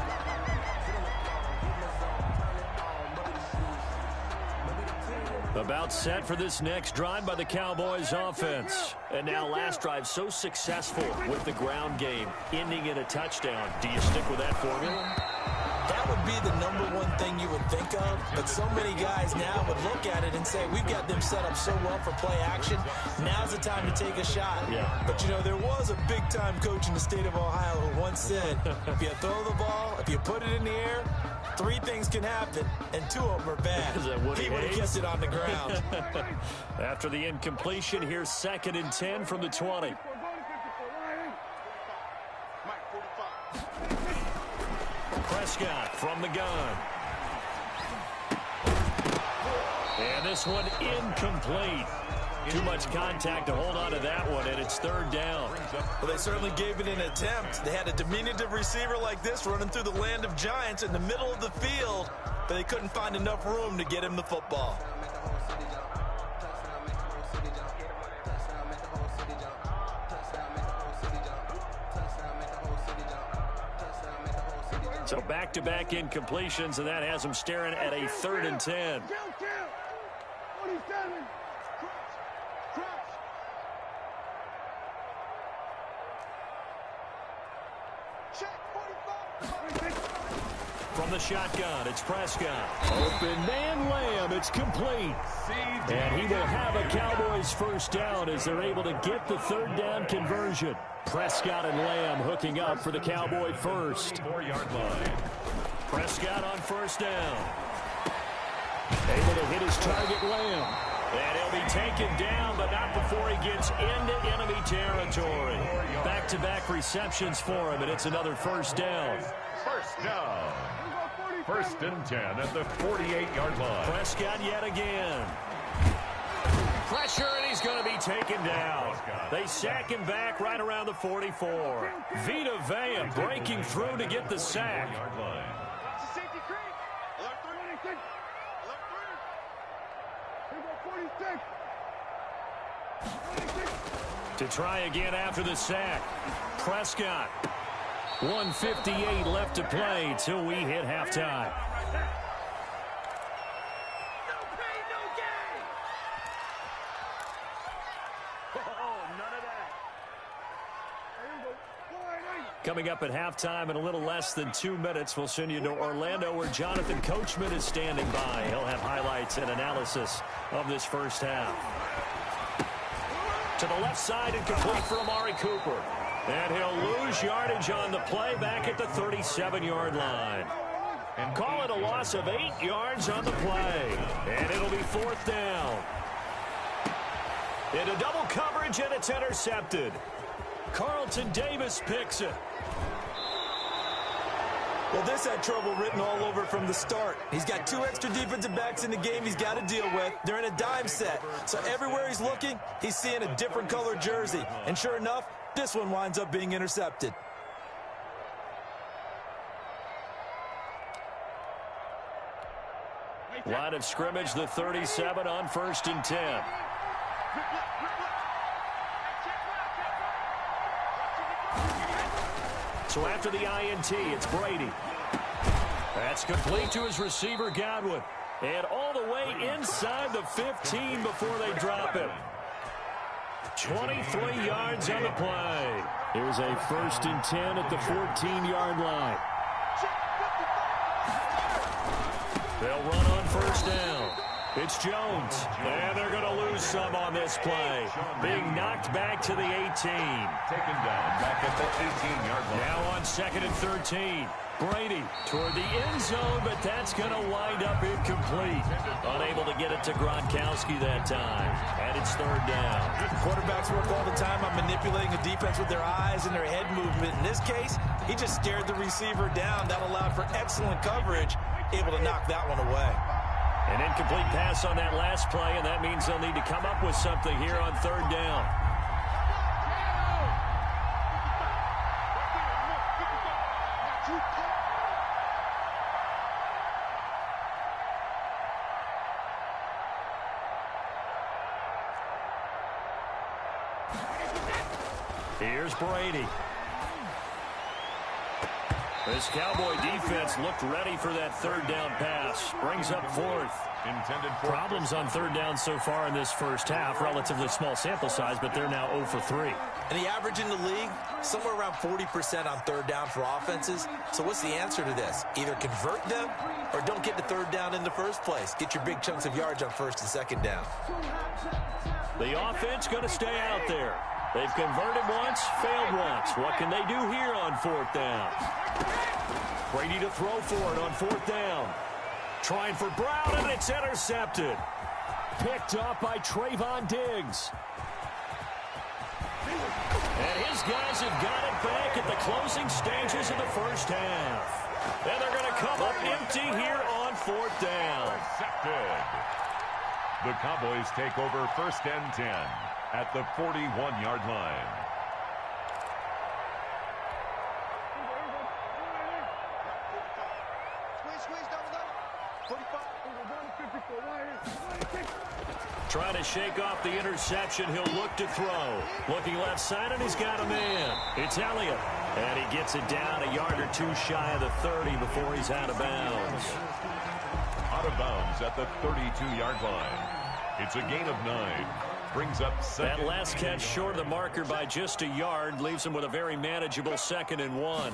About set for this next drive by the Cowboys offense. And now last drive so successful with the ground game, ending in a touchdown. Do you stick with that formula? That would be the #1 thing you would think of, but so many guys now would look at it and say, we've got them set up so well for play action, now's the time to take a shot. Yeah. But, you know, there was a big-time coach in the state of Ohio who once said, if you throw the ball, if you put it in the air, 3 things can happen, and 2 of them are bad. He would have kept it on the ground. After the incompletion, here's 2nd and 10 from the 20. Prescott from the gun. And this one incomplete. Too much contact to hold on to that one, and it's 3rd down. Well, they certainly gave it an attempt. They had a diminutive receiver like this running through the land of giants in the middle of the field, but they couldn't find enough room to get him the football. So back-to-back incompletions, and that has him staring at a 3rd and 10. From the shotgun, it's Prescott. Open man Lamb, it's complete. And he will have a Cowboys first down as they're able to get the 3rd down conversion. Prescott and Lamb hooking up for the Cowboy first. 4-yard line. Prescott on first down. Able to hit his target, Lamb. And he'll be taken down, but not before he gets into enemy territory. Back-to-back receptions for him, and it's another first down. First down. First and 10 at the 48-yard line. Prescott yet again. Pressure, and he's going to be taken down. They sack him back right around the 44. Vita Vea breaking through to get the sack. To try again after the sack. Prescott. 1:58 left to play till we hit halftime. Coming up at halftime in a little less than 2 minutes, we'll send you to Orlando where Jonathan Coachman is standing by. He'll have highlights and analysis of this first half. To the left side and complete for Amari Cooper. And he'll lose yardage on the play back at the 37-yard line. And call it a loss of 8 yards on the play. And it'll be fourth down. Into double coverage, and it's intercepted. Carlton Davis picks it. Well, this had trouble written all over from the start. He's got 2 extra defensive backs in the game he's got to deal with. They're in a dime set. So everywhere he's looking, he's seeing a different color jersey. And sure enough, this one winds up being intercepted. Line of scrimmage, the 37 on 1st and 10. So after the INT, it's Brady. That's complete to his receiver, Godwin. And all the way inside the 15 before they drop him. 23 yards on the play. Here's a 1st and 10 at the 14-yard line. They'll run on 1st down. It's Jones. And they're going to lose some on this play. Being knocked back to the 18. Taken down back at the 18-yard line. Now on 2nd and 13. Brady toward the end zone, but that's going to wind up incomplete. Unable to get it to Gronkowski that time. And it's 3rd down. Quarterbacks work all the time on manipulating the defense with their eyes and their head movement. In this case, he just stared the receiver down. That allowed for excellent coverage, able to knock that one away. An incomplete pass on that last play, and that means they'll need to come up with something here on 3rd down. Here's Brady. This Cowboy defense looked ready for that 3rd down pass. Brings up 4th. Intended for problems on 3rd down so far in this first half. Relatively small sample size, but they're now 0 for 3. And the average in the league, somewhere around 40% on 3rd down for offenses. So what's the answer to this? Either convert them or don't get the 3rd down in the first place. Get your big chunks of yards on 1st and 2nd down. The offense going to stay out there. They've converted once, failed once. What can they do here on 4th down? Brady to throw for it on 4th down. Trying for Brown, and it's intercepted. Picked up by Trayvon Diggs. And his guys have got it back at the closing stages of the first half. And they're going to come up empty here on 4th down. Intercepted. The Cowboys take over 1st and 10 at the 41-yard line. Trying to shake off the interception. He'll look to throw. Looking left side, and he's got a man. It's Elliott. And he gets it down a yard or 2 shy of the 30 before he's out of bounds. Out of bounds at the 32-yard line. It's a gain of 9. Brings up 2nd. That last catch short of the marker by just a yard leaves him with a very manageable 2nd and 1.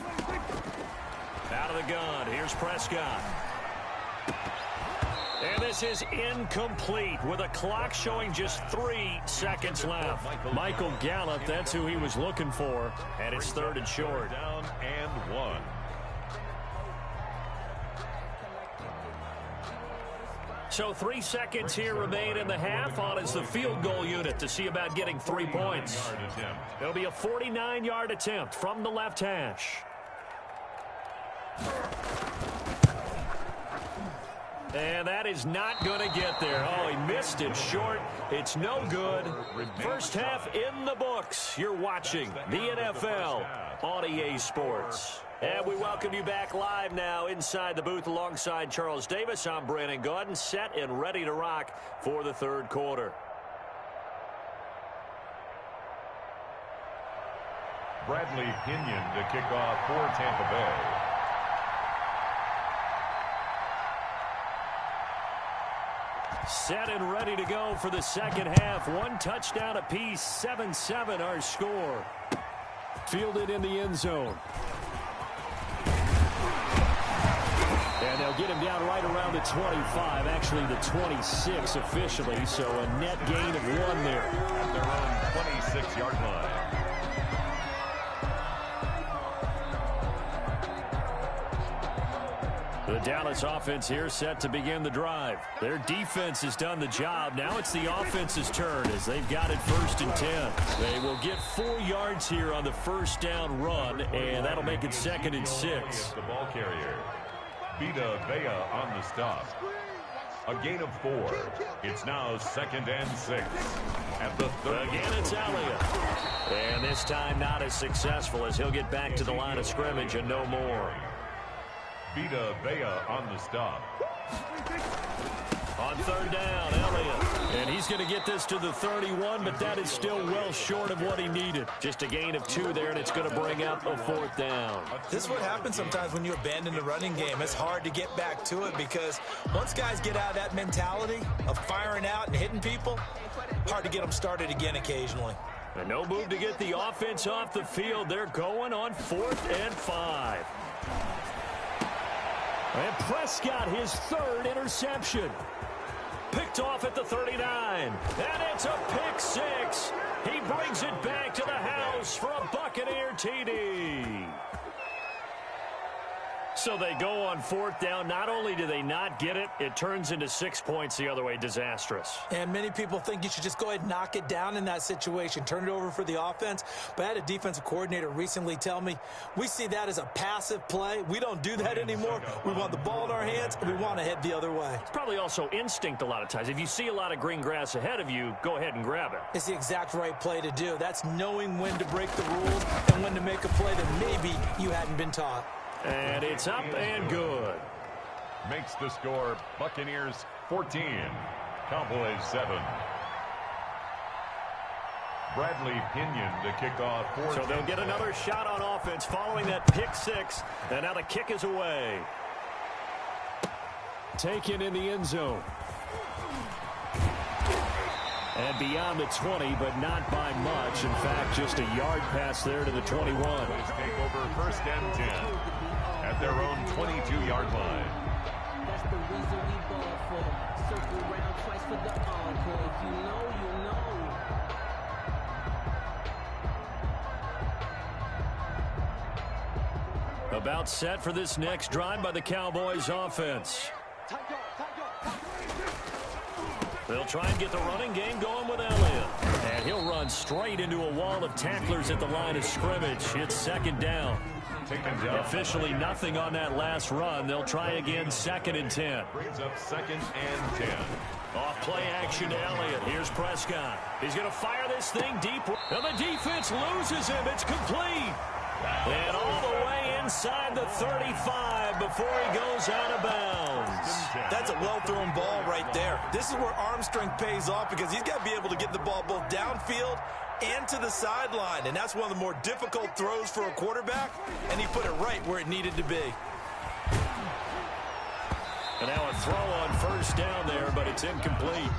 Out of the gun. Here's Prescott. And this is incomplete with a clock showing just 3 seconds left. Michael Gallup, that's who he was looking for. And it's 3rd and short. Down and 1. So 3 seconds here remain in the half. On is the field goal unit to see about getting 3 points. It'll be a 49-yard attempt from the left hash. And that is not going to get there. Oh, he missed it short. It's no good. First half in the books. You're watching the NFL on EA Sports. And we welcome you back live now inside the booth alongside Charles Davis. I'm Brandon Gaudin, set and ready to rock for the third quarter. Bradley Pinion to kick off for Tampa Bay. Set and ready to go for the second half. One touchdown apiece, 7-7 our score. Fielded in the end zone. And they'll get him down right around the 25, actually the 26 officially, so a net gain of 1 there. At their own 26-yard line. The Dallas offense here set to begin the drive. Their defense has done the job. Now it's the offense's turn as they've got it 1st and 10. They will get 4 yards here on the first down run, and that'll make it 2nd and 6. The ball carrier. Vita Vea on the stop. A gain of 4. It's now 2nd and 6. At the 30. Again, it's Elliott. And this time not as successful as he'll get back to the line of scrimmage and no more. Vita Vea on the stop. On 3rd down, Elliott. And he's going to get this to the 31, but that is still well short of what he needed. Just a gain of 2 there, and it's going to bring up a 4th down. This is what happens sometimes when you abandon the running game. It's hard to get back to it because once guys get out of that mentality of firing out and hitting people, hard to get them started again occasionally. And no move to get the offense off the field. They're going on 4th and 5. And Prescott, his 3rd interception. Picked off at the 39. And it's a pick 6. He brings it back to the house for a Buccaneer TD. So they go on 4th down. Not only do they not get it, it turns into 6 points the other way. Disastrous. And many people think you should just go ahead and knock it down in that situation. Turn it over for the offense. But I had a defensive coordinator recently tell me, we see that as a passive play. We don't do that anymore. We want the ball in our hands, and we want to head the other way. It's probably also instinct a lot of times. If you see a lot of green grass ahead of you, go ahead and grab it. It's the exact right play to do. That's knowing when to break the rules and when to make a play that maybe you hadn't been taught. And it's up and good. Makes the score Buccaneers 14, Cowboys 7. Bradley Pinion to kick off for. So they'll get another shot on offense following that pick 6. And now the kick is away. Taken in the end zone. And beyond the 20, but not by much. In fact, just a yard pass there to the 21. Take over 1st and 10 at their own 22-yard line. That's the reason we ball for. Circle round twice for the encore. If you know, you know. About set for this next drive by the Cowboys offense. They'll try and get the running game going with Elliott. And he'll run straight into a wall of tacklers at the line of scrimmage. It's 2nd down. Officially nothing on that last run. They'll try again 2nd and 10. Brings up 2nd and 10. Off play action to Elliott. Here's Prescott. He's going to fire this thing deep. And the defense loses him. It's complete. And all the way inside the 35 before he goes out of bounds. That's a well-thrown ball right there. This is where arm strength pays off because he's got to be able to get the ball both downfield and to the sideline. And that's one of the more difficult throws for a quarterback. And he put it right where it needed to be. And now a throw on 1st down there, but it's incomplete.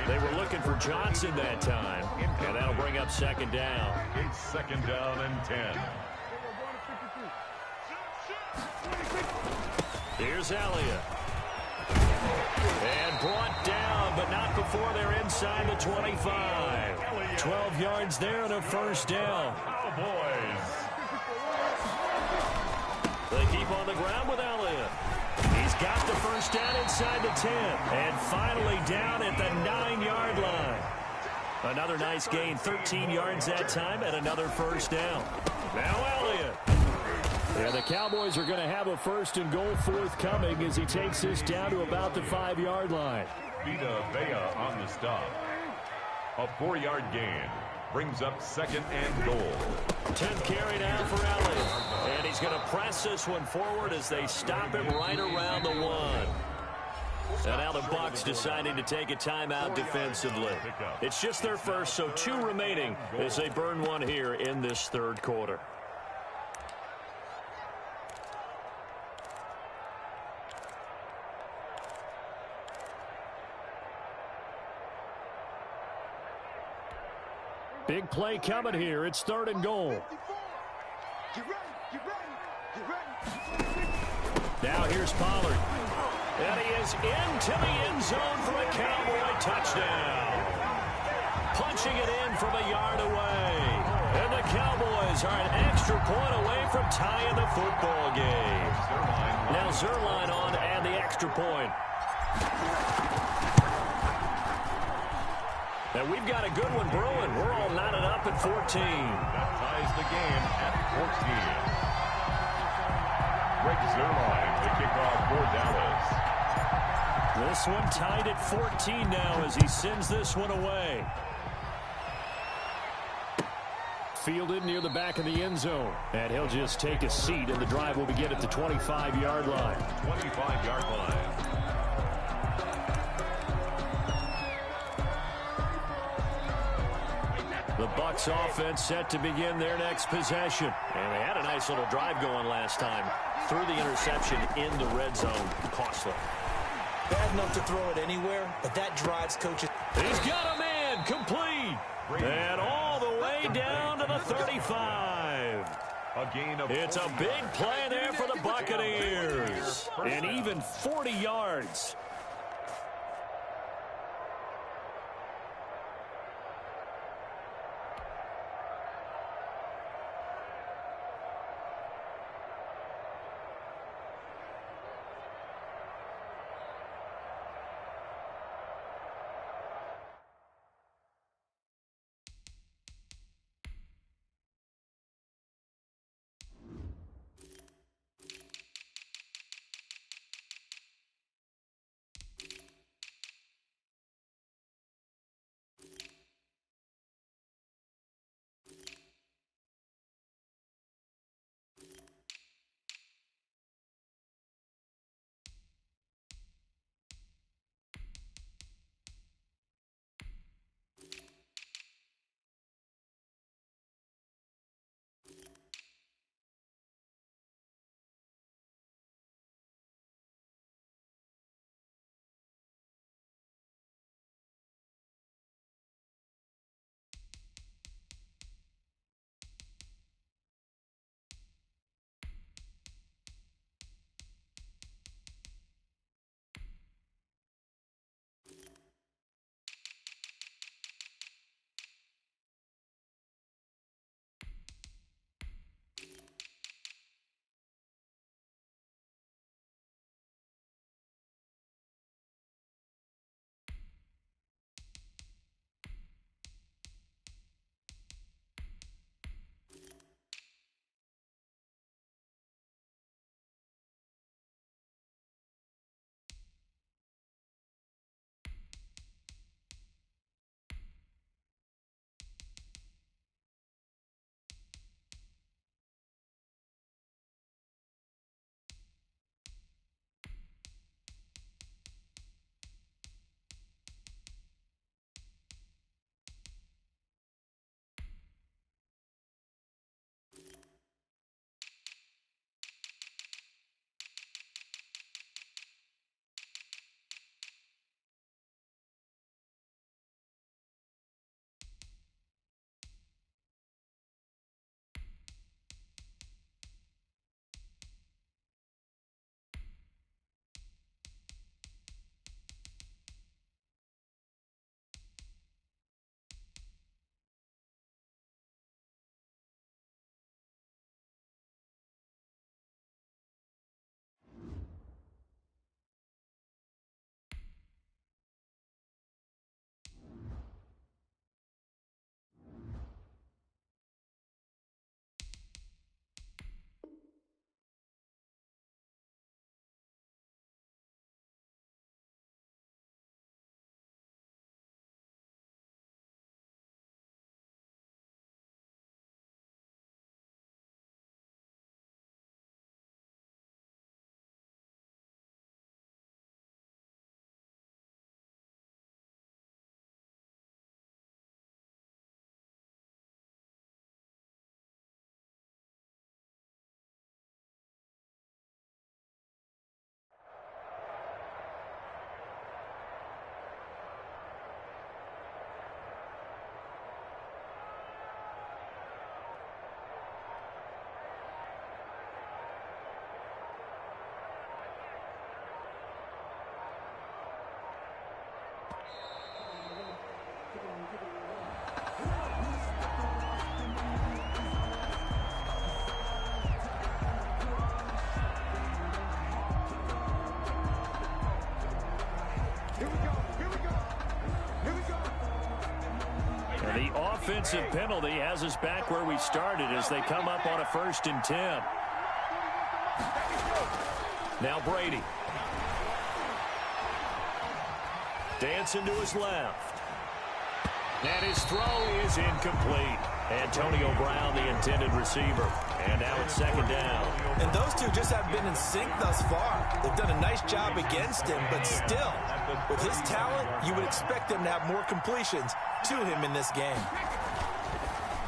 They were looking for Johnson that time. And that'll bring up 2nd down. It's 2nd down and 10. Here's Elliott. And brought down, but not before they're inside the 25. 12 yards there and a 1st down. Cowboys. They keep on the ground with Elliott. He's got the 1st down inside the 10. And finally down at the 9-yard line. Another nice gain, 13 yards that time, and another 1st down. Now Elliott. And the Cowboys are going to have a 1st and goal forthcoming as he takes this down to about the 5-yard line. Vita Vea on the stop. A 4-yard gain brings up 2nd and goal. 10th carry now for Elliott. And he's going to press this one forward as they stop him right around the 1. And now the Bucs deciding to take a timeout defensively. It's just their first, so 2 remaining as they burn one here in this 3rd quarter. Big play coming here. It's 3rd and goal. Now here's Pollard. And he is into the end zone for a Cowboy touchdown. Punching it in from a yard away. And the Cowboys are an extra point away from tying the football game. Now Zerline on and the extra point. And we've got a good one brewing. We're all knotted up at 14. That ties the game at 14. Greg Zerline, the kickoff for Dallas. This one tied at 14 now as he sends this one away. Fielded near the back of the end zone. And he'll just take a seat, and the drive will begin at the 25-yard line. 25-yard line. The Bucs offense set to begin their next possession. And they had a nice little drive going last time. Threw the interception in the red zone. Costly. Bad enough to throw it anywhere, but that drives coaches. He's got a man complete. And all the way down to the 35. A gain of It's a big play there for the Buccaneers. And even 40 yards. And the offensive penalty has us back where we started as they come up on a 1st and 10. Now Brady. Dancing to his left. And his throw is incomplete. Antonio Brown, the intended receiver. And now it's 2nd down. And those two just have been in sync thus far. They've done a nice job against him, but still, with his talent, you would expect him to have more completions to him in this game.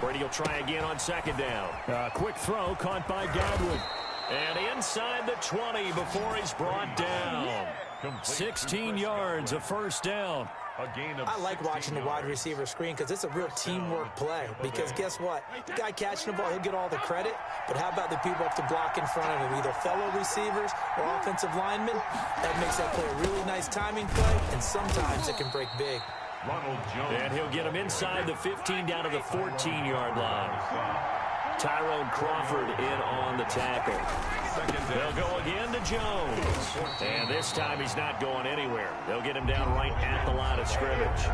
Brady will try again on 2nd down. Quick throw caught by Godwin. And inside the 20 before he's brought down. 16 yards, a 1st down. I like watching the wide receiver screen because it's a real teamwork play. Because guess what? The guy catching the ball, he'll get all the credit. But how about the people up to block in front of him, either fellow receivers or offensive linemen? That makes that play a really nice timing play, and sometimes it can break big. And he'll get him inside the 15 down to the 14-yard line. Tyrone Crawford in on the tackle. They'll go again to Jones. And this time he's not going anywhere. They'll get him down right at the line of scrimmage.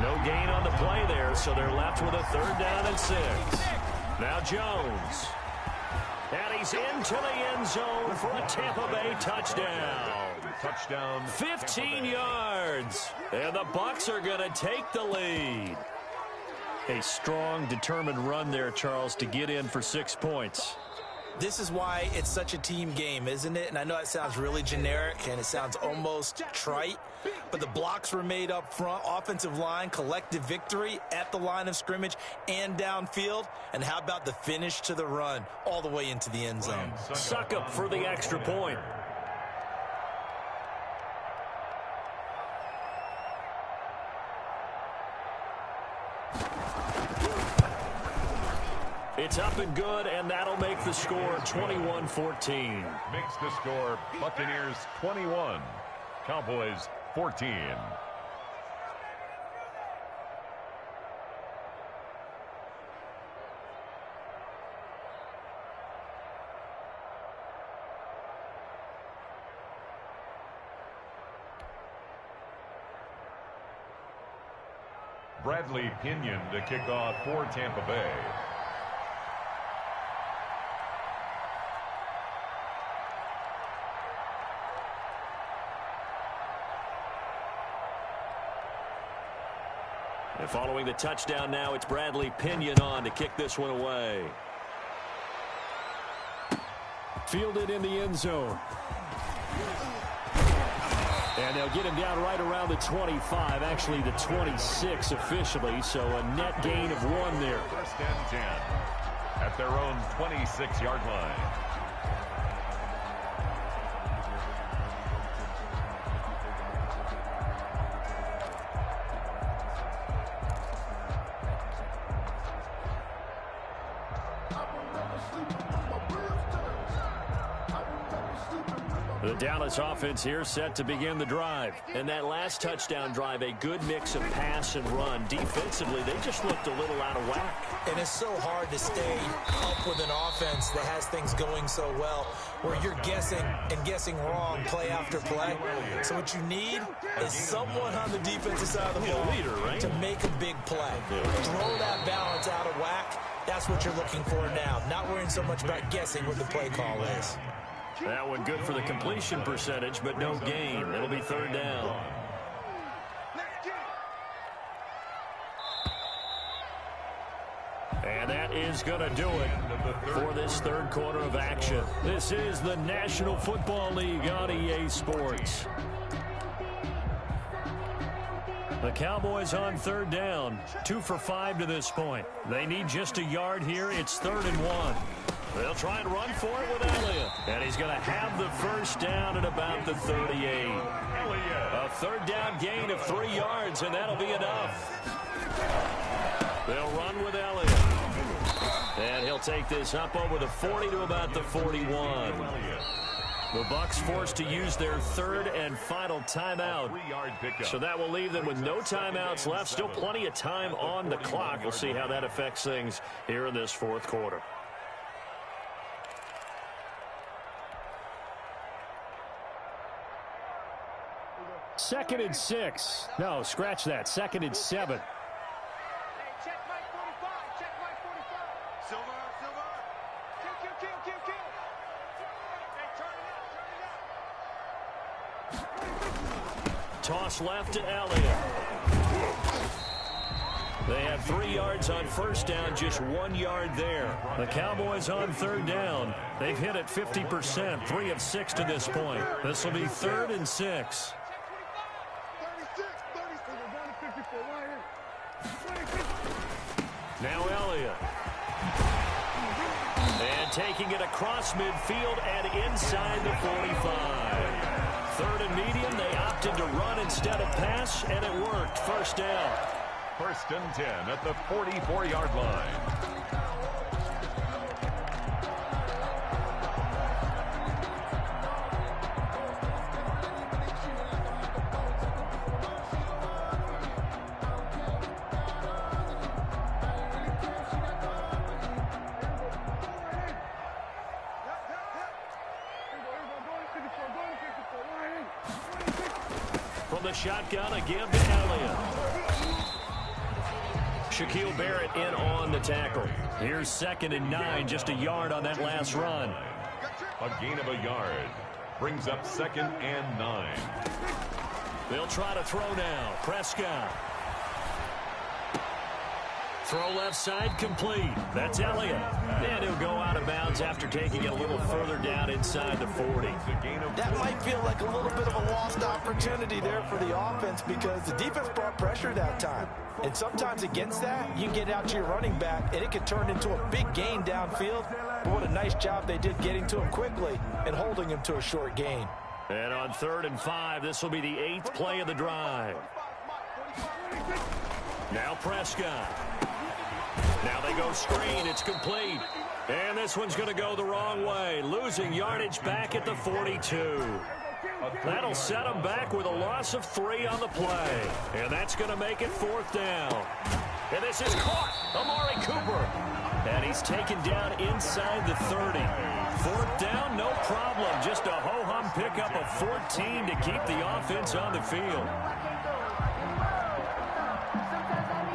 No gain on the play there, so they're left with a 3rd down and 6. Now Jones. And he's into the end zone for a Tampa Bay touchdown. 15 yards. And the Bucs are going to take the lead. A strong, determined run there, Charles, to get in for 6 points. This is why it's such a team game, isn't it? And I know it sounds really generic and it sounds almost trite, but the blocks were made up front, offensive line, collective victory at the line of scrimmage and downfield. And how about the finish to the run all the way into the end zone? Succop for the extra point. It's up and good, and that'll make the score 21-14. Makes the score Buccaneers 21, Cowboys 14. Bradley Pinion to kick off for Tampa Bay. And following the touchdown now, it's Bradley Pinion on to kick this one away. Fielded in the end zone. And they'll get him down right around the 25, actually the 26 officially, so a net gain of 1 there. 1st and 10 at their own 26-yard line. The Dallas offense here set to begin the drive. And that last touchdown drive, a good mix of pass and run. Defensively, they just looked a little out of whack. And it's so hard to stay up with an offense that has things going so well, where you're guessing and guessing wrong play after play. So what you need is someone on the defensive side of the ball to make a big play. Throw that balance out of whack. That's what you're looking for now. Not worrying so much about guessing what the play call is. That one good for the completion percentage, but no gain. It'll be 3rd down. And that is going to do it for this 3rd quarter of action. This is the National Football League on EA Sports. The Cowboys on 3rd down. 2 for 5 to this point. They need just a yard here. It's 3rd and 1. They'll try and run for it with Elliott. And he's going to have the 1st down at about the 38. A 3rd down gain of 3 yards, and that'll be enough. They'll run with Elliott. And he'll take this up over the 40 to about the 41. The Bucs forced to use their 3rd and final timeout. So that will leave them with no timeouts left. Still plenty of time on the clock. We'll see how that affects things here in this 4th quarter. Second and 6. No, scratch that. 2nd and 7. toss left to Elliott. They have 3 yards on first down, just 1 yard there. The Cowboys on third down. They've hit it 50%, 3 of 6 to this point. This will be 3rd and 6. Now Elliott. And taking it across midfield and inside the 45. 3rd and medium, they opted to run instead of pass, and it worked. First down. 1st and 10 at the 44-yard line. From the shotgun, a give to Elliott. Shaquille Barrett in on the tackle. Here's 2nd and 9, just a yard on that last run. A gain of a yard. Brings up 2nd and 9. They'll try to throw now. Prescott. Throw left side complete. That's Elliott. And he'll go out of bounds after taking it a little further down inside the 40. That might feel like a little bit of a lost opportunity there for the offense because the defense brought pressure that time. And sometimes against that, you can get out to your running back, and it can turn into a big gain downfield. But what a nice job they did getting to him quickly and holding him to a short gain. And on 3rd and 5, this will be the 8th play of the drive. Now Prescott. Now they go screen. It's complete. And this one's going to go the wrong way. Losing yardage back at the 42. That'll set them back with a loss of 3 on the play. And that's going to make it 4th down. And this is caught. Amari Cooper. And he's taken down inside the 30. 4th down, no problem. Just a ho-hum pickup of 14 to keep the offense on the field.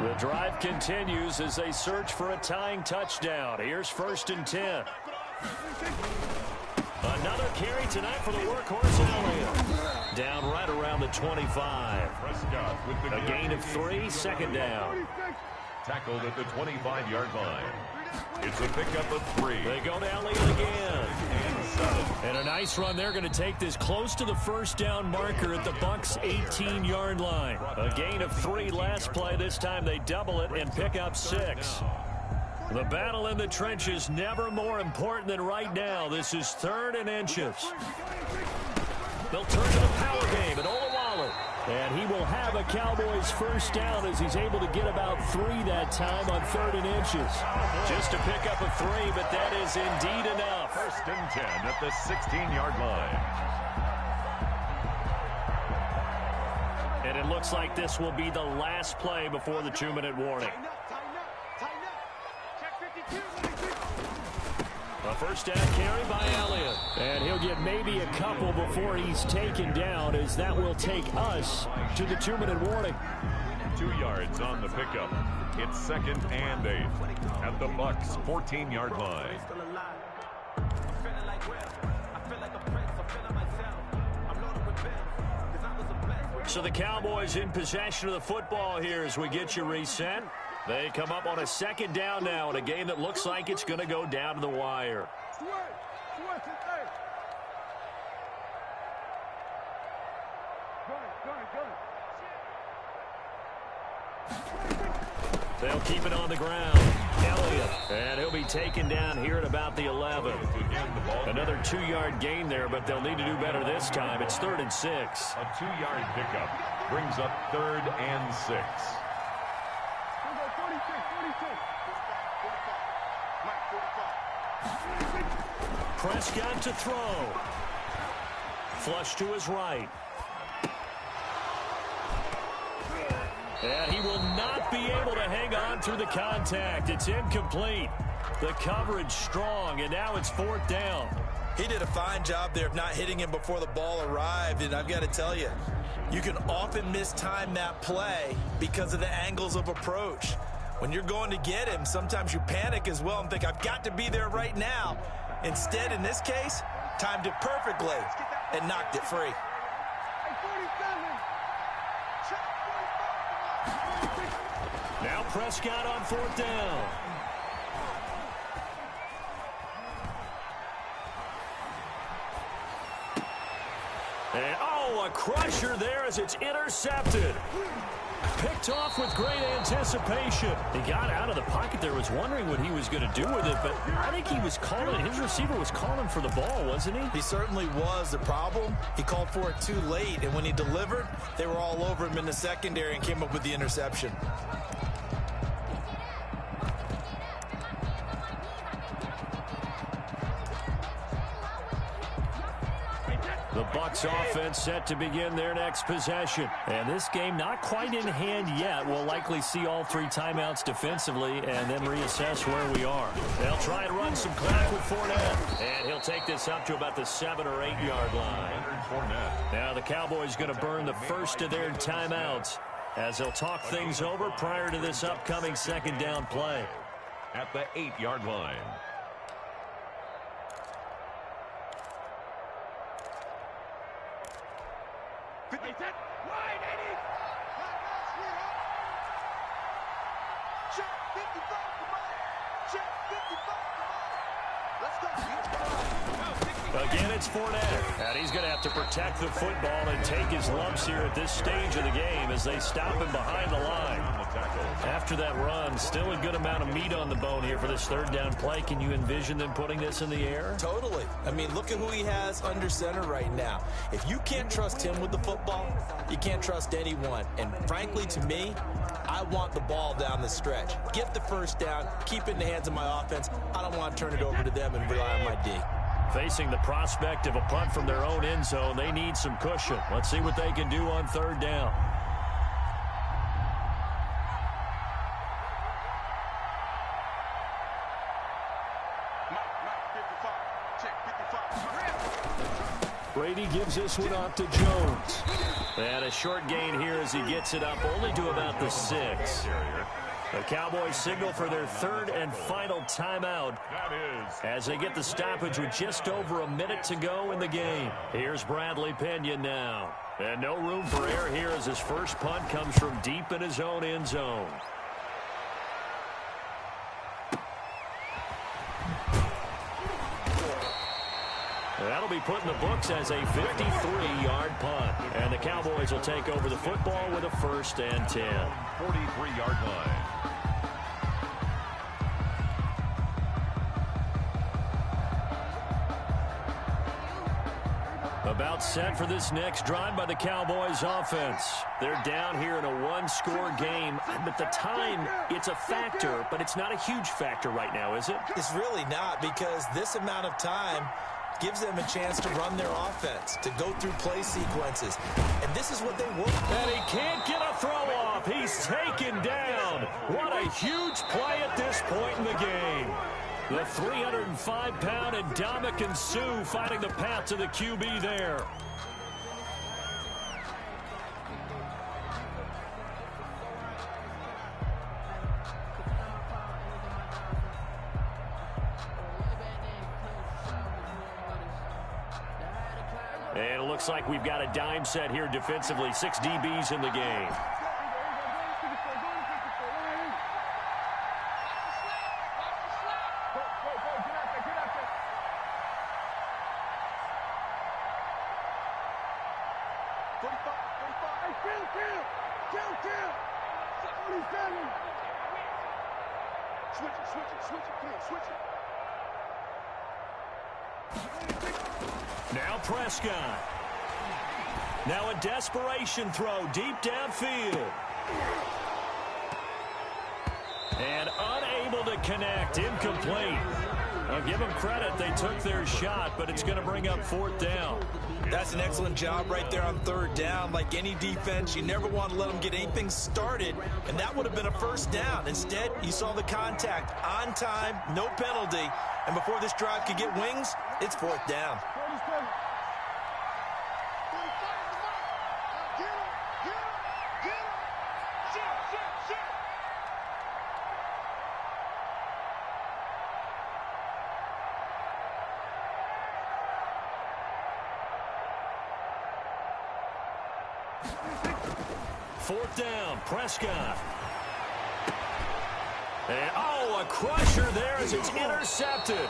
The drive continues as they search for a tying touchdown. Here's 1st and 10. Another carry tonight for the workhorse Elliott. Down right around the 25. A gain of 3, 2nd down. Tackled at the 25-yard line. It's a pickup of 3. They go to Elliott again. And a nice run. They're going to take this close to the first down marker at the Bucs' 18-yard line. A gain of 3 last play. This time they double it and pick up 6. The battle in the trenches never more important than right now. This is 3rd and inches. They'll turn to the power game at Olawale. And he will have a Cowboys first down as he's able to get about 3 that time on 3rd and inches. Just to pick up a 3, but that is indeed enough. 1st and 10 at the 16-yard line. And it looks like this will be the last play before the 2-minute warning. A first down carry by Elliott. And he'll get maybe a couple before he's taken down, as that will take us to the 2-minute warning. 2 yards on the pickup. It's 2nd and 8 at the Bucs' 14-yard line. So the Cowboys in possession of the football here as we get you reset. They come up on a 2nd down now in a game that looks like it's going to go down to the wire. They'll keep it on the ground. Elliott. And he'll be taken down here at about the 11. Another 2-yard gain there, but they'll need to do better this time. It's 3rd and 6. A 2-yard pickup brings up 3rd and 6. Prescott to throw. Flush to his right. And he will not be able to hang on through the contact. It's incomplete. The coverage strong, and now it's 4th down. He did a fine job there of not hitting him before the ball arrived, and I've got to tell you, you can often mistime that play because of the angles of approach. When you're going to get him, sometimes you panic as well and think, I've got to be there right now. Instead, in this case, timed it perfectly and knocked it free. Now Prescott on 4th down. And, a crusher there as it's intercepted. Picked off with great anticipation. He got out of the pocket there, was wondering what he was going to do with it, but I think he was calling, his receiver was calling for the ball, wasn't he? He certainly was. The problem, he called for it too late, and when he delivered, they were all over him in the secondary and came up with the interception. The Bucs offense set to begin their next possession. And this game not quite in hand yet. We'll likely see all 3 timeouts defensively and then reassess where we are. They'll try and run some clock with Fournette. And he'll take this up to about the 7 or 8 yard line. Now the Cowboys going to burn the first of their timeouts as they'll talk things over prior to this upcoming 2nd down play. At the 8 yard line. Again, it's Fournette. And he's going to have to protect the football and take his lumps here at this stage of the game as they stop him behind the line. After that run, still a good amount of meat on the bone here for this 3rd down play. Can you envision them putting this in the air? Totally. I mean, look at who he has under center right now. If you can't trust him with the football, you can't trust anyone. And frankly, to me, I want the ball down the stretch. Get the 1st down, keep it in the hands of my offense. I don't want to turn it over to them and rely on my D. Facing the prospect of a punt from their own end zone, they need some cushion. Let's see what they can do on 3rd down. Brady gives this one off to Jones. And a short gain here as he gets it up only to about the 6. The Cowboys signal for their 3rd and final timeout as they get the stoppage with just over a minute to go in the game. Here's Bradley Pena now. And no room for error here as his first punt comes from deep in his own end zone. That'll be put in the books as a 53-yard punt. And the Cowboys will take over the football with a 1st and 10. 43-yard line. About set for this next drive by the Cowboys offense. They're down here in a 1-score game, but the time, it's a factor, but it's not a huge factor right now, is it? It's really not, because this amount of time gives them a chance to run their offense, to go through play sequences. And this is what they work for. And he can't get a throw off. He's taken down. What a huge play at this point in the game. The 305-pound Ndamukong Suh finding the path to the QB there. And it looks like we've got a dime set here defensively. 6 DBs in the game. Now Prescott. Now a desperation throw deep downfield. And unable to connect. Incomplete. I'll give them credit. They took their shot, but it's going to bring up 4th down. That's an excellent job right there on 3rd down. Like any defense, you never want to let them get anything started, and that would have been a 1st down. Instead, you saw the contact on time, no penalty, and before this drive could get wings, it's 4th down. 4th down, Prescott. And, a crusher there as it's intercepted.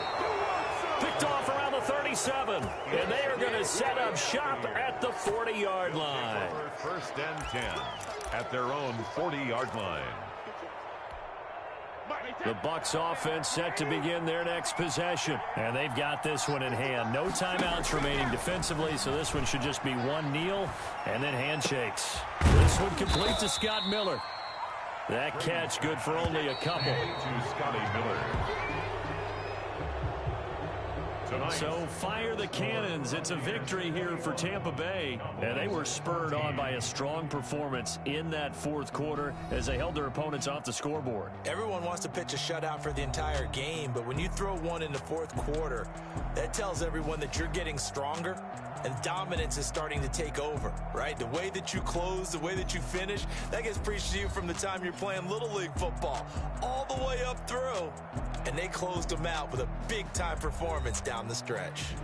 Picked off around the 37. And they are going to set up shop at the 40-yard line. 1st and 10 at their own 40-yard line. The Bucs offense set to begin their next possession. And they've got this one in hand. No timeouts remaining defensively, so this one should just be one kneel and then handshakes. This one complete to Scott Miller. That catch good for only a couple. To Scotty Miller. So fire the cannons. It's a victory here for Tampa Bay. And they were spurred on by a strong performance in that 4th quarter as they held their opponents off the scoreboard. Everyone wants to pitch a shutout for the entire game, but when you throw one in the 4th quarter, that tells everyone that you're getting stronger and dominance is starting to take over, right? The way that you close, the way that you finish, that gets preached to you from the time you're playing Little League football all the way up through. And they closed them out with a big-time performance down the stretch.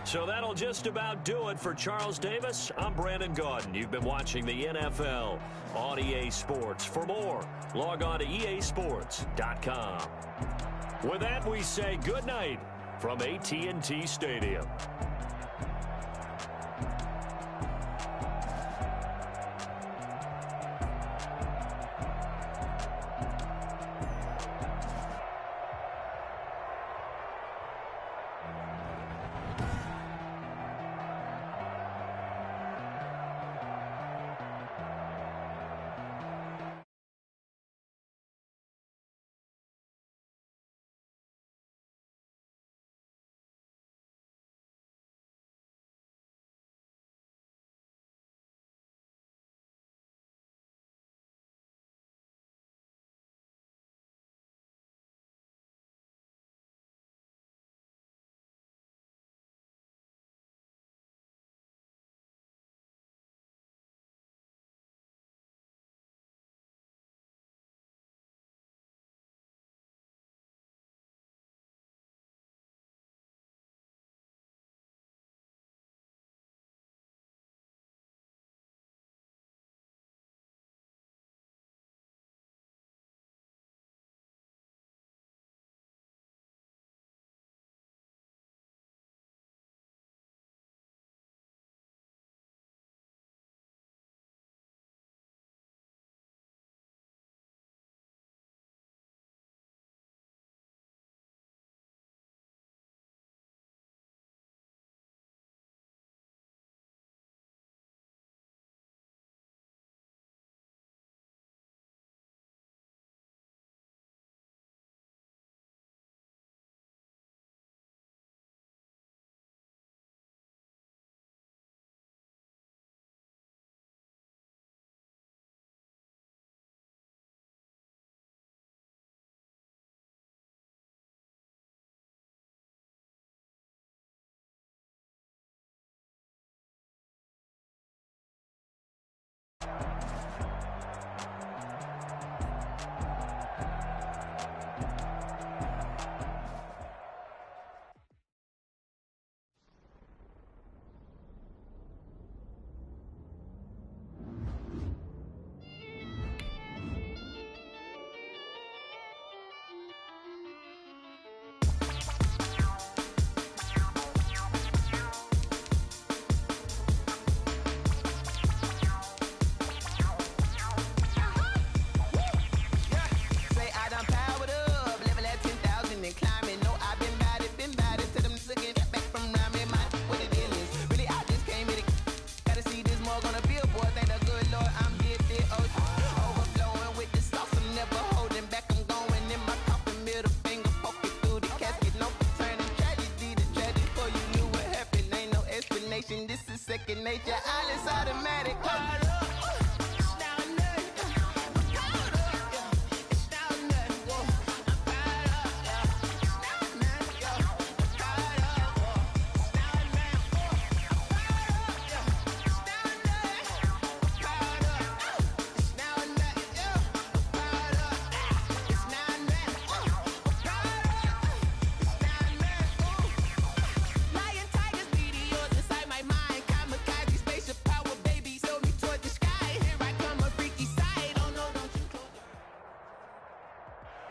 So that'll just about do it for Charles Davis. I'm Brandon Gaudin. You've been watching the NFL on EA Sports. For more, log on to easports.com. With that, we say good night from AT&T Stadium. second nature. All is automatic.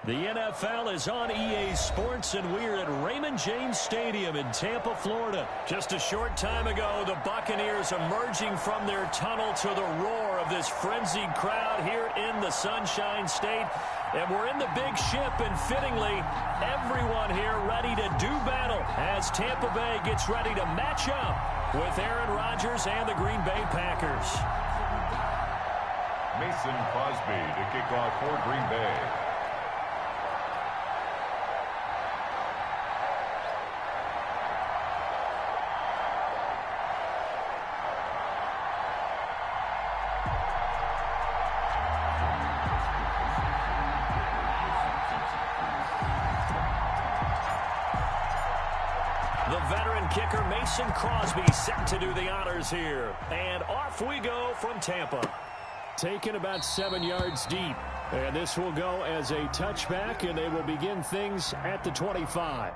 The NFL is on EA Sports, and we're at Raymond James Stadium in Tampa, Florida. Just a short time ago, the Buccaneers emerging from their tunnel to the roar of this frenzied crowd here in the Sunshine State. And we're in the big ship, and fittingly, everyone here ready to do battle as Tampa Bay gets ready to match up with Aaron Rodgers and the Green Bay Packers. Mason Crosby to kick off for Green Bay. The veteran kicker Mason Crosby set to do the honors here. And off we go from Tampa. Taken about 7 yards deep. And this will go as a touchback, and they will begin things at the 25.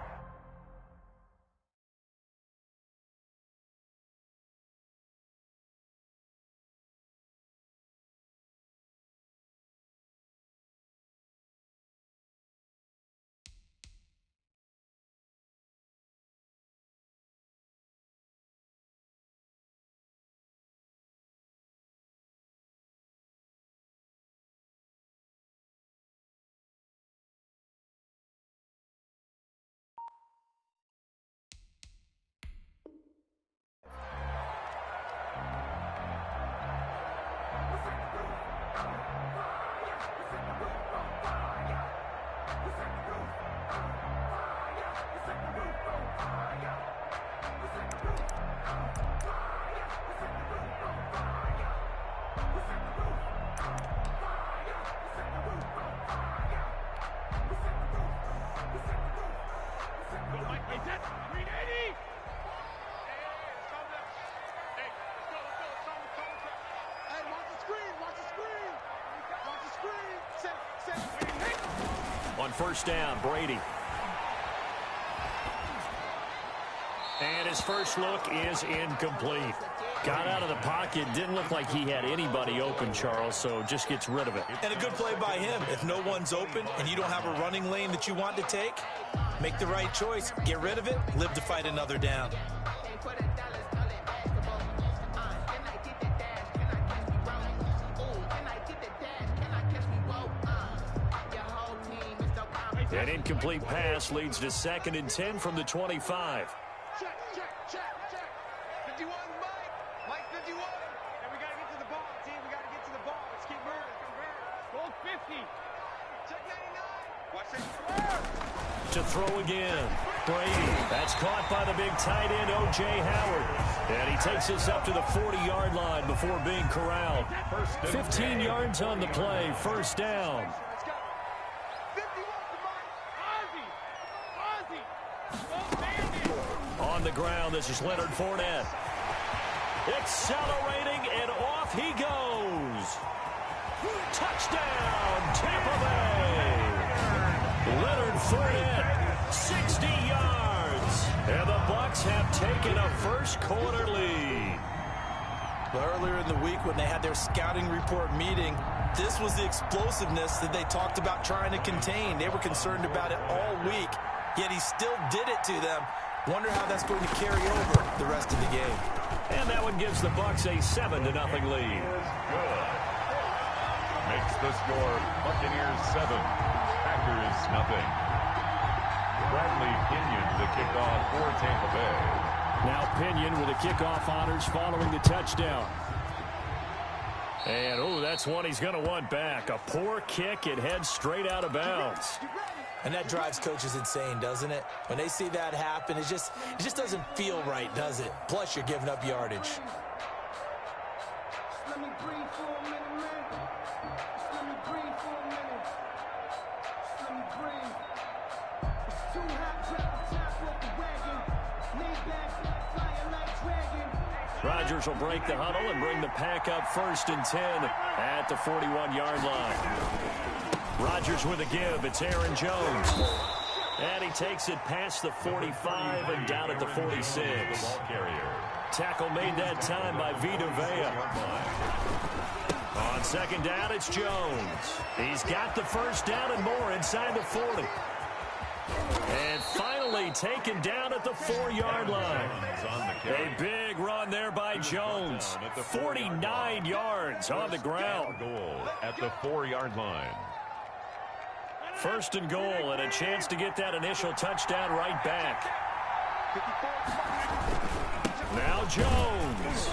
On first down, Brady. And his first look is incomplete. Got out of the pocket. Didn't look like he had anybody open, Charles, so just gets rid of it. And a good play by him. If no one's open and you don't have a running lane that you want to take, make the right choice. Get rid of it. Live to fight another down. An incomplete pass leads to 2nd and 10 from the 25. Check. 51, Mike 51. And we got to get to the ball, team. We got to get to the ball. Let's keep moving. Goal 50. Check 99. Watch it. To throw again. Brady. That's caught by the big tight end, O.J. Howard. And he takes us up to the 40-yard line before being corralled. 15 yards on the play. First down. On the ground, this is Leonard Fournette. Accelerating, and off he goes. Touchdown, Tampa Bay. Leonard Fournette, 60 yards. And the Bucs have taken a first-quarter lead. Earlier in the week when they had their scouting report meeting, this was the explosiveness that they talked about trying to contain. They were concerned about it all week, yet he still did it to them. Wonder how that's going to carry over the rest of the game. And that one gives the Bucs a 7-0 lead. Good. Makes the score Buccaneers 7, Packers nothing. Bradley Pinion the kickoff for Tampa Bay. Now Pinion with the kickoff honors following the touchdown. And, oh, that's one he's going to want back. A poor kick. It heads straight out of bounds. And that drives coaches insane, doesn't it? When they see that happen, it just doesn't feel right, does it? Plus, you're giving up yardage. Let me breathe for a minute, man. Let me breathe for a minute. Let me breathe. It's too hot, drop the top off the wagon. Lay back, fire like dragon. Rodgers will break the huddle and bring the pack up 1st and 10 at the 41-yard line. Rodgers with a give. It's Aaron Jones. And he takes it past the 45 and down at the 46. Tackle made that time by Vita Vea. On On second down, it's Jones. He's got the first down and more inside the 40. And finally taken down at the 4-yard line. A big run there by Jones. 49 yards on the ground. Goal at the 4-yard line. First and goal, and a chance to get that initial touchdown right back. Now Jones.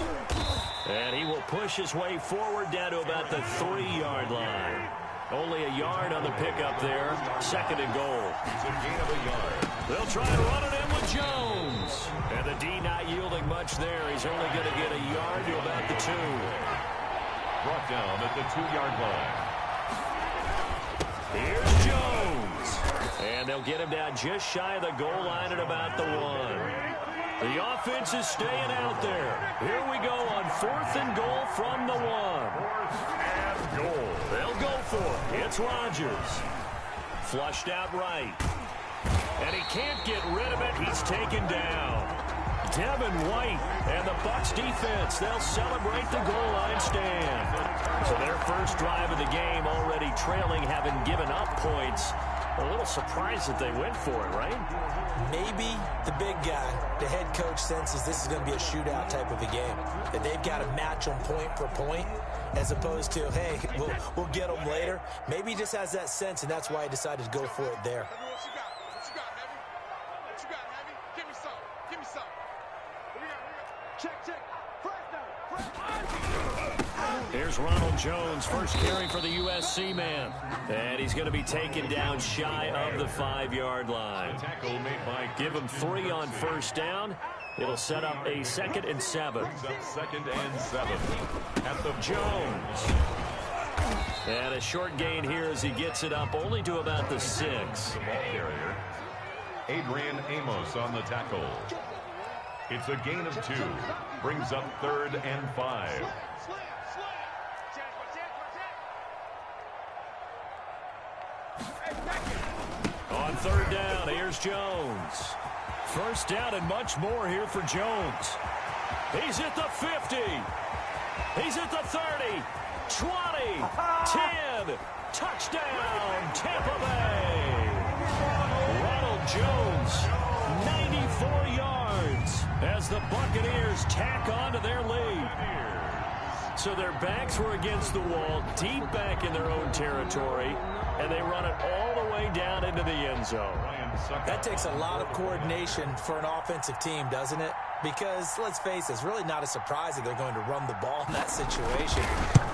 And he will push his way forward down to about the 3-yard line. Only a yard on the pickup there. Second and goal. It's a gain of a yard. They'll try to run it in with Jones. And the D not yielding much there. He's only going to get a yard to about the 2. Brought down at the 2-yard line. Here's Jones. And they'll get him down just shy of the goal line at about the 1. The offense is staying out there. Here we go on 4th and goal from the 1. 4th and goal. They'll go for it. It's Rodgers. Flushed out right. And he can't get rid of it. He's taken down. Devin White and the Bucs defense, they'll celebrate the goal line stand. So their first drive of the game already trailing, having given up points. A little surprised that they went for it, right? Maybe the big guy, the head coach, senses this is going to be a shootout type of a game. That they've got to match them point for point, as opposed to, hey, we'll get them later. Maybe he just has that sense, and that's why he decided to go for it there. What you got? What you got, Heavy? What you got, Heavy? Give me some. Give me some. What we got? Check, check. First down. Here's Ronald Jones, first carry for the USC man. And he's going to be taken down shy of the 5-yard line. Tackle made by. Give him 3 on first down. It'll set up a 2nd and 7. Second and 7 at the Jones. And a short gain here as he gets it up only to about the 6. The ball carrier. Adrian Amos on the tackle. It's a gain of 2. Brings up 3rd and 5. On 3rd down, here's Jones. First down and much more here for Jones. He's at the 50. He's at the 30. 20. 10. Touchdown, Tampa Bay. Ronald Jones, 94 yards as the Buccaneers tack on to their lead. So their backs were against the wall, deep back in their own territory, and they run it all the way down into the end zone. That takes a lot of coordination for an offensive team, doesn't it? Because, let's face it, it's really not a surprise that they're going to run the ball in that situation.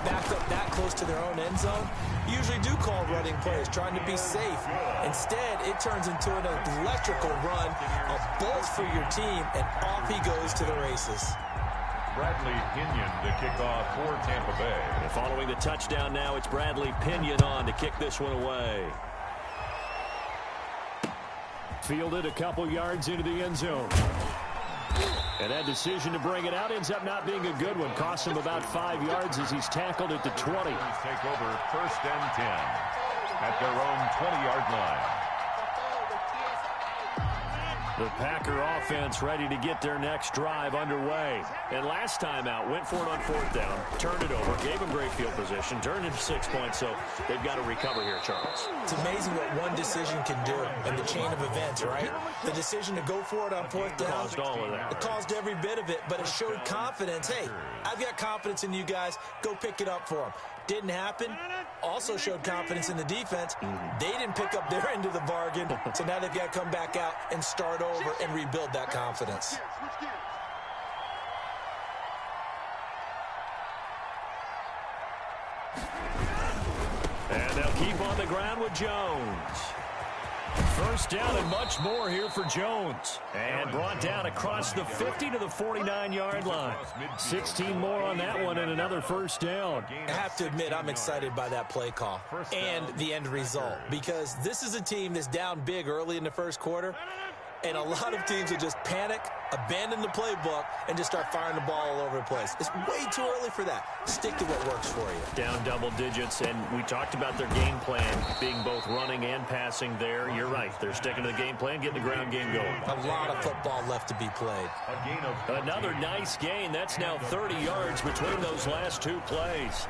Backed up that close to their own end zone, usually do call running plays, trying to be safe. Instead, it turns into an electrical run, a bolt for your team, and off he goes to the races. Bradley Pinion to kick off for Tampa Bay. And following the touchdown now, it's Bradley Pinion on to kick this one away. Fielded a couple yards into the end zone. And that decision to bring it out ends up not being a good one. Costs him about 5 yards as he's tackled at the 20. Take over 1st and 10 at their own 20-yard line. The Packer offense ready to get their next drive underway. And last time out, went for it on 4th down, turned it over, gave them great field position, turned into 6 points, so they've got to recover here, Charles. It's amazing what one decision can do in the chain of events, right? The decision to go for it on 4th down. Caused all of that. It caused every bit of it, but it showed confidence. Hey, I've got confidence in you guys. Go pick it up for them. Didn't happen. Also showed confidence in the defense. They didn't pick up their end of the bargain, so now they've got to come back out and start over and rebuild that confidence. And they'll keep on the ground with Jones. First down and much more here for Jones. And brought down across the 50 to the 49-yard line. 16 more on that one and another first down. I have to admit, I'm excited by that play call and the end result, because this is a team that's down big early in the first quarter, and a lot of teams will just panic, abandon the playbook, and just start firing the ball all over the place. It's way too early for that. Stick to what works for you. Down double digits, and we talked about their game plan being both running and passing there. You're right. They're sticking to the game plan, getting the ground game going. A lot of football left to be played. Another nice gain. That's now 30 yards between those last two plays.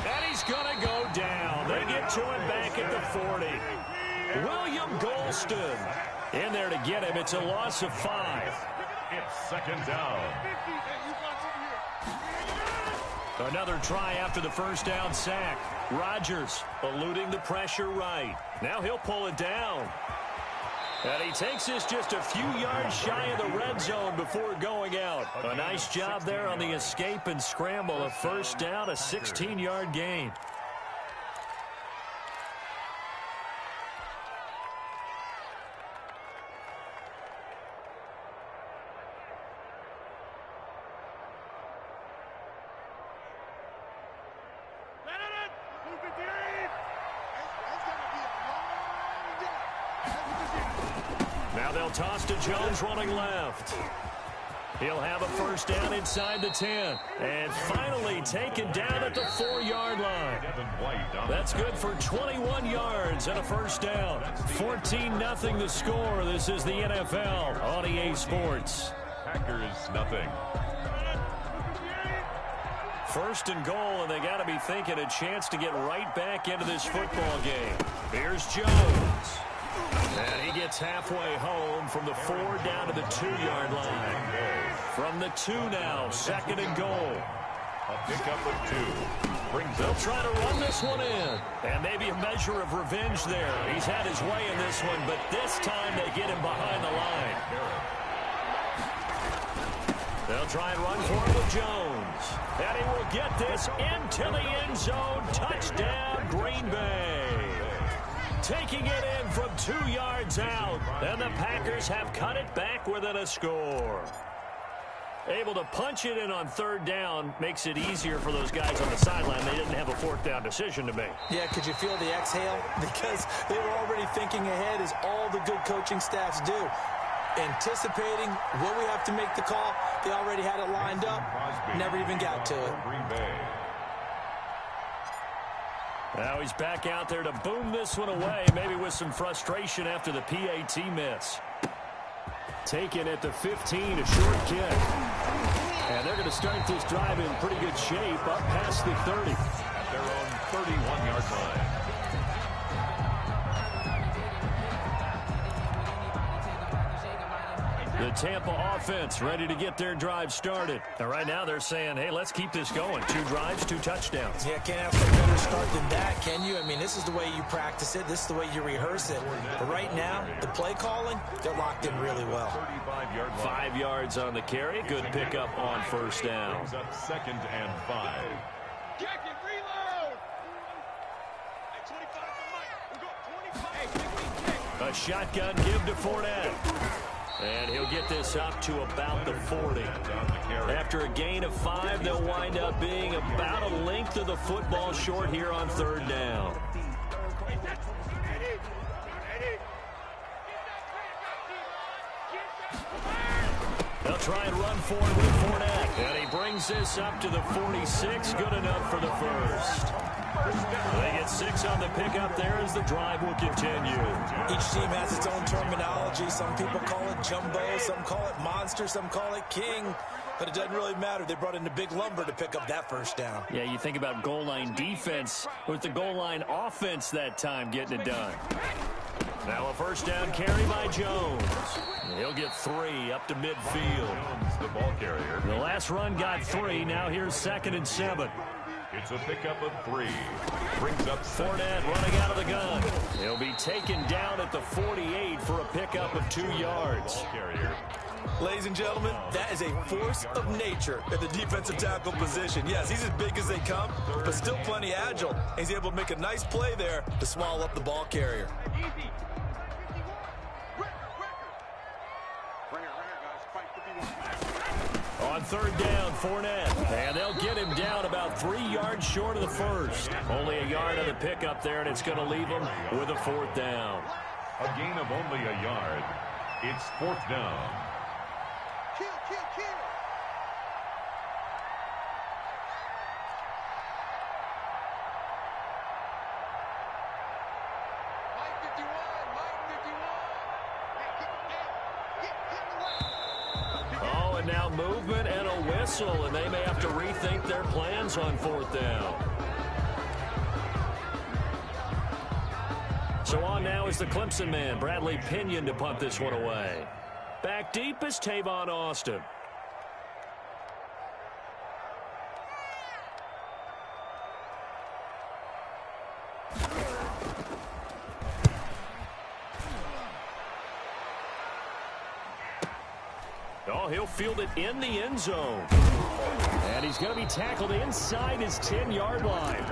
And he's going to go down. They get to him back at the 40. William Golston in there to get him. It's a loss of 5. It's second down. Another try after the first down sack. Rodgers eluding the pressure right. Now he'll pull it down. And he takes this just a few yards shy of the red zone before going out. A nice job there on the escape and scramble. A first down, a 16-yard gain. Now they'll toss to Jones running left. He'll have a first down inside the 10. And finally taken down at the 4-yard line. That's good for 21 yards and a first down. 14-0 the score. This is the NFL on EA Sports. Packers nothing. First and goal, and they got to be thinking a chance to get right back into this football game. Here's Jones. And he gets halfway home from the 4 down to the 2-yard line. From the 2 now, second and goal. A pickup of 2. They'll try to run this one in. And maybe a measure of revenge there. He's had his way in this one, but this time they get him behind the line. They'll try and run for it with Jones. And he will get this into the end zone. Touchdown, Green Bay. Taking it in from 2 yards out. And the Packers have cut it back within a score. Able to punch it in on third down makes it easier for those guys on the sideline. They didn't have a fourth down decision to make. Yeah, could you feel the exhale? Because they were already thinking ahead, as all the good coaching staffs do. Anticipating when we have to make the call. They already had it lined up. Never even got to it. Now he's back out there to boom this one away, maybe with some frustration after the PAT miss. Taken at the 15, a short kick. And they're going to start this drive in pretty good shape, up past the 30. At their own 31-yard line. The Tampa offense ready to get their drive started. And right now they're saying, hey, let's keep this going. 2 drives, 2 touchdowns. Yeah, can't have a better start than that, can you? I mean, this is the way you practice it. This is the way you rehearse it. But right now, the play calling, they're locked in really well. 5 yards on the carry. Good pickup on first down. Brings up second and 5. Jacket, reload! Hey, 25 for Mike. We go 25. A shotgun give to Fournette. And he'll get this up to about the 40. After a gain of 5, they'll wind up being about a length of the football short here on third down. They'll try and run for it with Fournette. And he brings this up to the 46. Good enough for the first. They get 6 on the pickup there as the drive will continue. Each team has its own terminology. Some people call it jumbo, some call it monster, some call it king. But it doesn't really matter. They brought in the big lumber to pick up that first down. Yeah, you think about goal line defense with the goal line offense that time getting it done. Now a first down carry by Jones. He'll get 3 up to midfield. Jones, the ball carrier. The last run got 3. Now here's 2nd and 7. It's a pickup of 3. Brings up Fournette running out of the gun. He'll be taken down at the 48 for a pickup of 2 yards. Carrier. Ladies and gentlemen, that is a force of nature at the defensive tackle position. Yes, he's as big as they come, but still plenty agile. He's able to make a nice play there to swallow up the ball carrier. On third down, Fournette. And they'll get him down about 3 yards short of the first. Only a yard on the pickup there, and it's going to leave him with a 4th down. A gain of only a yard. It's 4th down. Kill, kill, kill. Mike 51, Mike 51. Oh, and now movement and a whistle. whistle, and they may have to rethink their plans on 4th down. So on now is the Clemson man, Bradley Pinion, to punt this one away. Back deep is Tavon Austin. Oh, he'll field it in the end zone. And he's going to be tackled inside his 10-yard line.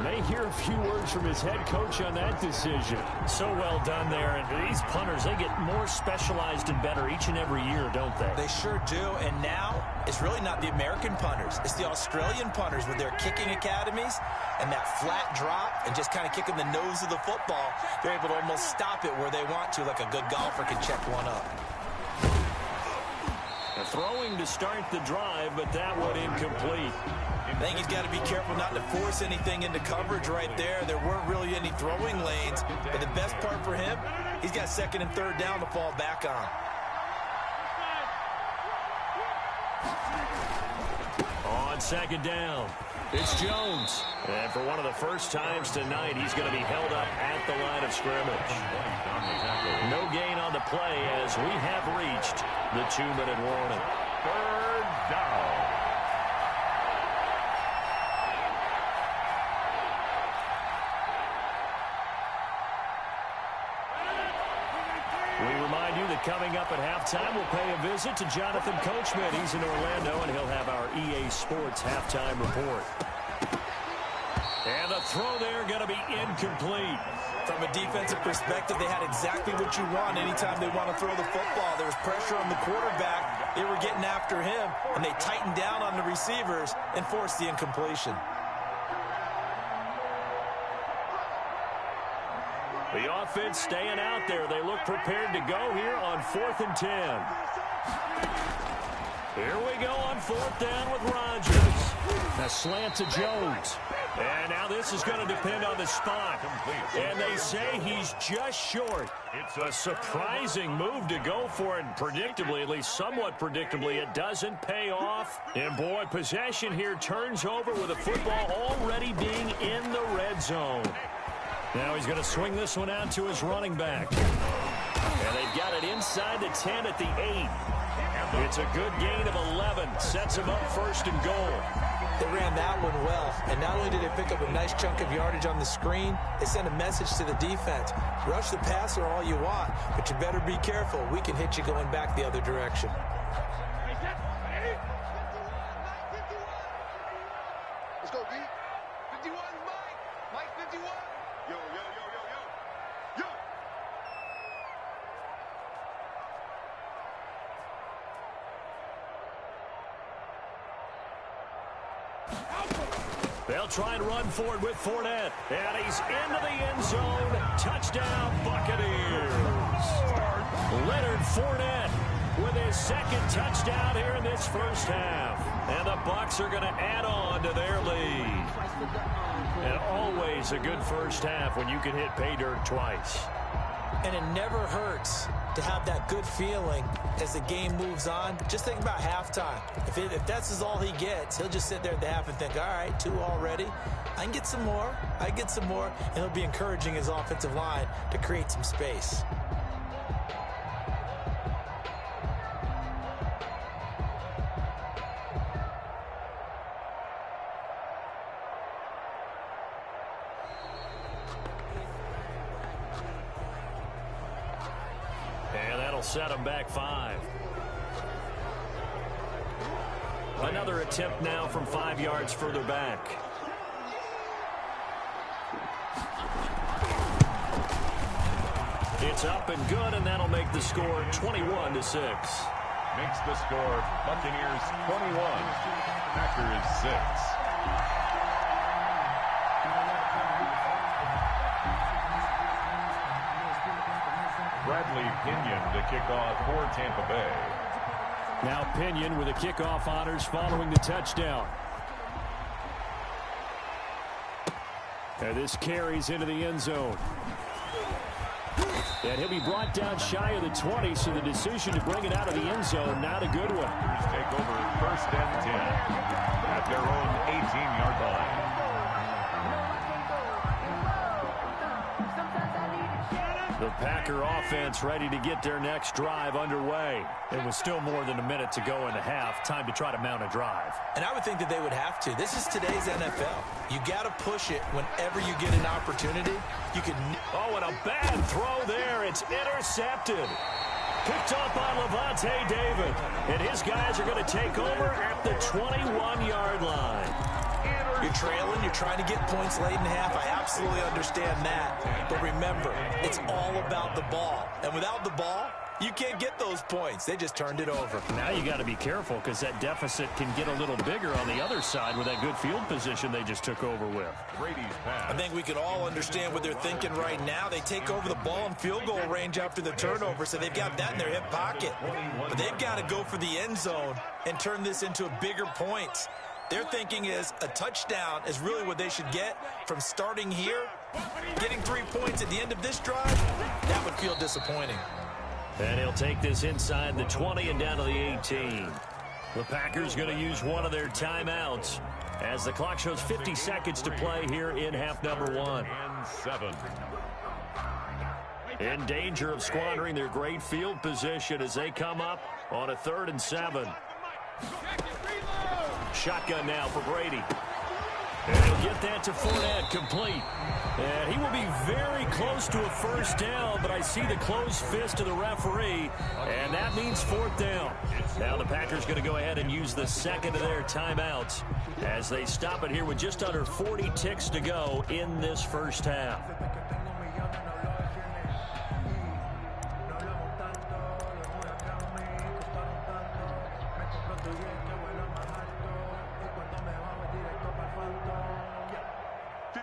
May hear a few words from his head coach on that decision. So well done there. And these punters, they get more specialized and better each and every year, don't they? They sure do. And now it's really not the American punters. It's the Australian punters with their kicking academies and that flat drop and just kind of kicking the nose of the football. They're able to almost stop it where they want to, like a good golfer can check one up. Throwing to start the drive, but that one incomplete. I think he's got to be careful not to force anything into coverage right there. There weren't really any throwing lanes, but the best part for him, he's got 2nd and 3rd down to fall back on. On 2nd down, it's Jones. And for one of the first times tonight, he's going to be held up at the line of scrimmage. No gain on the play as we have reached the 2-minute warning. 3rd down. We remind you that coming up at halftime, we'll pay a visit to Jonathan Coachman. He's in Orlando, and he'll have our EA Sports halftime report. And the throw there going to be incomplete. From a defensive perspective, they had exactly what you want anytime they want to throw the football. There was pressure on the quarterback. They were getting after him, and they tightened down on the receivers and forced the incompletion. The offense staying out there. They look prepared to go here on 4th and 10. Here we go on 4th down with Rodgers. A slant to Jones. And now this is going to depend on the spot. And they say he's just short. It's a surprising move to go for it. Predictably, at least somewhat predictably, it doesn't pay off. And boy, possession here turns over with the football already being in the red zone. Now he's going to swing this one out to his running back. And they've got it inside the 10 at the 8. It's a good gain of 11. Sets him up 1st and goal. They ran that one well, and not only did they pick up a nice chunk of yardage on the screen, they sent a message to the defense. Rush the passer all you want, but you better be careful. We can hit you going back the other direction. Let's go, B. 51, Mike. Mike 51. Yo, yo, yo, yo, yo. Yo. They'll try and run for it with Fournette. And he's into the end zone. Touchdown, Buccaneers. Leonard Fournette with his 2nd touchdown here in this first half. And the Bucs are going to add on to their lead. And always a good first half when you can hit pay dirt twice. And it never hurts to have that good feeling as the game moves on. Just think about halftime. If that's all he gets, he'll just sit there at the half and think, all right, 2 already. I can get some more. I get some more. And he'll be encouraging his offensive line to create some space. Set him back 5. Another attempt now from 5 yards further back. It's up and good, and that'll make the score 21-6. Makes the score Buccaneers 21, Packers 6. Bradley Pinion to kick off for Tampa Bay. Now Pinion with the kickoff honors following the touchdown. And this carries into the end zone. And he'll be brought down shy of the 20, so the decision to bring it out of the end zone, not a good one. Take over 1st and 10 at their own 18-yard line. The Packer offense ready to get their next drive underway. It was still more than a minute to go in the half. Time to try to mount a drive. And I would think that they would have to. This is today's NFL. You got to push it whenever you get an opportunity. You can. Oh, and a bad throw there. It's intercepted. Picked up by Levante David. And his guys are going to take over at the 21-yard line. You're trailing. You're trying to get points late in half. I absolutely understand that. But remember, it's all about the ball. And without the ball, you can't get those points. They just turned it over. Now you got to be careful because that deficit can get a little bigger on the other side with that good field position they just took over with. Brady's pass. I think we can all understand what they're thinking right now. They take over the ball in field goal range after the turnover, so they've got that in their hip pocket. But they've got to go for the end zone and turn this into a bigger points. Their thinking is a touchdown is really what they should get from starting here. Getting 3 points at the end of this drive, that would feel disappointing. And he'll take this inside the 20 and down to the 18. The Packers going to use one of their timeouts as the clock shows 50 seconds to play here in half number 1. And 7. In danger of squandering their great field position as they come up on a 3rd and 7. Shotgun now for Brady. And he'll get that to Fournette, complete. And he will be very close to a first down, but I see the closed fist of the referee, and that means 4th down. Now the Packers going to go ahead and use the second of their timeouts as they stop it here with just under 40 ticks to go in this first half.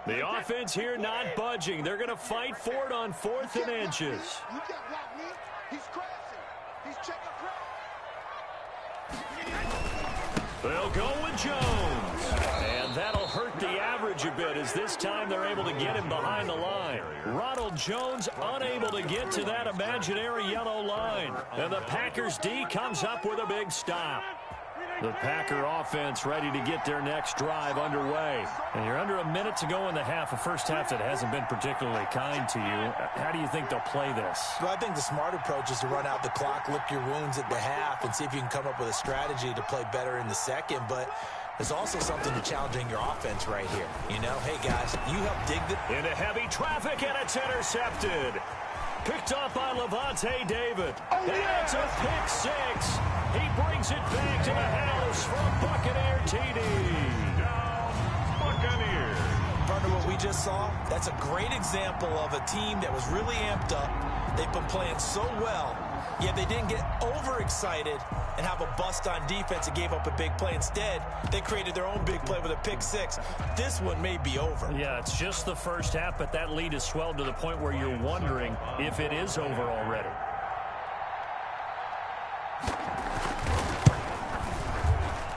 The offense here not budging. They're going to fight for it on 4th and inches. You can't block me. He's crashing. He's checking crash. They'll go with Jones. And that'll hurt the average a bit as this time they're able to get him behind the line. Ronald Jones unable to get to that imaginary yellow line. And the Packers D comes up with a big stop. The Packer offense ready to get their next drive underway. And you're under a minute to go in the half, a first half that hasn't been particularly kind to you. How do you think they'll play this? Well, I think the smart approach is to run out the clock, lick your wounds at the half, and see if you can come up with a strategy to play better in the second. But there's also something to challenging your offense right here. You know, hey, guys, you help dig the... Into heavy traffic, and it's intercepted. Picked up by Levante David. And it's a pick 6. He brings it back to the house for a Buccaneer TD. Down, Buccaneers. Partner, what we just saw, that's a great example of a team that was really amped up. They've been playing so well, yet they didn't get overexcited and have a bust on defense and gave up a big play. Instead, they created their own big play with a pick 6. This one may be over. Yeah, it's just the first half, but that lead has swelled to the point where you're wondering if it is over already.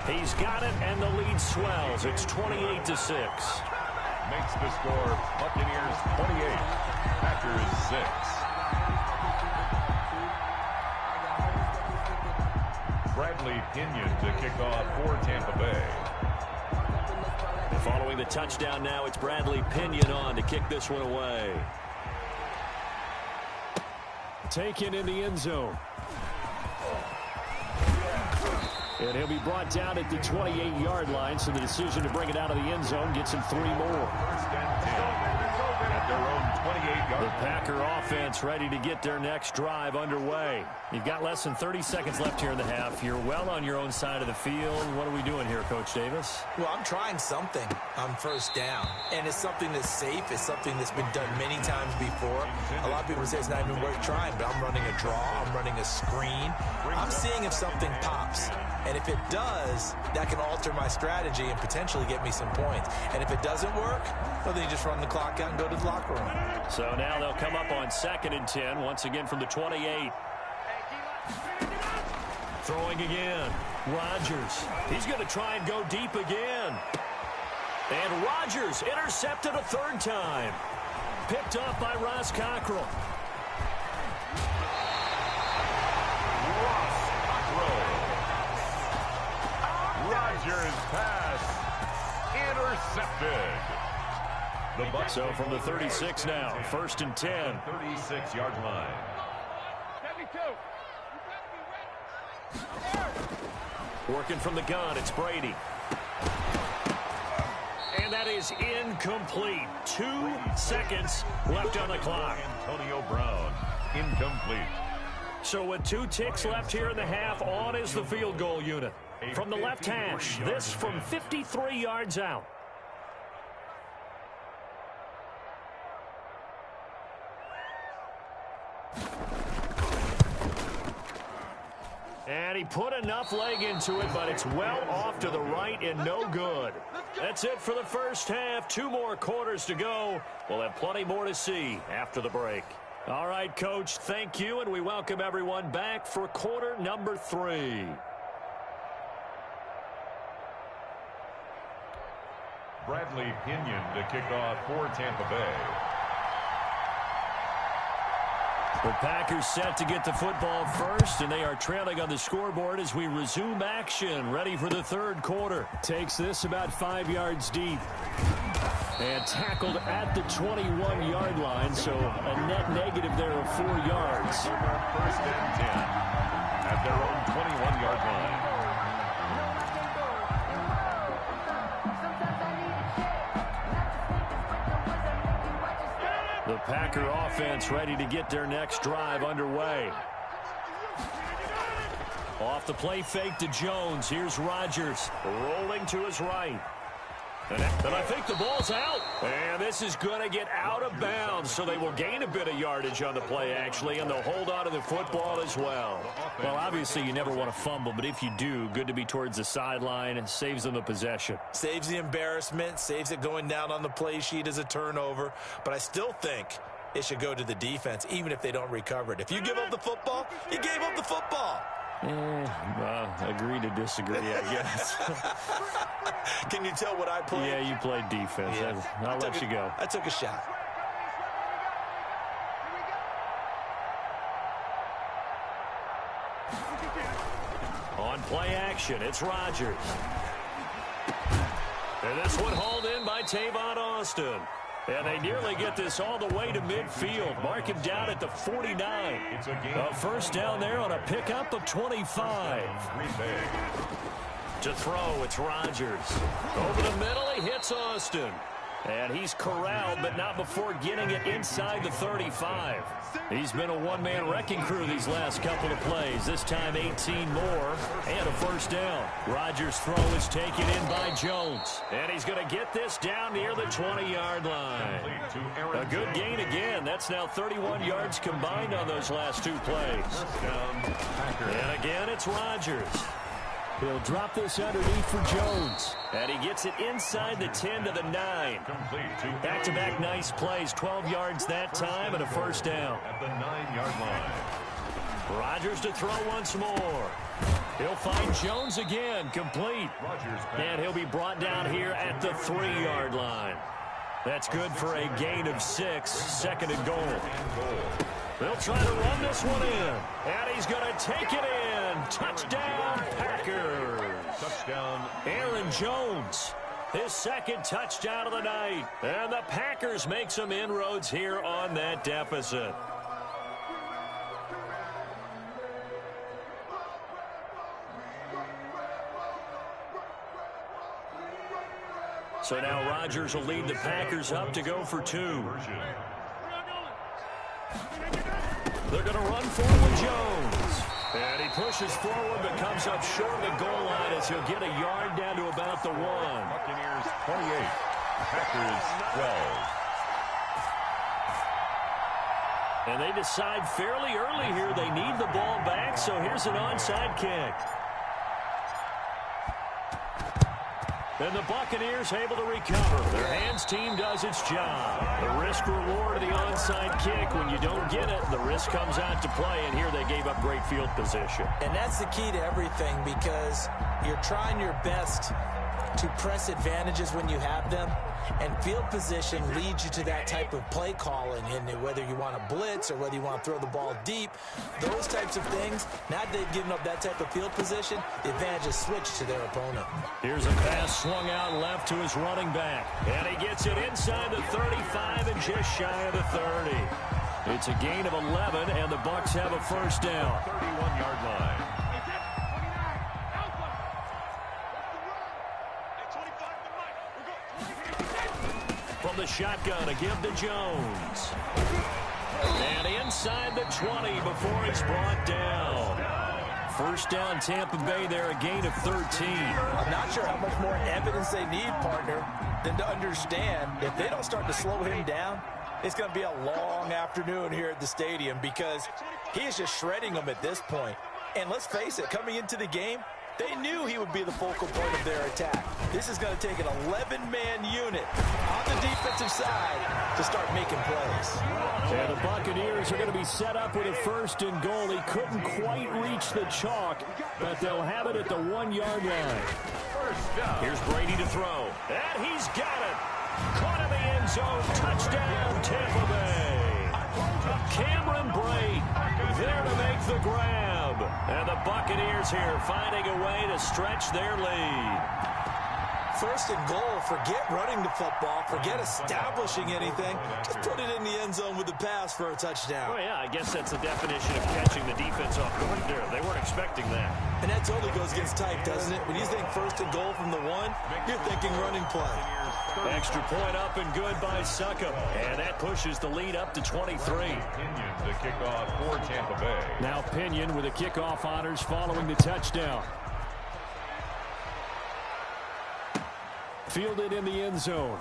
He's got it, and the lead swells. It's 28-6. Makes the score Buccaneers 28, Packers 6. Bradley Pinion to kick off for Tampa Bay. Following the touchdown now, it's Bradley Pinion on to kick this one away. Taken in the end zone. And he'll be brought down at the 28-yard line, so the decision to bring it out of the end zone gets him 3 more. 1st and 10 at their own 28-yard The line. Packer offense ready to get their next drive underway. You've got less than 30 seconds left here in the half. You're well on your own side of the field. What are we doing here, Coach Davis? Well, I'm trying something on 1st down, and it's something that's safe. It's something that's been done many times before. A lot of people say it's not even worth trying, but I'm running a draw. I'm running a screen. I'm seeing if something pops. And if it does, that can alter my strategy and potentially get me some points. And if it doesn't work, well, then you just run the clock out and go to the locker room. So now they'll come up on 2nd and 10, once again from the 28. Throwing again. Rodgers. He's going to try and go deep again. And Rodgers intercepted a 3rd time. Picked off by Ross Cockrell. Archer's pass intercepted. So from the 36 now, 1st and 10. 36-yard line. Working from the gun, it's Brady. And that is incomplete. 2 seconds left on the clock. Antonio Brown, incomplete. So with 2 ticks left here in the half, on is the field goal unit. From the left hash, this from 53 yards out. And he put enough leg into it, but it's well off to the right and no good. That's it for the first half. 2 more quarters to go. We'll have plenty more to see after the break. All right, Coach, thank you, and we welcome everyone back for quarter number 3. Bradley Pinion to kick off for Tampa Bay. The Packers set to get the football first, and they are trailing on the scoreboard as we resume action, ready for the 3rd quarter. Takes this about 5 yards deep. And tackled at the 21-yard line, so a net negative there of 4 yards. 1st and 10 at their own 21-yard line. The Packer offense ready to get their next drive underway. Off the play fake to Jones. Here's Rodgers rolling to his right. And I think the ball's out. And this is going to get out of bounds, so they will gain a bit of yardage on the play, actually, and they'll hold on to the football as well. Well, obviously, you never want to fumble, but if you do, good to be towards the sideline. It saves them the possession. Saves the embarrassment, saves it going down on the play sheet as a turnover. But I still think it should go to the defense, even if they don't recover it. If you give up the football, you gave up the football. Agree to disagree, I guess. Can you tell what I played? Yeah, you played defense. Yeah. I'll let you go. I took a shot. On play action, it's Rodgers. And this one hauled in by Tavon Austin. And they nearly get this all the way to midfield. Mark him down at the 49. A first down there on a pickup of 25. To throw, it's Rodgers. Over the middle, he hits Austin. And he's corralled, but not before getting it inside the 35. He's been a one-man wrecking crew these last couple of plays. This time 18 more and a first down. Rodgers' throw is taken in by Jones. And he's going to get this down near the 20-yard line. A good gain again. That's now 31 yards combined on those last 2 plays. And again, it's Rodgers. He'll drop this underneath for Jones. And he gets it inside the 10 to the 9. Back-to-back nice plays. 12 yards that time and a first down. At the 9-yard line. Rodgers to throw once more. He'll find Jones again. Complete. And he'll be brought down here at the 3-yard line. That's good for a gain of 6. 2nd and goal. They'll try to run this one in. And he's going to take it in. Touchdown, Packers. Touchdown. Aaron Jones, his 2nd touchdown of the night. And the Packers make some inroads here on that deficit. So now Rodgers will lead the Packers up to go for 2. They're going to run forward Jones. And he pushes forward but comes up short of the goal line as he'll get a yard down to about the 1. Buccaneers 28. Packers 12. And they decide fairly early here they need the ball back, so here's an onside kick. And the Buccaneers able to recover. Their hands team does its job. The risk-reward of the onside kick, when you don't get it, the risk comes out to play, and here they gave up great field position. And that's the key to everything, because you're trying your best to press advantages when you have them, and field position leads you to that type of play calling. And whether you want to blitz or whether you want to throw the ball deep, those types of things, now that they've given up that type of field position, the advantage is switched to their opponent. Here's a pass swung out left to his running back. And he gets it inside the 35 and just shy of the 30. It's a gain of 11, and the Bucs have a first down. 31-yard line. From the shotgun, a give to Jones. And inside the 20 before he's brought down. First down, Tampa Bay there, a gain of 13. I'm not sure how much more evidence they need, partner, than to understand if they don't start to slow him down, it's going to be a long afternoon here at the stadium because he is just shredding them at this point. And let's face it, coming into the game, they knew he would be the focal point of their attack. This is going to take an 11-man unit on the defensive side to start making plays. And the Buccaneers are going to be set up with a first and goal. He couldn't quite reach the chalk, but they'll have it at the 1-yard line. Here's Brady to throw. And he's got it. Caught in the end zone. Touchdown, Tampa Bay. Cameron Brate there to make the grab. And the Buccaneers here finding a way to stretch their lead. First and goal, forget running the football, forget establishing anything. Just put it in the end zone with the pass for a touchdown. Well, yeah, I guess that's the definition of catching the defense off guard there. They weren't expecting that. And that totally goes against type, doesn't it? When you think first and goal from the 1, you're thinking running play. Extra point up and good by Succop. And that pushes the lead up to 23. Pinion to kick off for Tampa Bay. Now Pinion with the kickoff honors following the touchdown. Fielded in the end zone.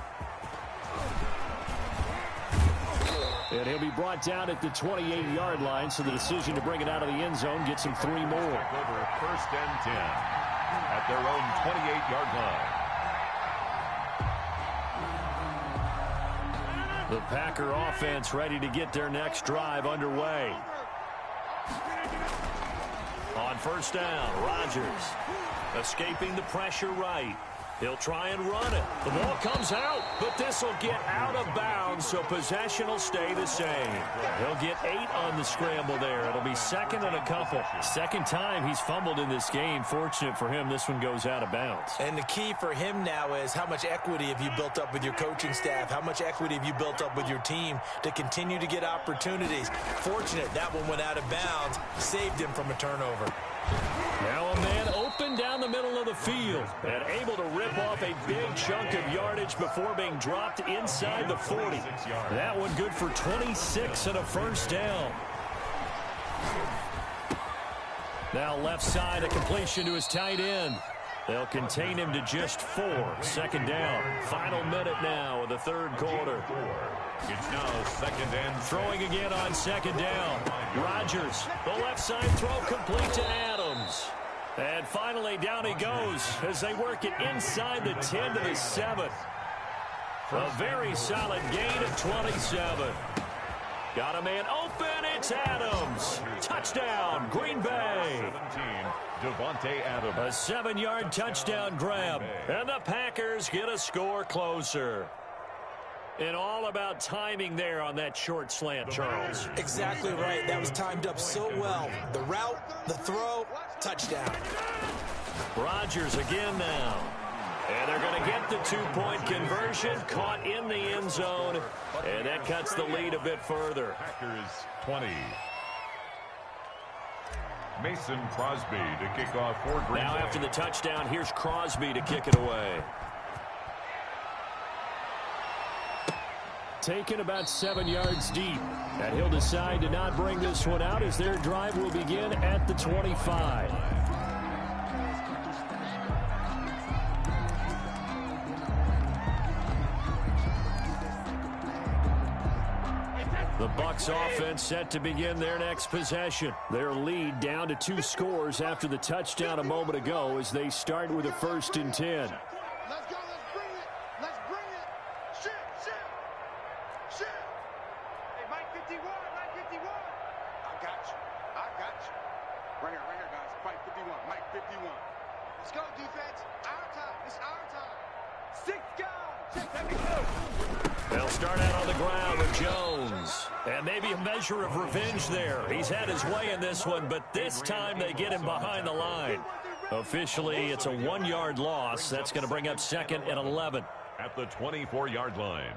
And he'll be brought down at the 28-yard line, so the decision to bring it out of the end zone gets him 3 more. Over first and 10 at their own 28-yard line. The Packer offense ready to get their next drive underway. On first down, Rodgers escaping the pressure right. He'll try and run it. The ball comes out, but this will get out of bounds, so possession will stay the same. He'll get 8 on the scramble there. It'll be second and a couple. Second time he's fumbled in this game. Fortunate for him, this one goes out of bounds. And the key for him now is how much equity have you built up with your coaching staff? How much equity have you built up with your team to continue to get opportunities? Fortunate that one went out of bounds, saved him from a turnover. Now a man open down the middle of the field and able to rip off a big chunk of yardage before being dropped inside the 40. That one good for 26 and a first down. Now left side, a completion to his tight end. They'll contain him to just 4. Second down. Final minute now of the third quarter. It's now second and throwing again on second down. Rodgers, the left side throw complete to Adams. And finally down he goes as they work it inside the 10 to the 7. A very solid gain of 27. Got a man open, it's Adams. Touchdown, Green Bay. 17, Devontae Adams. A 7-yard touchdown grab. And the Packers get a score closer. And all about timing there on that short slant, Charles. Exactly right. That was timed up so well. The route, the throw, touchdown. Rodgers again now. And they're going to get the 2-point conversion, caught in the end zone, and that cuts the lead a bit further. Packers 20. Mason Crosby to kick off for Green Bay. Now after the touchdown, here's Crosby to kick it away. Taken about 7 yards deep. And he'll decide to not bring this one out as their drive will begin at the 25. The Bucs offense set to begin their next possession. Their lead down to 2 scores after the touchdown a moment ago as they start with a first and 10. Let's go, let's bring it. Let's bring it. Shit. Hey, Mike 51. I got you. Right here, guys. Mike 51. Let's go, defense. Our time. It's our time. 6 guys. They'll start out on the ground with Jones. And maybe a measure of revenge there. He's had his way in this one, but this time they get him behind the line. Officially, it's a 1-yard loss. That's going to bring up 2nd and 11. At the 24-yard line.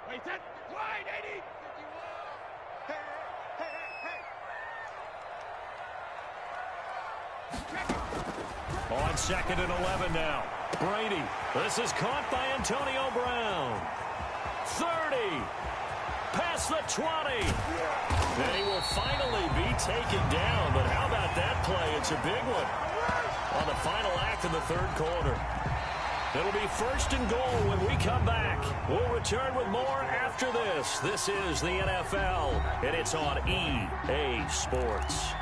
Wait, that wide, 80. 51. Hey. On 2nd and 11 now. Brady. This is caught by Antonio Brown. 30. Past the 20. And he will finally be taken down. But how about that play? It's a big one. On the final act of the 3rd quarter. It'll be 1st and goal when we come back. We'll return with more after this. This is the NFL, and it's on EA Sports.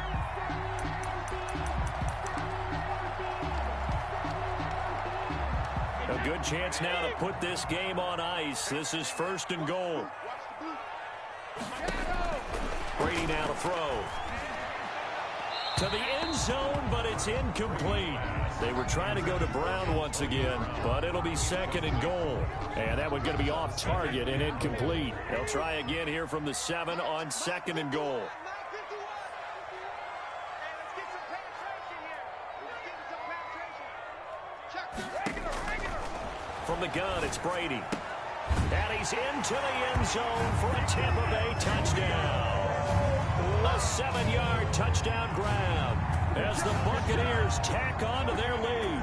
A good chance now to put this game on ice. This is 1st and goal. Brady now to throw. To the end zone, but it's incomplete. They were trying to go to Brown once again, but it'll be 2nd and goal. And that one's going to be off target and incomplete. They'll try again here from the 7 on 2nd and goal. From the gun, it's Brady. And he's into the end zone for a Tampa Bay touchdown. A 7-yard touchdown grab as the Buccaneers tack on to their lead.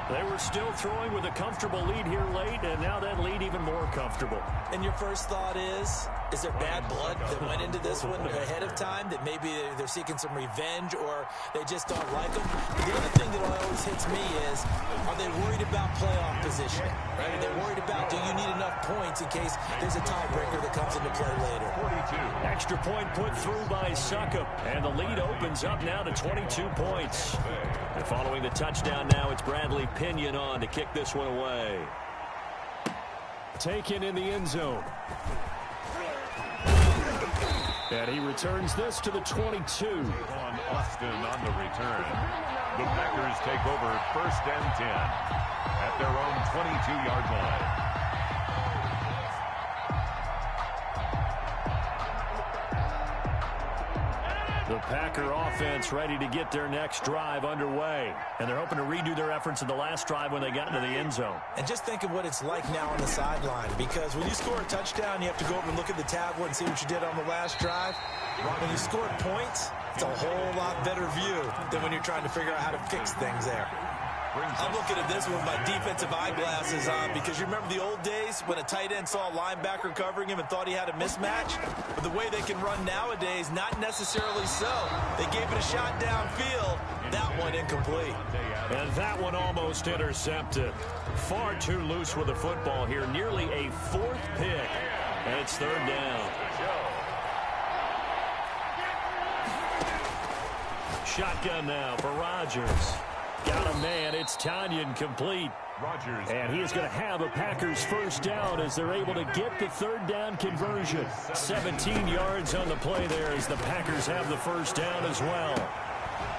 They were still throwing with a comfortable lead here late, and now that lead even more comfortable. And your first thought is there bad blood that went into this one ahead of time, that maybe they're seeking some revenge or they just don't like them? The other thing that always hits me is, are they worried about playoff positioning? Right? Are they worried about, do you need enough points in case there's a tiebreaker that comes into play later? 42. Extra point put through by Succop, and the lead opens up now to 22 points. And following the touchdown now, it's Bradley Pinion on to kick this one away. Taken in the end zone. And he returns this to the 22. On Austin on the return. The Packers take over 1st and 10 at their own 22-yard line. The Packer offense ready to get their next drive underway. And they're hoping to redo their efforts in the last drive when they got into the end zone. And just think of what it's like now on the sideline, because when you score a touchdown, you have to go over and look at the tablet and see what you did on the last drive. When you score points, it's a whole lot better view than when you're trying to figure out how to fix things there. I'm looking at this with my defensive eyeglasses on, because you remember the old days when a tight end saw a linebacker covering him and thought he had a mismatch? But the way they can run nowadays, not necessarily so. They gave it a shot downfield. That one incomplete. And that one almost intercepted. Far too loose with the football here. Nearly a 4th pick. And it's 3rd down. Shotgun now for Rodgers. Got a man. It's Tanyan complete. Rodgers. And he is going to have a Packers 1st down as they're able to get the 3rd down conversion. 17 yards on the play there as the Packers have the 1st down as well.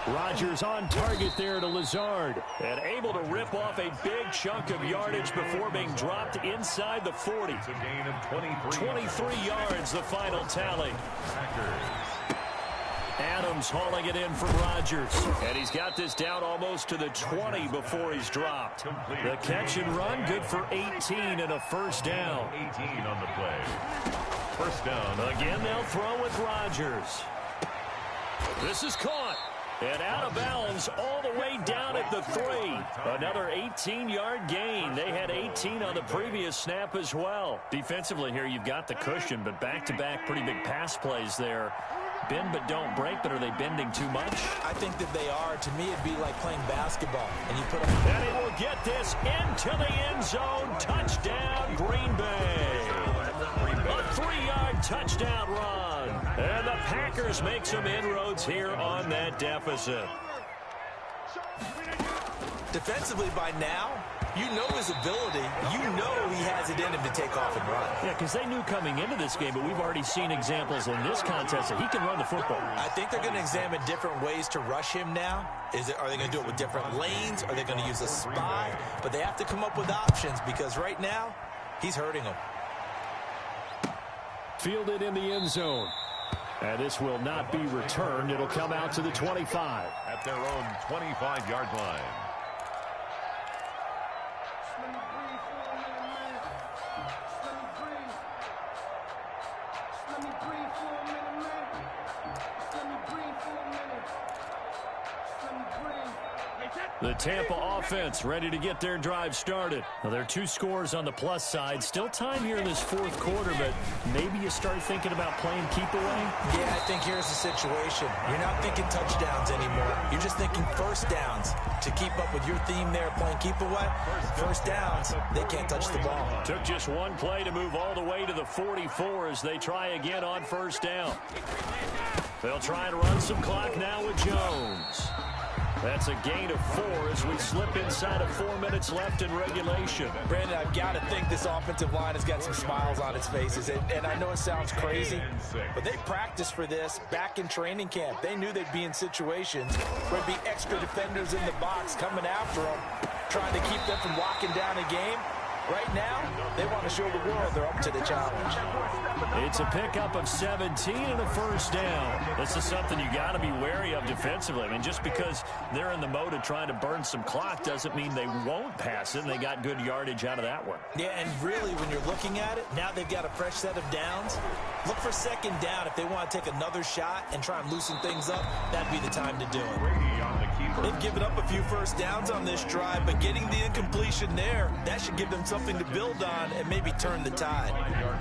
Rodgers on target there to Lazard. And able to rip off a big chunk of yardage before being dropped inside the 40. It's a gain of 23 yards, the final tally. Packers. Adams hauling it in from Rodgers. And he's got this down almost to the 20 before he's dropped. The catch and run, good for 18 and a 1st down. 18 on the play. 1st down. Again, they'll throw with Rodgers. This is caught. And out of bounds all the way down at the 3. Another 18-yard gain. They had 18 on the previous snap as well. Defensively here, you've got the cushion, but back-to-back pretty big pass plays there. Bend but don't break, but are they bending too much? I think that they are. To me, it'd be like playing basketball. And you put And he will get this into the end zone. Touchdown, Green Bay. A 3-yard touchdown run. And the Packers make some inroads here on that deficit. defensively by now, you know his ability. You know he has it in him to take off and run. Yeah, because they knew coming into this game, but we've already seen examples in this contest that he can run the football. I think they're going to examine different ways to rush him now. Are they going to do it with different lanes? Are they going to use a spy? But they have to come up with options because right now, he's hurting them. Fielded in the end zone. And this will not be returned. It'll come out to the 25. At their own 25-yard line. The Tampa offense ready to get their drive started. Now, there are 2 scores on the plus side. Still time here in this fourth quarter, but maybe you start thinking about playing keep away? Yeah, I think here's the situation. You're not thinking touchdowns anymore. You're just thinking first downs. To keep up with your theme there, playing keep away, first downs, they can't touch the ball. Took just one play to move all the way to the 44 as they try again on first down. They'll try and run some clock now with Jones. That's a gain of 4 as we slip inside of 4 minutes left in regulation. Brandon, I've got to think this offensive line has got some smiles on its faces. And I know it sounds crazy, but they practiced for this back in training camp. They knew they'd be in situations where there'd be extra defenders in the box coming after them, trying to keep them from locking down a game. Right now, they want to show the world they're up to the challenge. It's a pickup of 17 and a first down. This is something you got to be wary of defensively. I mean, just because they're in the mode of trying to burn some clock doesn't mean they won't pass it, and they got good yardage out of that one. Yeah, and really, when you're looking at it, now they've got a fresh set of downs. Look for second down if they want to take another shot and try and loosen things up. That'd be the time to do it. They've given up a few first downs on this drive, but getting the incompletion there, that should give them something to build on and maybe turn the tide.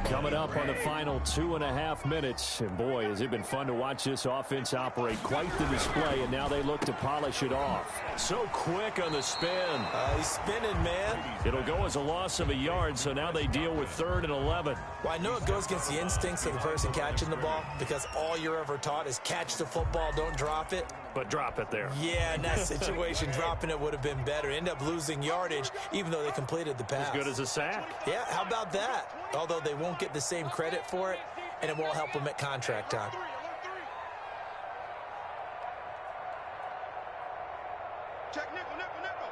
Coming up on the final 2.5 minutes, and boy, has it been fun to watch this offense operate. Quite the display, and now they look to polish it off. So quick on the spin. He's spinning, man. It'll go as a loss of a yard, so now they deal with 3rd and 11. Well, I know it goes against the instincts of the person catching the ball because all you're ever taught is catch the football, don't drop it. But drop it there. Yeah, in that situation, dropping it would have been better. End up losing yardage, even though they completed the pass. As good as a sack. Yeah, how about that? Although they won't get the same credit for it, and it won't help them at contract time. Check nickel, nickel.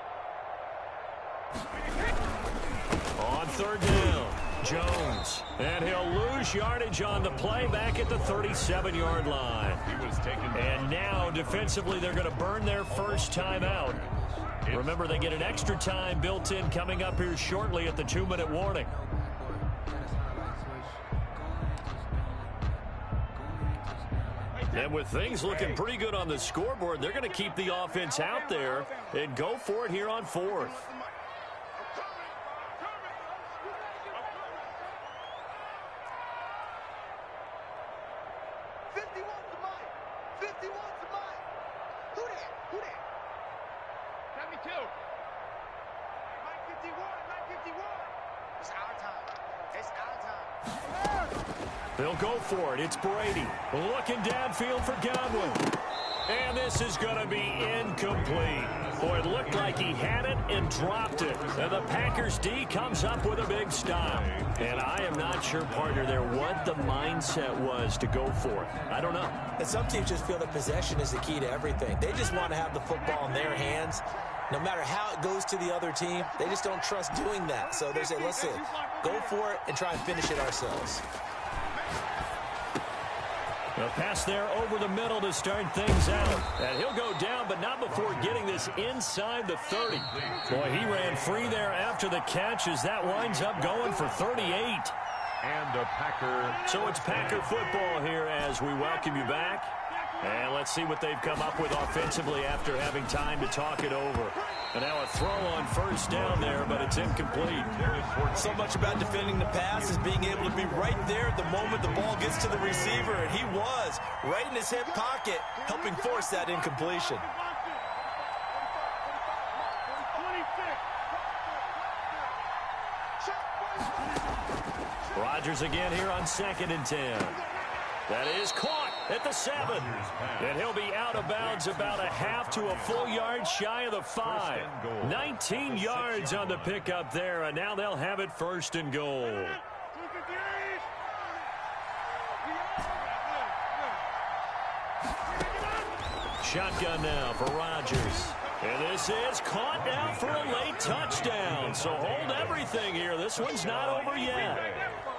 On 3rd down, Jones. And he'll lose yardage on the play back at the 37-yard line. He was taken down. And now, defensively, they're going to burn their first time out. Remember, they get an extra time built in coming up here shortly at the 2-minute warning. And with things looking pretty good on the scoreboard, they're going to keep the offense out there and go for it here on 4th. They'll go for it. It's Brady looking downfield for Godwin. And this is going to be incomplete. Boy, it looked like he had it and dropped it. And the Packers D comes up with a big stop. And I am not sure, partner, there what the mindset was to go for it. I don't know. And some teams just feel that possession is the key to everything. They just want to have the football in their hands. No matter how it goes to the other team, they just don't trust doing that. So they say, listen, go for it and try and finish it ourselves. A pass there over the middle to start things out. And he'll go down, but not before getting this inside the 30. Boy, he ran free there after the catch as that winds up going for 38. And a Packer. So it's Packer football here as we welcome you back. And let's see what they've come up with offensively after having time to talk it over. And now a throw on first down there, but it's incomplete. So much about defending the pass is being able to be right there at the moment the ball gets to the receiver, and he was right in his hip pocket, helping force that incompletion. Rodgers again here on 2nd and 10. That is caught. at the 7. And he'll be out of bounds about a half to a full yard shy of the 5. 19 yards on the pickup there, and now they'll have it 1st and goal. Shotgun now for Rodgers. And this is caught now for a late touchdown. So hold everything here. This one's not over yet.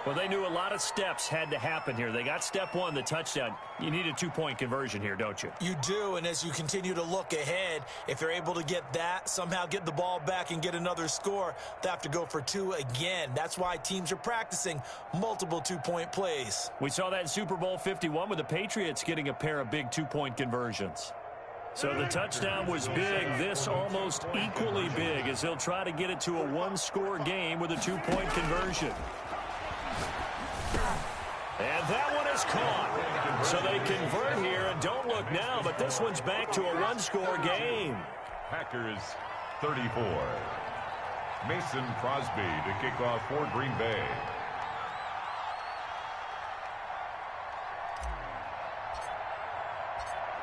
Well, they knew a lot of steps had to happen here. They got step 1, the touchdown. You need a 2-point conversion here, don't you? You do, and as you continue to look ahead, if they're able to get that, somehow get the ball back and get another score, they have to go for 2 again. That's why teams are practicing multiple 2-point plays. We saw that in Super Bowl 51 with the Patriots getting a pair of big 2-point conversions. So the touchdown was big. This almost equally big as he'll try to get it to a 1-score game with a 2-point conversion. And that one is caught. So they convert here, and don't look now, but this one's back to a 1-score game. Packers 34. Mason Crosby to kick off for Green Bay.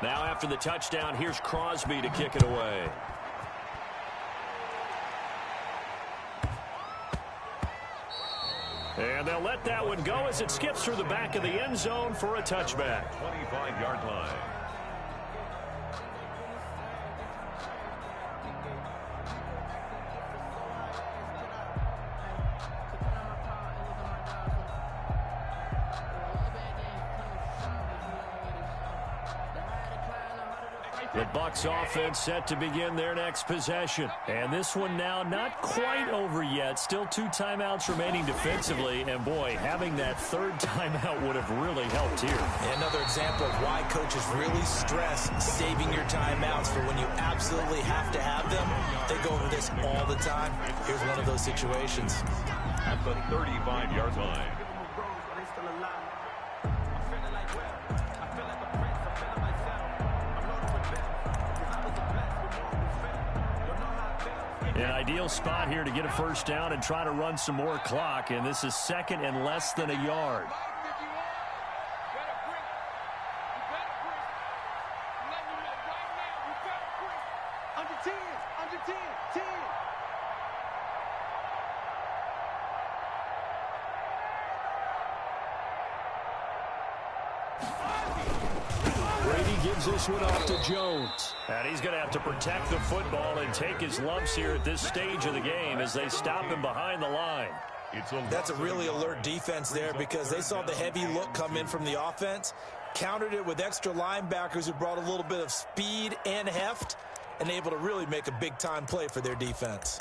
Now after the touchdown, here's Crosby to kick it away. And they'll let that one go as it skips through the back of the end zone for a touchback. 25-yard line. The Bucs offense set to begin their next possession. And this one now not quite over yet. Still 2 timeouts remaining defensively. And boy, having that 3rd timeout would have really helped here. Another example of why coaches really stress saving your timeouts for when you absolutely have to have them. They go over this all the time. Here's one of those situations. At the 35-yard line. An ideal spot here to get a 1st down and try to run some more clock. And this is 2nd and less than a yard. Under 10, under 10, 10. Brady gives this one off to Jones. And he's going to have to protect the football and take his lumps here at this stage of the game as they stop him behind the line. That's a really alert defense there because they saw the heavy look come in from the offense, countered it with extra linebackers who brought a little bit of speed and heft, and able to really make a big-time play for their defense.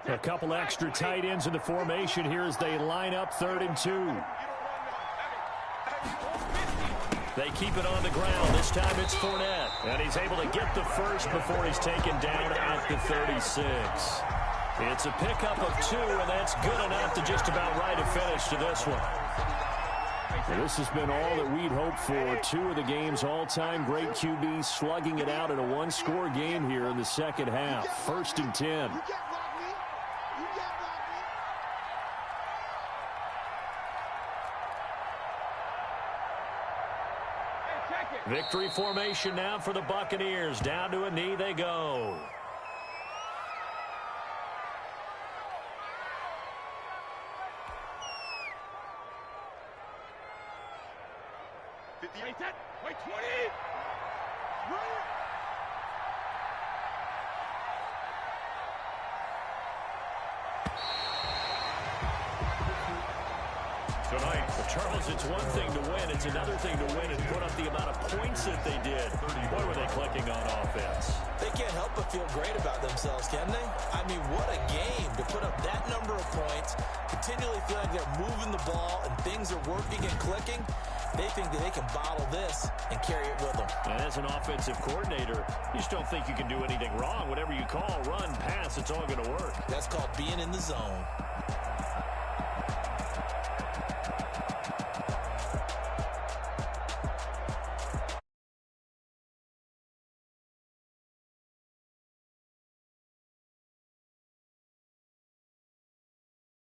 A couple extra tight ends in the formation here as they line up 3rd and 2. They keep it on the ground. This time it's Fournette. And he's able to get the first before he's taken down at the 36. It's a pickup of 2, and that's good enough to just about write a finish to this one. And this has been all that we'd hoped for. 2 of the game's all-time great QBs slugging it out in a 1-score game here in the second half. 1st and 10. Victory formation now for the Buccaneers. Down to a knee they go. Wait, 20. Tonight, Charles, it's one thing to win. It's another thing to win and put up the amount of points that they did. Boy, were they clicking on offense. They can't help but feel great about themselves, can they? I mean, what a game to put up that number of points, continually feel like they're moving the ball and things are working and clicking. They think that they can bottle this and carry it with them. And as an offensive coordinator, you just don't think you can do anything wrong. Whatever you call, run, pass, it's all going to work. That's called being in the zone.